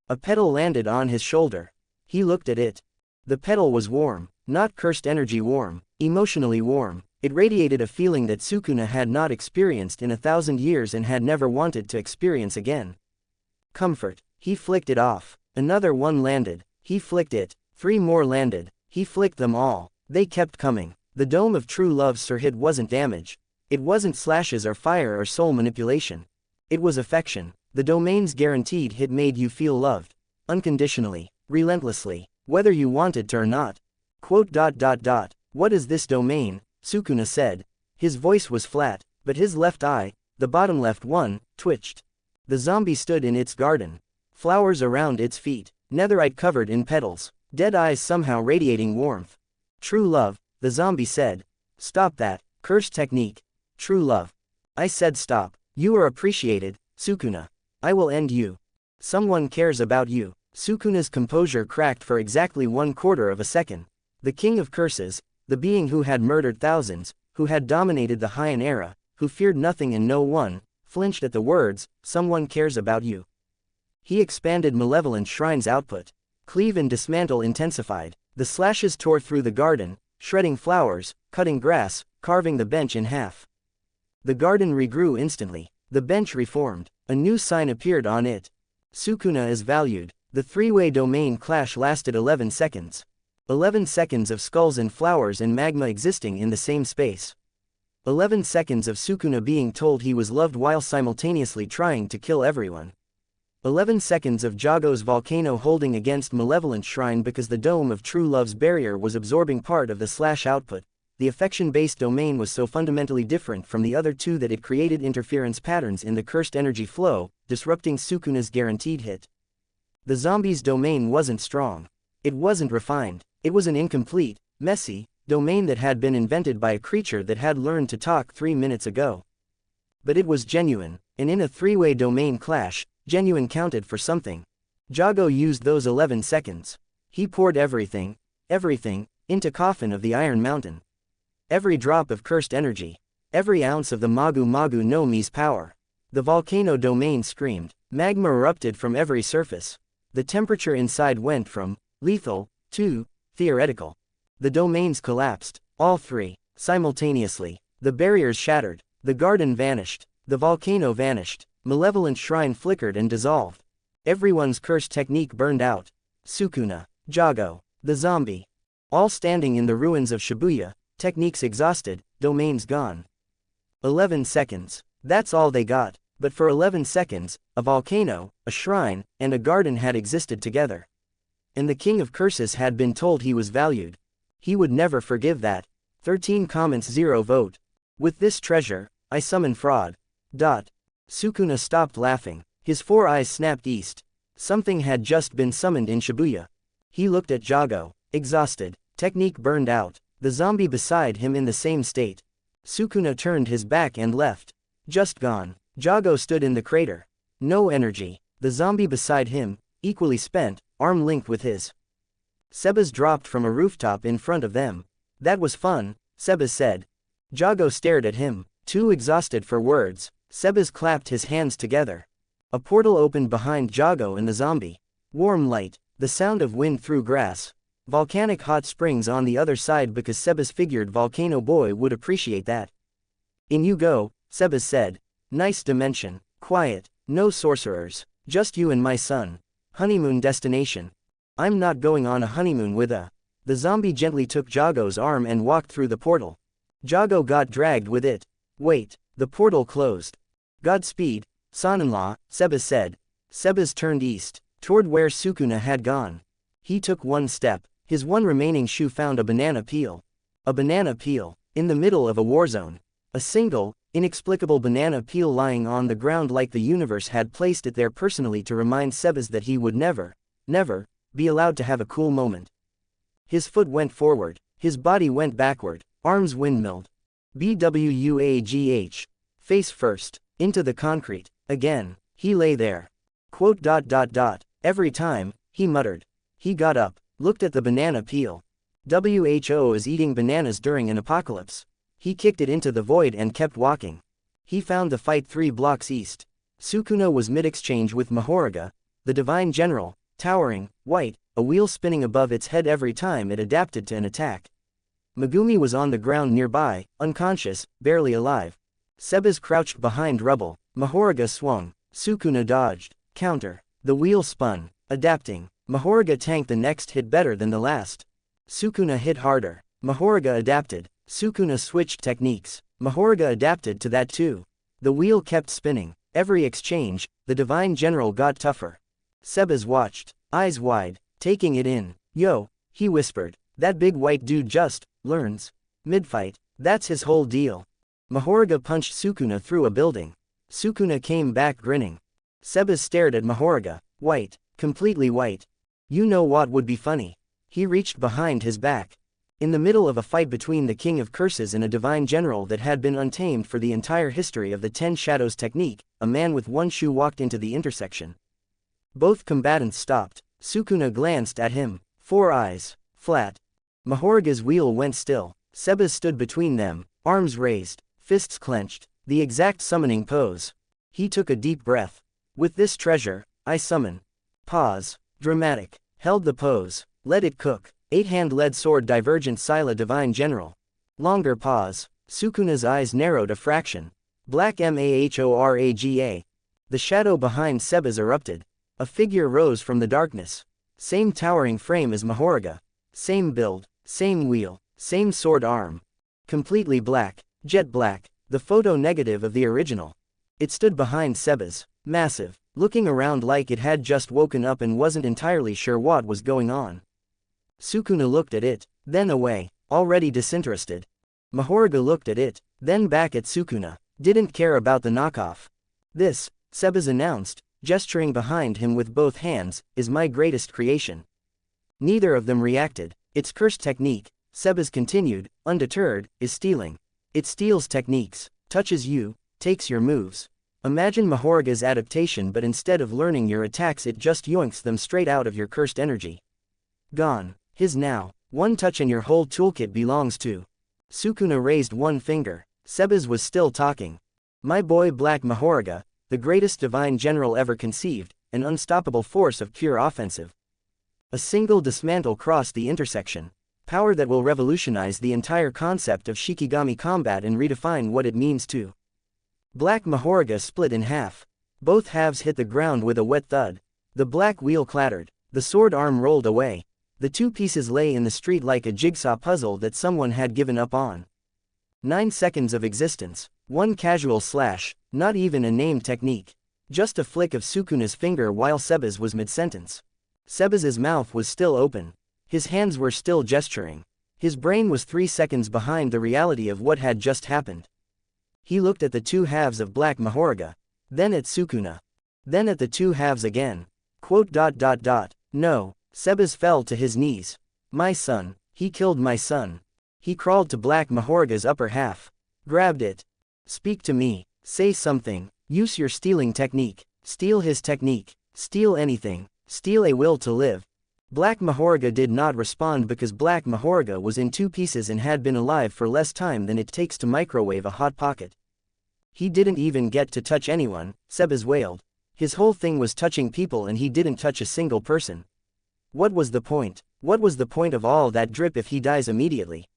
A petal landed on his shoulder. He looked at it. The petal was warm, not cursed energy warm, emotionally warm. It radiated a feeling that Sukuna had not experienced in 1,000 years and had never wanted to experience again. Comfort. He flicked it off. Another one landed. He flicked it. 3 more landed. He flicked them all. They kept coming. The Dome of True Love's surhit wasn't damage. It wasn't slashes or fire or soul manipulation. It was affection. The domain's guaranteed hit made you feel loved. Unconditionally. Relentlessly. Whether you wanted to or not. "What is this domain?" Sukuna said. His voice was flat, but his left eye, the bottom left one, twitched. The zombie stood in its garden. Flowers around its feet. Netherite covered in petals. Dead eyes somehow radiating warmth. "True love," the zombie said. "Stop that. Cursed technique. True love. I said stop. You are appreciated, Sukuna. I will end you. Someone cares about you." Sukuna's composure cracked for exactly 1/4 of a second. The king of curses, the being who had murdered thousands, who had dominated the Heian era, who feared nothing and no one, flinched at the words, "Someone cares about you." He expanded Malevolent Shrine's output. Cleave and dismantle intensified. The slashes tore through the garden, shredding flowers, cutting grass, carving the bench in half. The garden regrew instantly. The bench reformed. A new sign appeared on it. "Sukuna is valued." The 3-way domain clash lasted 11 seconds. 11 seconds of skulls and flowers and magma existing in the same space. 11 seconds of Sukuna being told he was loved while simultaneously trying to kill everyone. 11 seconds of Jogo's volcano holding against Malevolent Shrine because the Dome of True Love's barrier was absorbing part of the slash output. The affection-based domain was so fundamentally different from the other two that it created interference patterns in the cursed energy flow, disrupting Sukuna's guaranteed hit. The zombie's domain wasn't strong. It wasn't refined. It was an incomplete, messy, domain that had been invented by a creature that had learned to talk 3 minutes ago. But it was genuine, and in a three-way domain clash, genuine counted for something. Jogo used those 11 seconds. He poured everything, into Coffin of the Iron Mountain. Every drop of cursed energy. Every ounce of the Magu Magu no Mi's power. The volcano domain screamed. Magma erupted from every surface. The temperature inside went from lethal to theoretical. The domains collapsed, all three, simultaneously. The barriers shattered. The garden vanished. The volcano vanished. Malevolent shrine flickered and dissolved. Everyone's cursed technique burned out. Sukuna, Jogo, the zombie. All standing in the ruins of Shibuya, techniques exhausted, domains gone. 11 seconds. That's all they got, but for 11 seconds, a volcano, a shrine, and a garden had existed together. And the King of Curses had been told he was valued. He would never forgive that. 13 comments 0 vote. With this treasure, I summon fraud. Sukuna stopped laughing. His 4 eyes snapped east. Something had just been summoned in Shibuya. He looked at Jogo, exhausted, technique burned out, the zombie beside him in the same state. Sukuna turned his back and left. Just gone. Jogo stood in the crater. No energy. The zombie beside him, equally spent, arm linked with his. Sebas dropped from a rooftop in front of them. That was fun, Sebas said. Jogo stared at him, too exhausted for words. Sebas clapped his hands together. A portal opened behind Jogo and the zombie. Warm light, the sound of wind through grass. Volcanic hot springs on the other side because Sebas figured Volcano Boy would appreciate that. In you go, Sebas said. Nice dimension, quiet, no sorcerers, just you and my son. Honeymoon destination. I'm not going on a honeymoon with a. The zombie gently took Jogo's arm and walked through the portal. Jogo got dragged with it. Wait, the portal closed. Godspeed, son-in-law, Sebas said. Sebas turned east, toward where Sukuna had gone. He took one step. His one remaining shoe found a banana peel. A banana peel, in the middle of a war zone. A single, inexplicable banana peel lying on the ground like the universe had placed it there personally to remind Sebas that he would never, be allowed to have a cool moment. His foot went forward, his body went backward, arms windmilled. BWUAGH. Face first, into the concrete, again, he lay there. Every time, he muttered. He got up, looked at the banana peel. WHO is eating bananas during an apocalypse. He kicked it into the void and kept walking. He found the fight 3 blocks east. Sukuna was mid-exchange with Mahoraga, the divine general, towering, white, a wheel spinning above its head every time it adapted to an attack. Megumi was on the ground nearby, unconscious, barely alive. Sebas crouched behind rubble. Mahoraga swung. Sukuna dodged. Counter. The wheel spun, adapting. Mahoraga tanked the next hit better than the last. Sukuna hit harder. Mahoraga adapted. Sukuna switched techniques. Mahoraga adapted to that too. The wheel kept spinning. Every exchange, the divine general got tougher. Sebas watched, eyes wide, taking it in. Yo, he whispered. That big white dude just learns. Mid-fight, that's his whole deal. Mahoraga punched Sukuna through a building. Sukuna came back grinning. Sebas stared at Mahoraga, white, completely white. You know what would be funny? He reached behind his back. In the middle of a fight between the King of Curses and a divine general that had been untamed for the entire history of the 10 Shadows technique, a man with one shoe walked into the intersection. Both combatants stopped. Sukuna glanced at him. 4 eyes. Flat. Mahoraga's wheel went still. Sebas stood between them, arms raised, fists clenched, the exact summoning pose. He took a deep breath. With this treasure, I summon. Pause. Dramatic. Held the pose. Let it cook. 8-hand lead sword divergent Sila divine general. Longer pause. Sukuna's eyes narrowed a fraction. Black Mahoraga. The shadow behind Sebas erupted. A figure rose from the darkness. Same towering frame as Mahoraga. Same build, same wheel, same sword arm. Completely black, jet black, the photo negative of the original. It stood behind Sebas, massive, looking around like it had just woken up and wasn't entirely sure what was going on. Sukuna looked at it, then away, already disinterested. Mahoraga looked at it, then back at Sukuna, didn't care about the knockoff. This, Sebas announced, gesturing behind him with both hands, is my greatest creation. Neither of them reacted. Its cursed technique, Sebas continued, undeterred, is stealing. It steals techniques, touches you, takes your moves. Imagine Mahoruga's adaptation, but instead of learning your attacks it just yoinks them straight out of your cursed energy. Gone. His now. One touch and your whole toolkit belongs to. Sukuna raised one finger. Sebas was still talking. My boy Black Mahoruga, the greatest divine general ever conceived, an unstoppable force of pure offensive. A single dismantle crossed the intersection. Power that will revolutionize the entire concept of Shikigami combat and redefine what it means to. Black Mahoruga split in half. Both halves hit the ground with a wet thud. The black wheel clattered. The sword arm rolled away. The two pieces lay in the street like a jigsaw puzzle that someone had given up on. 9 seconds of existence. One casual slash, not even a named technique. Just a flick of Sukuna's finger while Sebas was mid-sentence. Sebas's mouth was still open. His hands were still gesturing. His brain was 3 seconds behind the reality of what had just happened. He looked at the two halves of Black Mahoruga, then at Sukuna. Then at the two halves again. No, Sebas fell to his knees. My son, he killed my son. He crawled to Black Mahoruga's upper half. Grabbed it. Speak to me, say something, use your stealing technique. Steal his technique, steal anything, steal a will to live. Black Mahoruga did not respond because Black Mahoruga was in 2 pieces and had been alive for less time than it takes to microwave a hot pocket. He didn't even get to touch anyone, Sebas wailed. His whole thing was touching people and he didn't touch a single person. What was the point? What was the point of all that drip if he dies immediately?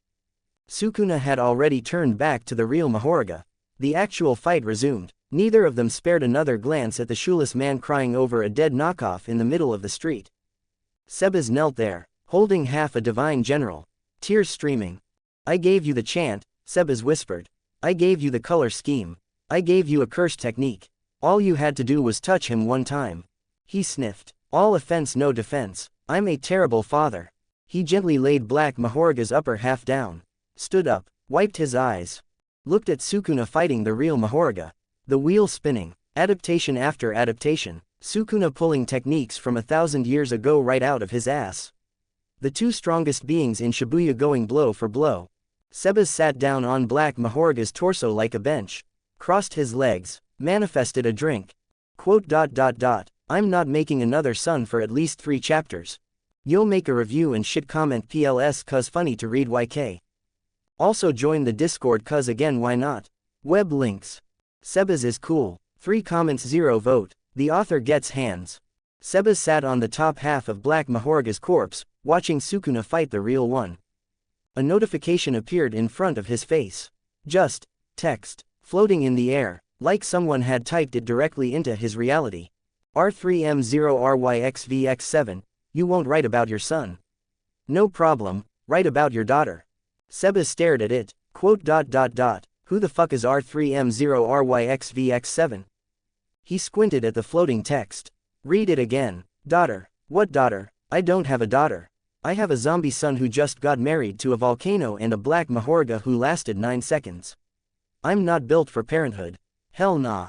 Sukuna had already turned back to the real Mahoruga. The actual fight resumed. Neither of them spared another glance at the shoeless man crying over a dead knockoff in the middle of the street. Sebas knelt there, holding half a divine general. Tears streaming. I gave you the chant, Sebas whispered. I gave you the color scheme. I gave you a cursed technique. All you had to do was touch him one time. He sniffed. All offense no defense. I'm a terrible father. He gently laid Black Mahoruga's upper half down. Stood up, wiped his eyes. Looked at Sukuna fighting the real Mahoruga. The wheel spinning. Adaptation after adaptation. Sukuna pulling techniques from 1,000 years ago right out of his ass. The two strongest beings in Shibuya going blow for blow. Sebas sat down on Black Mahoruga's torso like a bench. Crossed his legs. Manifested a drink. I'm not making another son for at least 3 chapters. You'll make a review and shit comment PLS cuz funny to read YK. Also join the Discord cuz again why not? Web links. Sebas is cool. 3 comments 0 vote. The author gets hands. Sebas sat on the top half of Black Mahoruga's corpse, watching Sukuna fight the real one. A notification appeared in front of his face. Just text, floating in the air, like someone had typed it directly into his reality. R3M0RYXVX7, you won't write about your son. No problem, write about your daughter. Sebas stared at it. Who the fuck is R3M0RYXVX7? He squinted at the floating text. Read it again. Daughter. What daughter? I don't have a daughter. I have a zombie son who just got married to a volcano and a Black Mahoruga who lasted 9 seconds. I'm not built for parenthood. Hell nah.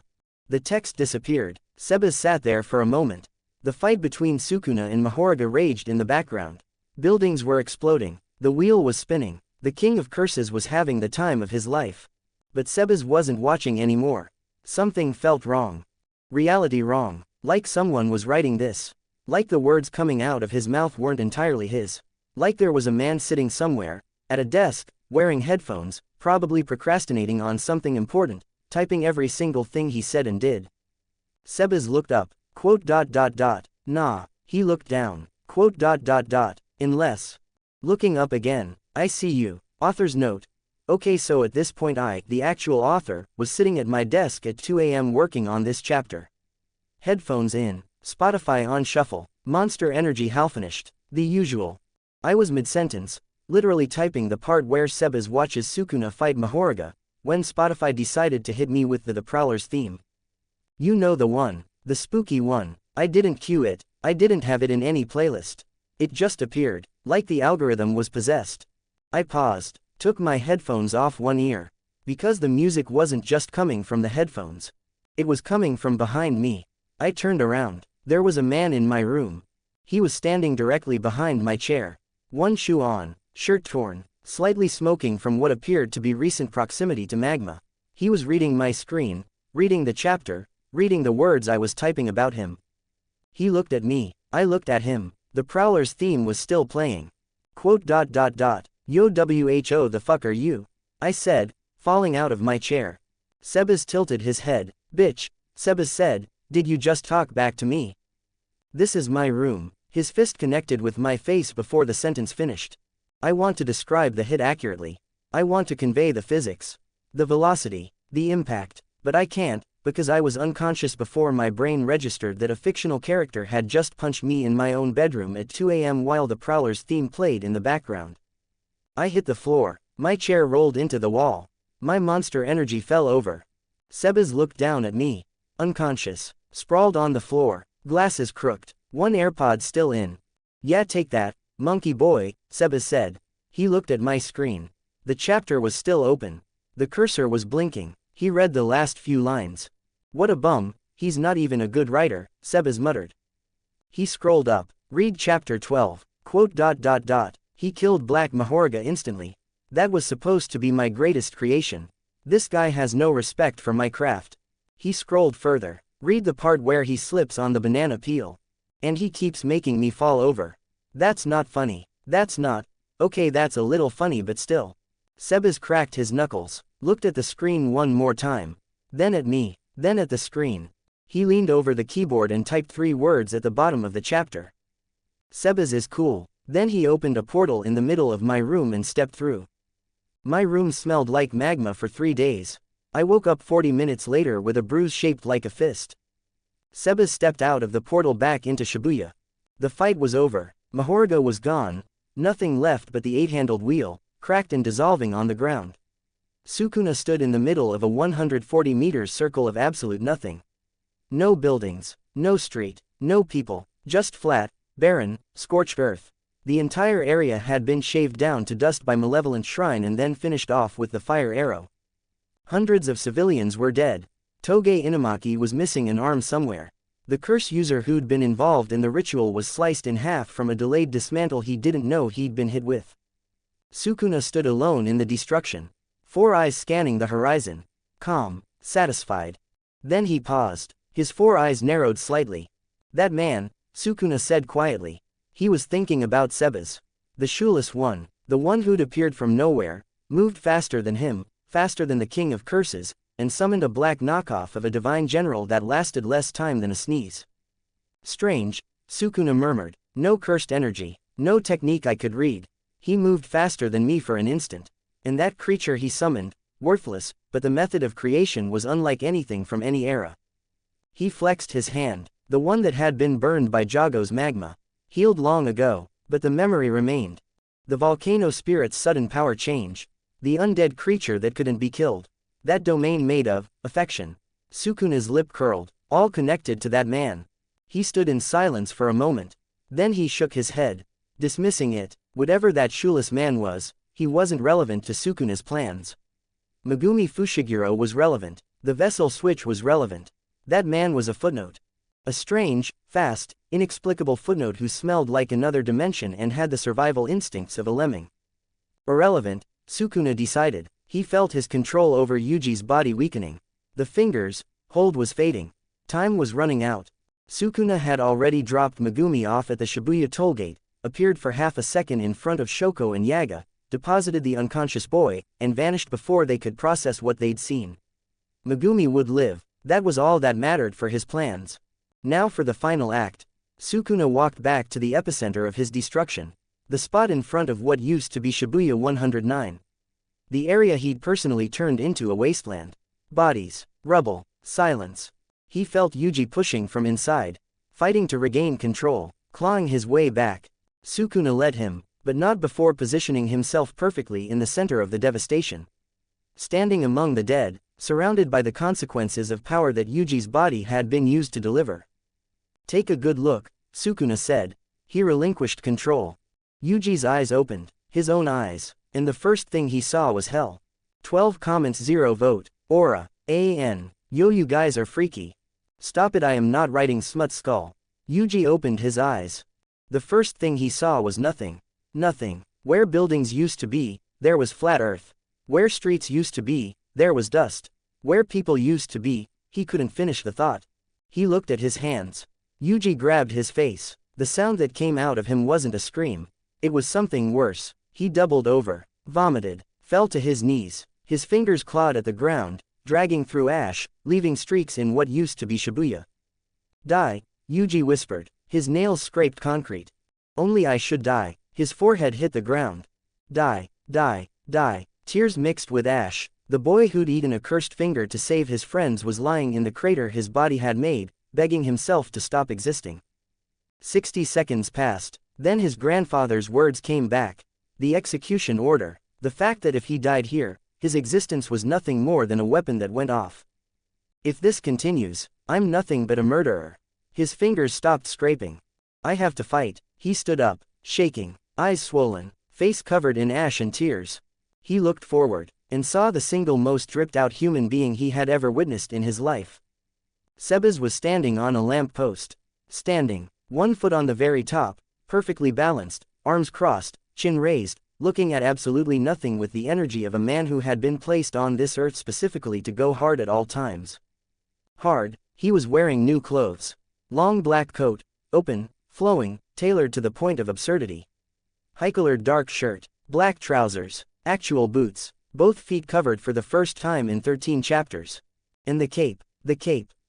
The text disappeared. Sebas sat there for a moment. The fight between Sukuna and Mahoruga raged in the background. Buildings were exploding. The wheel was spinning. The king of curses was having the time of his life. But Sebas wasn't watching anymore. Something felt wrong. Reality wrong. Like someone was writing this. Like the words coming out of his mouth weren't entirely his. Like there was a man sitting somewhere, at a desk, wearing headphones, probably procrastinating on something important, typing every single thing he said and did. Sebas looked up. Nah. He looked down. Unless. Looking up again. I see you. Author's note. Okay, so at this point I, the actual author, was sitting at my desk at 2 a.m. working on this chapter. Headphones in. Spotify on shuffle. Monster Energy half-finished. The usual. I was mid-sentence, literally typing the part where Sebas watches Sukuna fight Mahoruga, when Spotify decided to hit me with the Prowler's theme. You know the one. The spooky one. I didn't cue it. I didn't have it in any playlist. It just appeared, like the algorithm was possessed. I paused. Took my headphones off one ear. Because the music wasn't just coming from the headphones. It was coming from behind me. I turned around. There was a man in my room. He was standing directly behind my chair. One shoe on, shirt torn, slightly smoking from what appeared to be recent proximity to magma. He was reading my screen, reading the chapter, reading the words I was typing about him. He looked at me. I looked at him. The Prowler's theme was still playing. Quote. Yo who the fuck are you? I said, falling out of my chair. Sebas tilted his head. Bitch, Sebas said, did you just talk back to me? This is my room. His fist connected with my face before the sentence finished. I want to describe the hit accurately. I want to convey the physics, the velocity, the impact, but I can't, because I was unconscious before my brain registered that a fictional character had just punched me in my own bedroom at 2 a.m. while the Prowler's theme played in the background. I hit the floor. My chair rolled into the wall. My monster energy fell over. Sebas looked down at me. Unconscious. Sprawled on the floor. Glasses crooked. One AirPod still in. Yeah, take that, monkey boy, Sebas said. He looked at my screen. The chapter was still open. The cursor was blinking. He read the last few lines. What a bum, he's not even a good writer, Sebas muttered. He scrolled up. Read chapter 12. Quote. He killed Black Mahorga instantly. That was supposed to be my greatest creation. This guy has no respect for my craft. He scrolled further. Read the part where he slips on the banana peel. And he keeps making me fall over. That's not funny. That's not. Okay, that's a little funny, but still. Sebas cracked his knuckles, looked at the screen one more time. Then at me, then at the screen. He leaned over the keyboard and typed 3 words at the bottom of the chapter. Sebas is cool. Then he opened a portal in the middle of my room and stepped through. My room smelled like magma for 3 days. I woke up 40 minutes later with a bruise shaped like a fist. Sebas stepped out of the portal back into Shibuya. The fight was over. Mahorga was gone. Nothing left but the 8-handled wheel, cracked and dissolving on the ground. Sukuna stood in the middle of a 140 meters circle of absolute nothing. No buildings, no street, no people, just flat, barren, scorched earth. The entire area had been shaved down to dust by malevolent shrine and then finished off with the fire arrow. Hundreds of civilians were dead. Toge Inumaki was missing an arm somewhere. The curse user who'd been involved in the ritual was sliced in half from a delayed dismantle he didn't know he'd been hit with. Sukuna stood alone in the destruction. 4 eyes scanning the horizon. Calm, satisfied. Then he paused. His 4 eyes narrowed slightly. That man, Sukuna said quietly. He was thinking about Sebas. The shoeless one, the one who'd appeared from nowhere, moved faster than him, faster than the king of curses, and summoned a black knockoff of a divine general that lasted less time than a sneeze. Strange, Sukuna murmured. No cursed energy, no technique I could read. He moved faster than me for an instant. And that creature he summoned, worthless, but the method of creation was unlike anything from any era. He flexed his hand, the one that had been burned by Jogo's magma. Healed long ago, but the memory remained. The volcano spirit's sudden power change. The undead creature that couldn't be killed. That domain made of affection. Sukuna's lip curled, all connected to that man. He stood in silence for a moment. Then he shook his head, dismissing it. Whatever that shoeless man was, he wasn't relevant to Sukuna's plans. Megumi Fushiguro was relevant. The vessel switch was relevant. That man was a footnote. A strange, fast, inexplicable footnote who smelled like another dimension and had the survival instincts of a lemming. Irrelevant, Sukuna decided. He felt his control over Yuji's body weakening. The fingers, hold was fading. Time was running out. Sukuna had already dropped Megumi off at the Shibuya tollgate, appeared for half a second in front of Shoko and Yaga, deposited the unconscious boy, and vanished before they could process what they'd seen. Megumi would live. That was all that mattered for his plans. Now for the final act. Sukuna walked back to the epicenter of his destruction. The spot in front of what used to be Shibuya 109. The area he'd personally turned into a wasteland. Bodies, rubble, silence. He felt Yuji pushing from inside, fighting to regain control, clawing his way back. Sukuna led him, but not before positioning himself perfectly in the center of the devastation. Standing among the dead, surrounded by the consequences of power that Yuji's body had been used to deliver. Take a good look, Sukuna said. He relinquished control. Yuji's eyes opened, his own eyes, and the first thing he saw was hell. 12 comments 0 vote. Aura, AN. Yo, you guys are freaky. Stop it, I am not writing smut skull. Yuji opened his eyes. The first thing he saw was nothing. Nothing. Where buildings used to be, there was flat earth. Where streets used to be, there was dust. Where people used to be, he couldn't finish the thought. He looked at his hands. Yuji grabbed his face. The sound that came out of him wasn't a scream. It was something worse. He doubled over, vomited, fell to his knees. His fingers clawed at the ground, dragging through ash, leaving streaks in what used to be Shibuya. Die, Yuji whispered. His nails scraped concrete. Only I should die. His forehead hit the ground. Die, die, die. Tears mixed with ash. The boy who'd eaten a cursed finger to save his friends was lying in the crater his body had made, begging himself to stop existing. 60 seconds passed. Then his grandfather's words came back. The execution order. The fact that if he died here, his existence was nothing more than a weapon that went off. If this continues, I'm nothing but a murderer. His fingers stopped scraping. I have to fight. He stood up, shaking, eyes swollen, face covered in ash and tears. He looked forward, and saw the single most dripped-out human being he had ever witnessed in his life. Sebas was standing on a lamp post. Standing, 1 foot on the very top, perfectly balanced, arms crossed, chin raised, looking at absolutely nothing with the energy of a man who had been placed on this earth specifically to go hard at all times. Hard. He was wearing new clothes. Long black coat, open, flowing, tailored to the point of absurdity. High-colored dark shirt, black trousers, actual boots, both feet covered for the first time in 13 chapters. And the cape,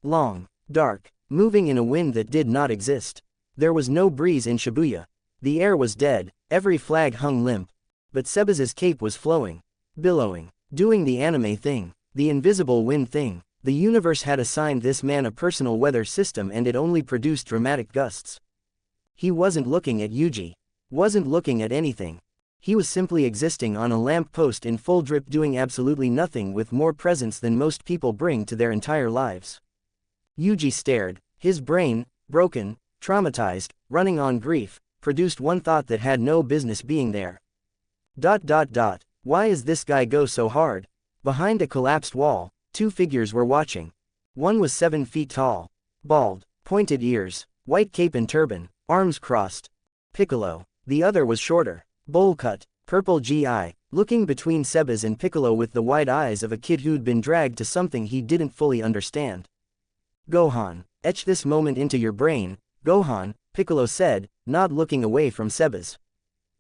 long, dark, moving in a wind that did not exist. There was no breeze in Shibuya. The air was dead, every flag hung limp. But Sebas's cape was flowing, billowing, doing the anime thing, the invisible wind thing. The universe had assigned this man a personal weather system and it only produced dramatic gusts. He wasn't looking at Yuji. Wasn't looking at anything. He was simply existing on a lamp post in full drip doing absolutely nothing with more presence than most people bring to their entire lives. Yuji stared, his brain, broken, traumatized, running on grief, produced one thought that had no business being there. Why is this guy go so hard? Behind a collapsed wall, 2 figures were watching. One was 7 feet tall, bald, pointed ears, white cape and turban, arms crossed. Piccolo. The other was shorter, bowl cut, purple GI, looking between Sebas and Piccolo with the wide eyes of a kid who'd been dragged to something he didn't fully understand. Gohan, etch this moment into your brain, Gohan, Piccolo said, not looking away from Sebas.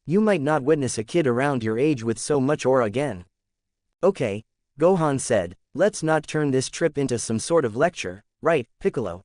You might not witness a kid around your age with so much aura again. Okay, Gohan said, let's not turn this trip into some sort of lecture, right, Piccolo?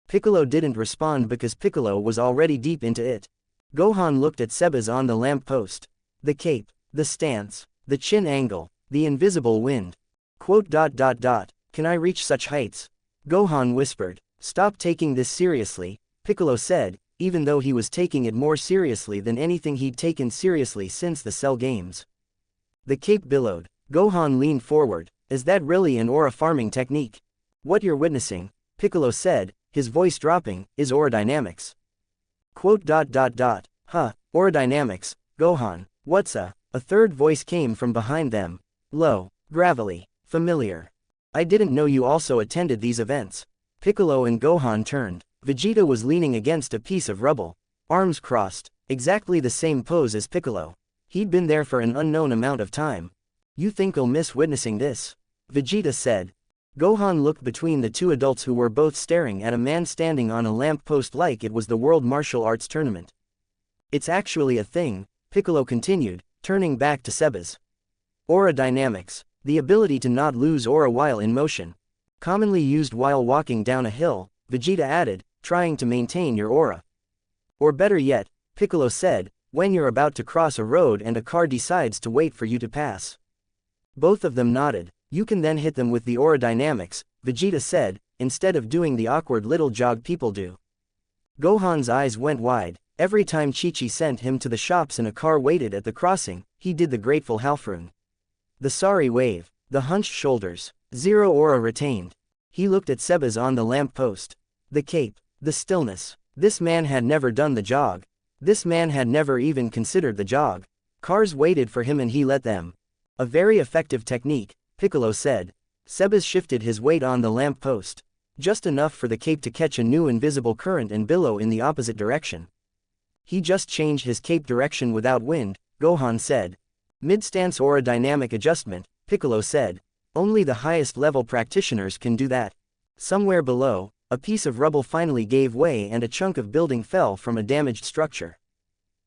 Piccolo didn't respond because Piccolo was already deep into it. Gohan looked at Sebas on the lamp post. The cape, the stance, the chin angle, the invisible wind. Can I reach such heights? Gohan whispered. Stop taking this seriously, Piccolo said, even though he was taking it more seriously than anything he'd taken seriously since the Cell Games. The cape billowed. Gohan leaned forward. Is that really an aura farming technique? What you're witnessing, Piccolo said, his voice dropping, is aura dynamics. Aura dynamics, Gohan, what's a third voice came from behind them. Low, gravelly, familiar. I didn't know you also attended these events. Piccolo and Gohan turned. Vegeta was leaning against a piece of rubble, arms crossed, exactly the same pose as Piccolo. He'd been there for an unknown amount of time. You think I'll miss witnessing this? Vegeta said. Gohan looked between the 2 adults who were both staring at a man standing on a lamp post like it was the World Martial Arts Tournament. It's actually a thing, Piccolo continued, turning back to Sebas. Aura dynamics, the ability to not lose aura while in motion. Commonly used while walking down a hill, Vegeta added, trying to maintain your aura. Or better yet, Piccolo said, when you're about to cross a road and a car decides to wait for you to pass. Both of them nodded. You can then hit them with the aura dynamics, Vegeta said, instead of doing the awkward little jog people do. Gohan's eyes went wide. Every time Chi-Chi sent him to the shops and a car waited at the crossing, he did the grateful halfrune. The sorry wave, the hunched shoulders, 0 aura retained. He looked at Sebas on the lamp post. The cape, the stillness. This man had never done the jog. This man had never even considered the jog. Cars waited for him and he let them. A very effective technique, Piccolo said. Sebas shifted his weight on the lamp post. Just enough for the cape to catch a new invisible current and billow in the opposite direction. He just changed his cape direction without wind, Gohan said. Mid-stance aura dynamic adjustment, Piccolo said. Only the highest level practitioners can do that. Somewhere below, a piece of rubble finally gave way and a chunk of building fell from a damaged structure.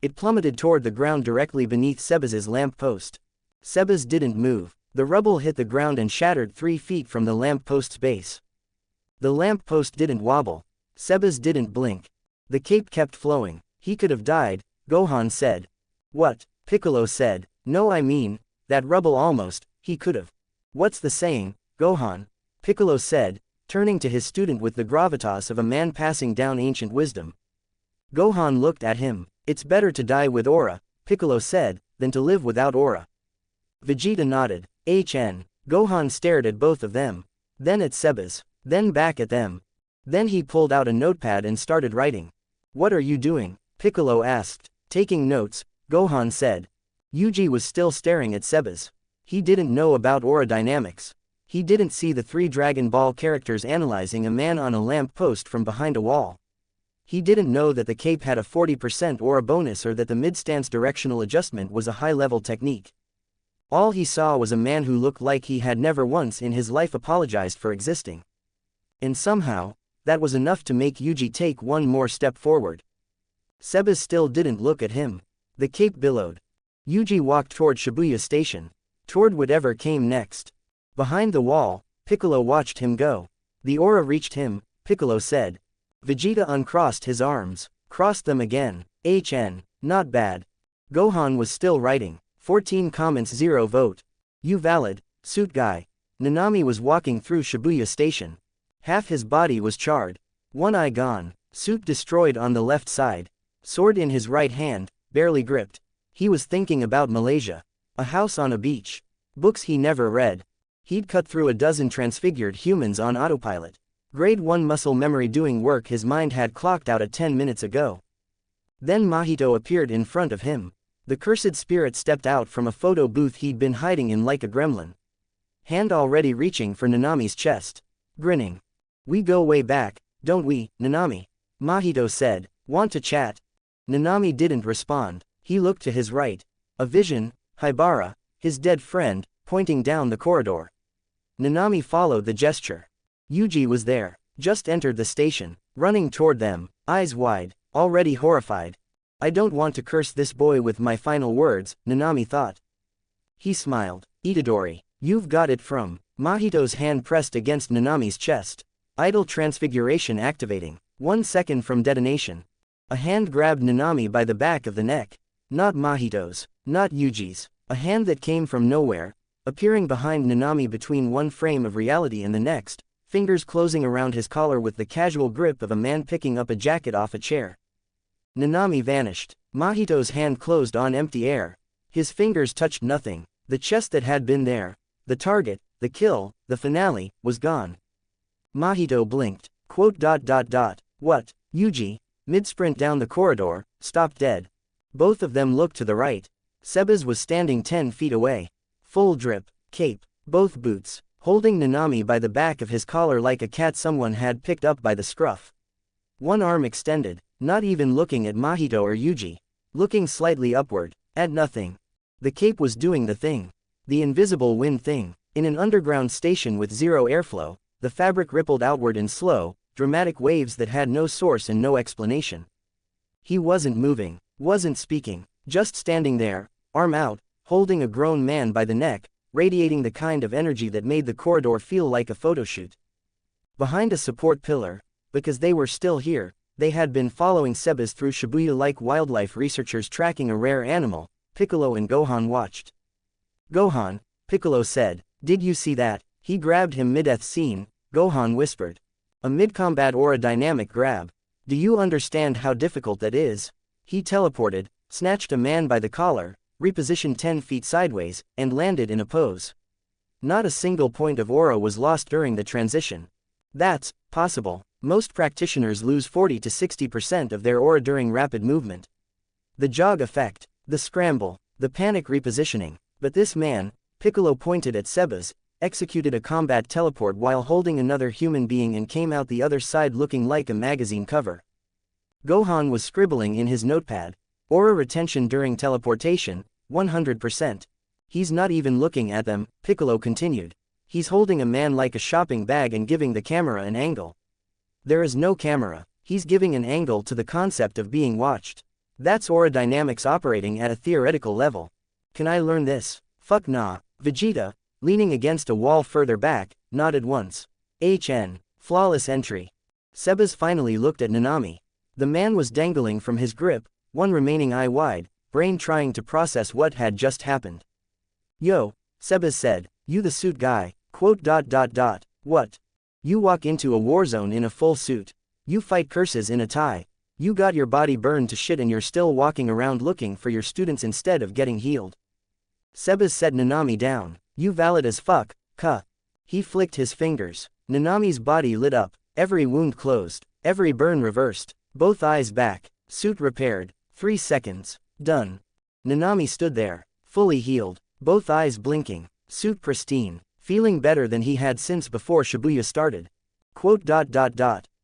It plummeted toward the ground directly beneath Sebas's lamp post. Sebas didn't move. The rubble hit the ground and shattered 3 feet from the lamp post's base. The lamp post didn't wobble. Sebas didn't blink. The cape kept flowing. He could have died, Gohan said. What? Piccolo said. No, I mean, that rubble almost, he could've. What's the saying, Gohan? Piccolo said, turning to his student with the gravitas of a man passing down ancient wisdom. Gohan looked at him. It's better to die with aura, Piccolo said, than to live without aura. Vegeta nodded. Gohan stared at both of them. Then at Sebas. Then back at them. Then he pulled out a notepad and started writing. What are you doing? Piccolo asked. Taking notes, Gohan said. Yuji was still staring at Sebas. He didn't know about aura dynamics. He didn't see the 3 Dragon Ball characters analyzing a man on a lamp post from behind a wall. He didn't know that the cape had a 40% aura bonus or that the mid-stance directional adjustment was a high-level technique. All he saw was a man who looked like he had never once in his life apologized for existing. And somehow, that was enough to make Yuji take one more step forward. Sebas still didn't look at him. The cape billowed. Yuji walked toward Shibuya Station. Toward whatever came next. Behind the wall, Piccolo watched him go. The aura reached him, Piccolo said. Vegeta uncrossed his arms. Crossed them again. Not bad. Gohan was still writing. 14 comments 0 vote. You valid, suit guy. Nanami was walking through Shibuya Station. Half his body was charred. One eye gone. Suit destroyed on the left side. Sword in his right hand, barely gripped. He was thinking about Malaysia. A house on a beach. Books he never read. He'd cut through a dozen transfigured humans on autopilot. Grade 1 muscle memory doing work his mind had clocked out at 10 minutes ago. Then Mahito appeared in front of him. The cursed spirit stepped out from a photo booth he'd been hiding in like a gremlin. Hand already reaching for Nanami's chest. Grinning. We go way back, don't we, Nanami? Mahito said. Want to chat? Nanami didn't respond. He looked to his right. A vision, Haibara, his dead friend, pointing down the corridor. Nanami followed the gesture. Yuji was there. Just entered the station. Running toward them, eyes wide, already horrified. I don't want to curse this boy with my final words, Nanami thought. He smiled. Itadori. You've got it from. Mahito's hand pressed against Nanami's chest. Idle transfiguration activating. 1 second from detonation. A hand grabbed Nanami by the back of the neck. Not Mahito's. Not Yuji's. A hand that came from nowhere, appearing behind Nanami between one frame of reality and the next, fingers closing around his collar with the casual grip of a man picking up a jacket off a chair. Nanami vanished. Mahito's hand closed on empty air. His fingers touched nothing. The chest that had been there, the target, the kill, the finale, was gone. Mahito blinked. What? Yuji, mid-sprint down the corridor, stopped dead. Both of them looked to the right. Sebas was standing 10 feet away. Full drip, cape, both boots, holding Nanami by the back of his collar like a cat someone had picked up by the scruff. One arm extended, not even looking at Mahito or Yuji. Looking slightly upward, at nothing. The cape was doing the thing. The invisible wind thing. In an underground station with zero airflow, the fabric rippled outward in slow, dramatic waves that had no source and no explanation. He wasn't moving, wasn't speaking, just standing there, arm out, holding a grown man by the neck, radiating the kind of energy that made the corridor feel like a photoshoot. Behind a support pillar, because they were still here, they had been following Sebas through Shibuya like wildlife researchers tracking a rare animal. Piccolo and Gohan watched. Gohan, Piccolo said, did you see that? He grabbed him mid-death scene, Gohan whispered. A mid-combat aura dynamic grab. Do you understand how difficult that is? He teleported, snatched a man by the collar, repositioned 10 feet sideways, and landed in a pose. Not a single point of aura was lost during the transition. That's possible. Most practitioners lose 40 to 60% of their aura during rapid movement. The jog effect, the scramble, the panic repositioning, but this man, Piccolo pointed at Sebas, executed a combat teleport while holding another human being and came out the other side looking like a magazine cover. Gohan was scribbling in his notepad. Aura retention during teleportation, 100%. He's not even looking at them, Piccolo continued. He's holding a man like a shopping bag and giving the camera an angle. There is no camera, he's giving an angle to the concept of being watched. That's aura dynamics operating at a theoretical level. Can I learn this? Fuck nah. Vegeta, leaning against a wall further back, nodded once. Flawless entry. Sebas finally looked at Nanami. The man was dangling from his grip, one remaining eye wide, brain trying to process what had just happened. Yo, Sebas said, you the suit guy, quote. What? You walk into a war zone in a full suit. You fight curses in a tie. You got your body burned to shit and you're still walking around looking for your students instead of getting healed. Sebas set Nanami down. You valid as fuck, cuh. He flicked his fingers. Nanami's body lit up, every wound closed, every burn reversed, both eyes back, suit repaired, 3 seconds, done. Nanami stood there, fully healed, both eyes blinking, suit pristine, feeling better than he had since before Shibuya started. Quote.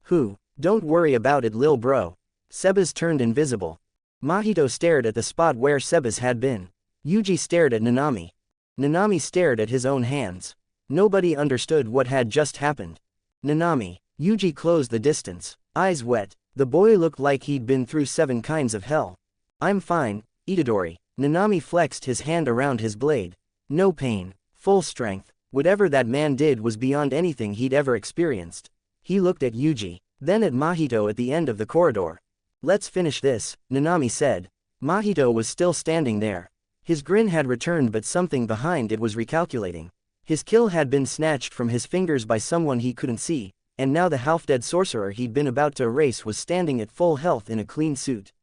Who? Don't worry about it lil bro. Sebas turned invisible. Mahito stared at the spot where Sebas had been. Yuji stared at Nanami. Nanami stared at his own hands. Nobody understood what had just happened. Nanami. Yuji closed the distance, eyes wet. The boy looked like he'd been through 7 kinds of hell. I'm fine, Itadori. Nanami flexed his hand around his blade. No pain, full strength. Whatever that man did was beyond anything he'd ever experienced. He looked at Yuji, then at Mahito at the end of the corridor. Let's finish this, Nanami said. Mahito was still standing there. His grin had returned but something behind it was recalculating. His kill had been snatched from his fingers by someone he couldn't see, and now the half-dead sorcerer he'd been about to erase was standing at full health in a clean suit.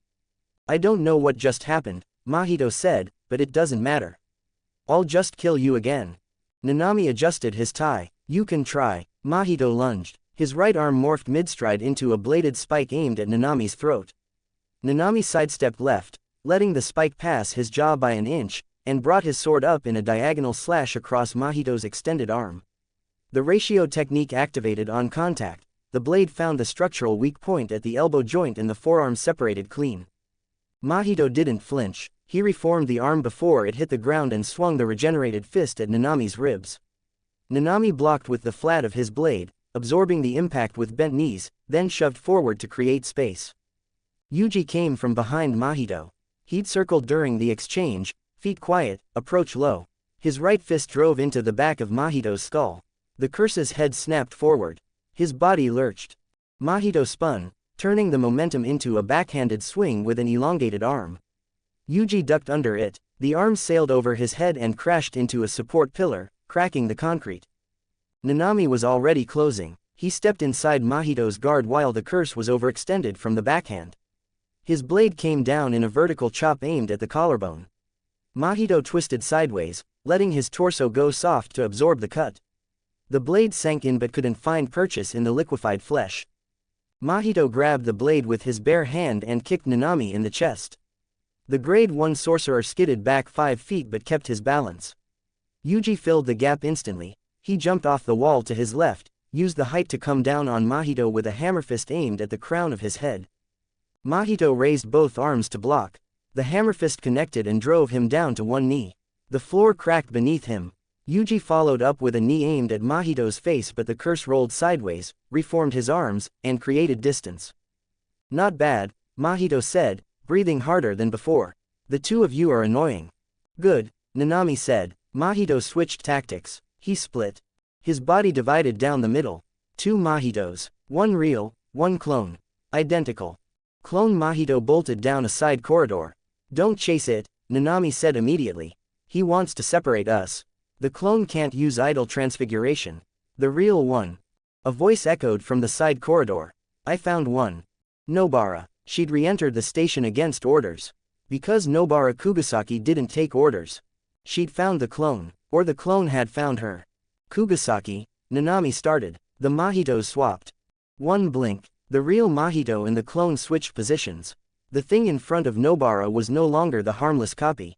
I don't know what just happened, Mahito said, but it doesn't matter. I'll just kill you again. Nanami adjusted his tie. You can try. Mahito lunged. His right arm morphed mid-stride into a bladed spike aimed at Nanami's throat. Nanami sidestepped left, letting the spike pass his jaw by an inch, and brought his sword up in a diagonal slash across Mahito's extended arm. The ratio technique activated on contact. The blade found the structural weak point at the elbow joint and the forearm separated clean. Mahito didn't flinch. He reformed the arm before it hit the ground and swung the regenerated fist at Nanami's ribs. Nanami blocked with the flat of his blade, absorbing the impact with bent knees, then shoved forward to create space. Yuji came from behind Mahito. He'd circled during the exchange, feet quiet, approach low. His right fist drove into the back of Mahito's skull. The curse's head snapped forward. His body lurched. Mahito spun, turning the momentum into a backhanded swing with an elongated arm. Yuji ducked under it. The arm sailed over his head and crashed into a support pillar, cracking the concrete. Nanami was already closing. He stepped inside Mahito's guard while the curse was overextended from the backhand. His blade came down in a vertical chop aimed at the collarbone. Mahito twisted sideways, letting his torso go soft to absorb the cut. The blade sank in but couldn't find purchase in the liquefied flesh. Mahito grabbed the blade with his bare hand and kicked Nanami in the chest. The grade 1 sorcerer skidded back 5 feet but kept his balance. Yuji filled the gap instantly. He jumped off the wall to his left, used the height to come down on Mahito with a hammer fist aimed at the crown of his head. Mahito raised both arms to block. The hammer fist connected and drove him down to one knee. The floor cracked beneath him. Yuji followed up with a knee aimed at Mahito's face but the curse rolled sideways, reformed his arms, and created distance. Not bad, Mahito said, breathing harder than before. The two of you are annoying. Good, Nanami said. Mahito switched tactics. He split. His body divided down the middle. 2 Mahitos. One real, one clone. Identical. Clone Mahito bolted down a side corridor. Don't chase it, Nanami said immediately. He wants to separate us. The clone can't use idle transfiguration. The real one. A voice echoed from the side corridor. I found one. Nobara. She'd re-entered the station against orders. Because Nobara Kugasaki didn't take orders. She'd found the clone. Or the clone had found her. Kugasaki, Nanami started. The Mahitos swapped. One blink. The real Mahito and the clone switched positions. The thing in front of Nobara was no longer the harmless copy.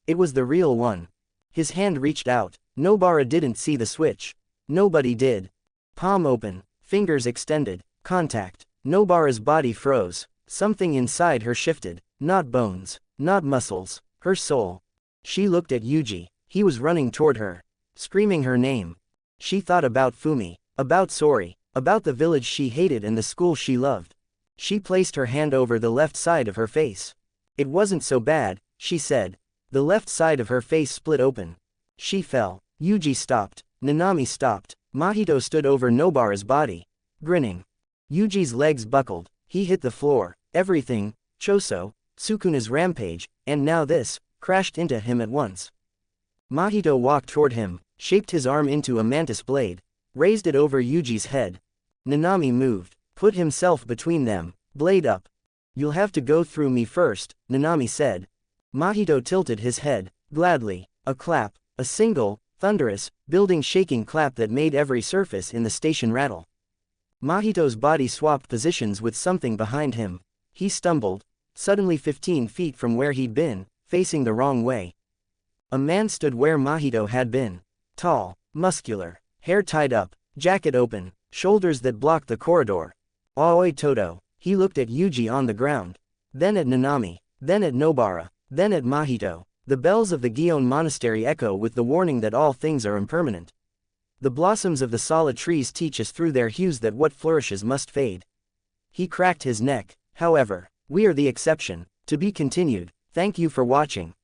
It was the real one. His hand reached out. Nobara didn't see the switch. Nobody did. Palm open, fingers extended, contact. Nobara's body froze. Something inside her shifted. Not bones, not muscles, her soul. She looked at Yuji. He was running toward her, screaming her name. She thought about Fumi, about Sori, about the village she hated and the school she loved. She placed her hand over the left side of her face. It wasn't so bad, she said. The left side of her face split open. She fell. Yuji stopped. Nanami stopped. Mahito stood over Nobara's body, grinning. Yuji's legs buckled. He hit the floor. Everything, Choso, Sukuna's rampage, and now this, crashed into him at once. Mahito walked toward him, shaped his arm into a mantis blade, raised it over Yuji's head. Nanami moved, put himself between them, blade up. You'll have to go through me first, Nanami said. Mahito tilted his head, gladly. A clap, a single, thunderous, building-shaking clap that made every surface in the station rattle. Mahito's body swapped positions with something behind him. He stumbled, suddenly 15 feet from where he'd been, facing the wrong way. A man stood where Mahito had been. Tall, muscular, hair tied up, jacket open, shoulders that blocked the corridor. Aoi Todo. He looked at Yuji on the ground. Then at Nanami. Then at Nobara. Then at Mahito. The bells of the Gion monastery echo with the warning that all things are impermanent. The blossoms of the solid trees teach us through their hues that what flourishes must fade. He cracked his neck. However, we are the exception. To be continued. Thank you for watching.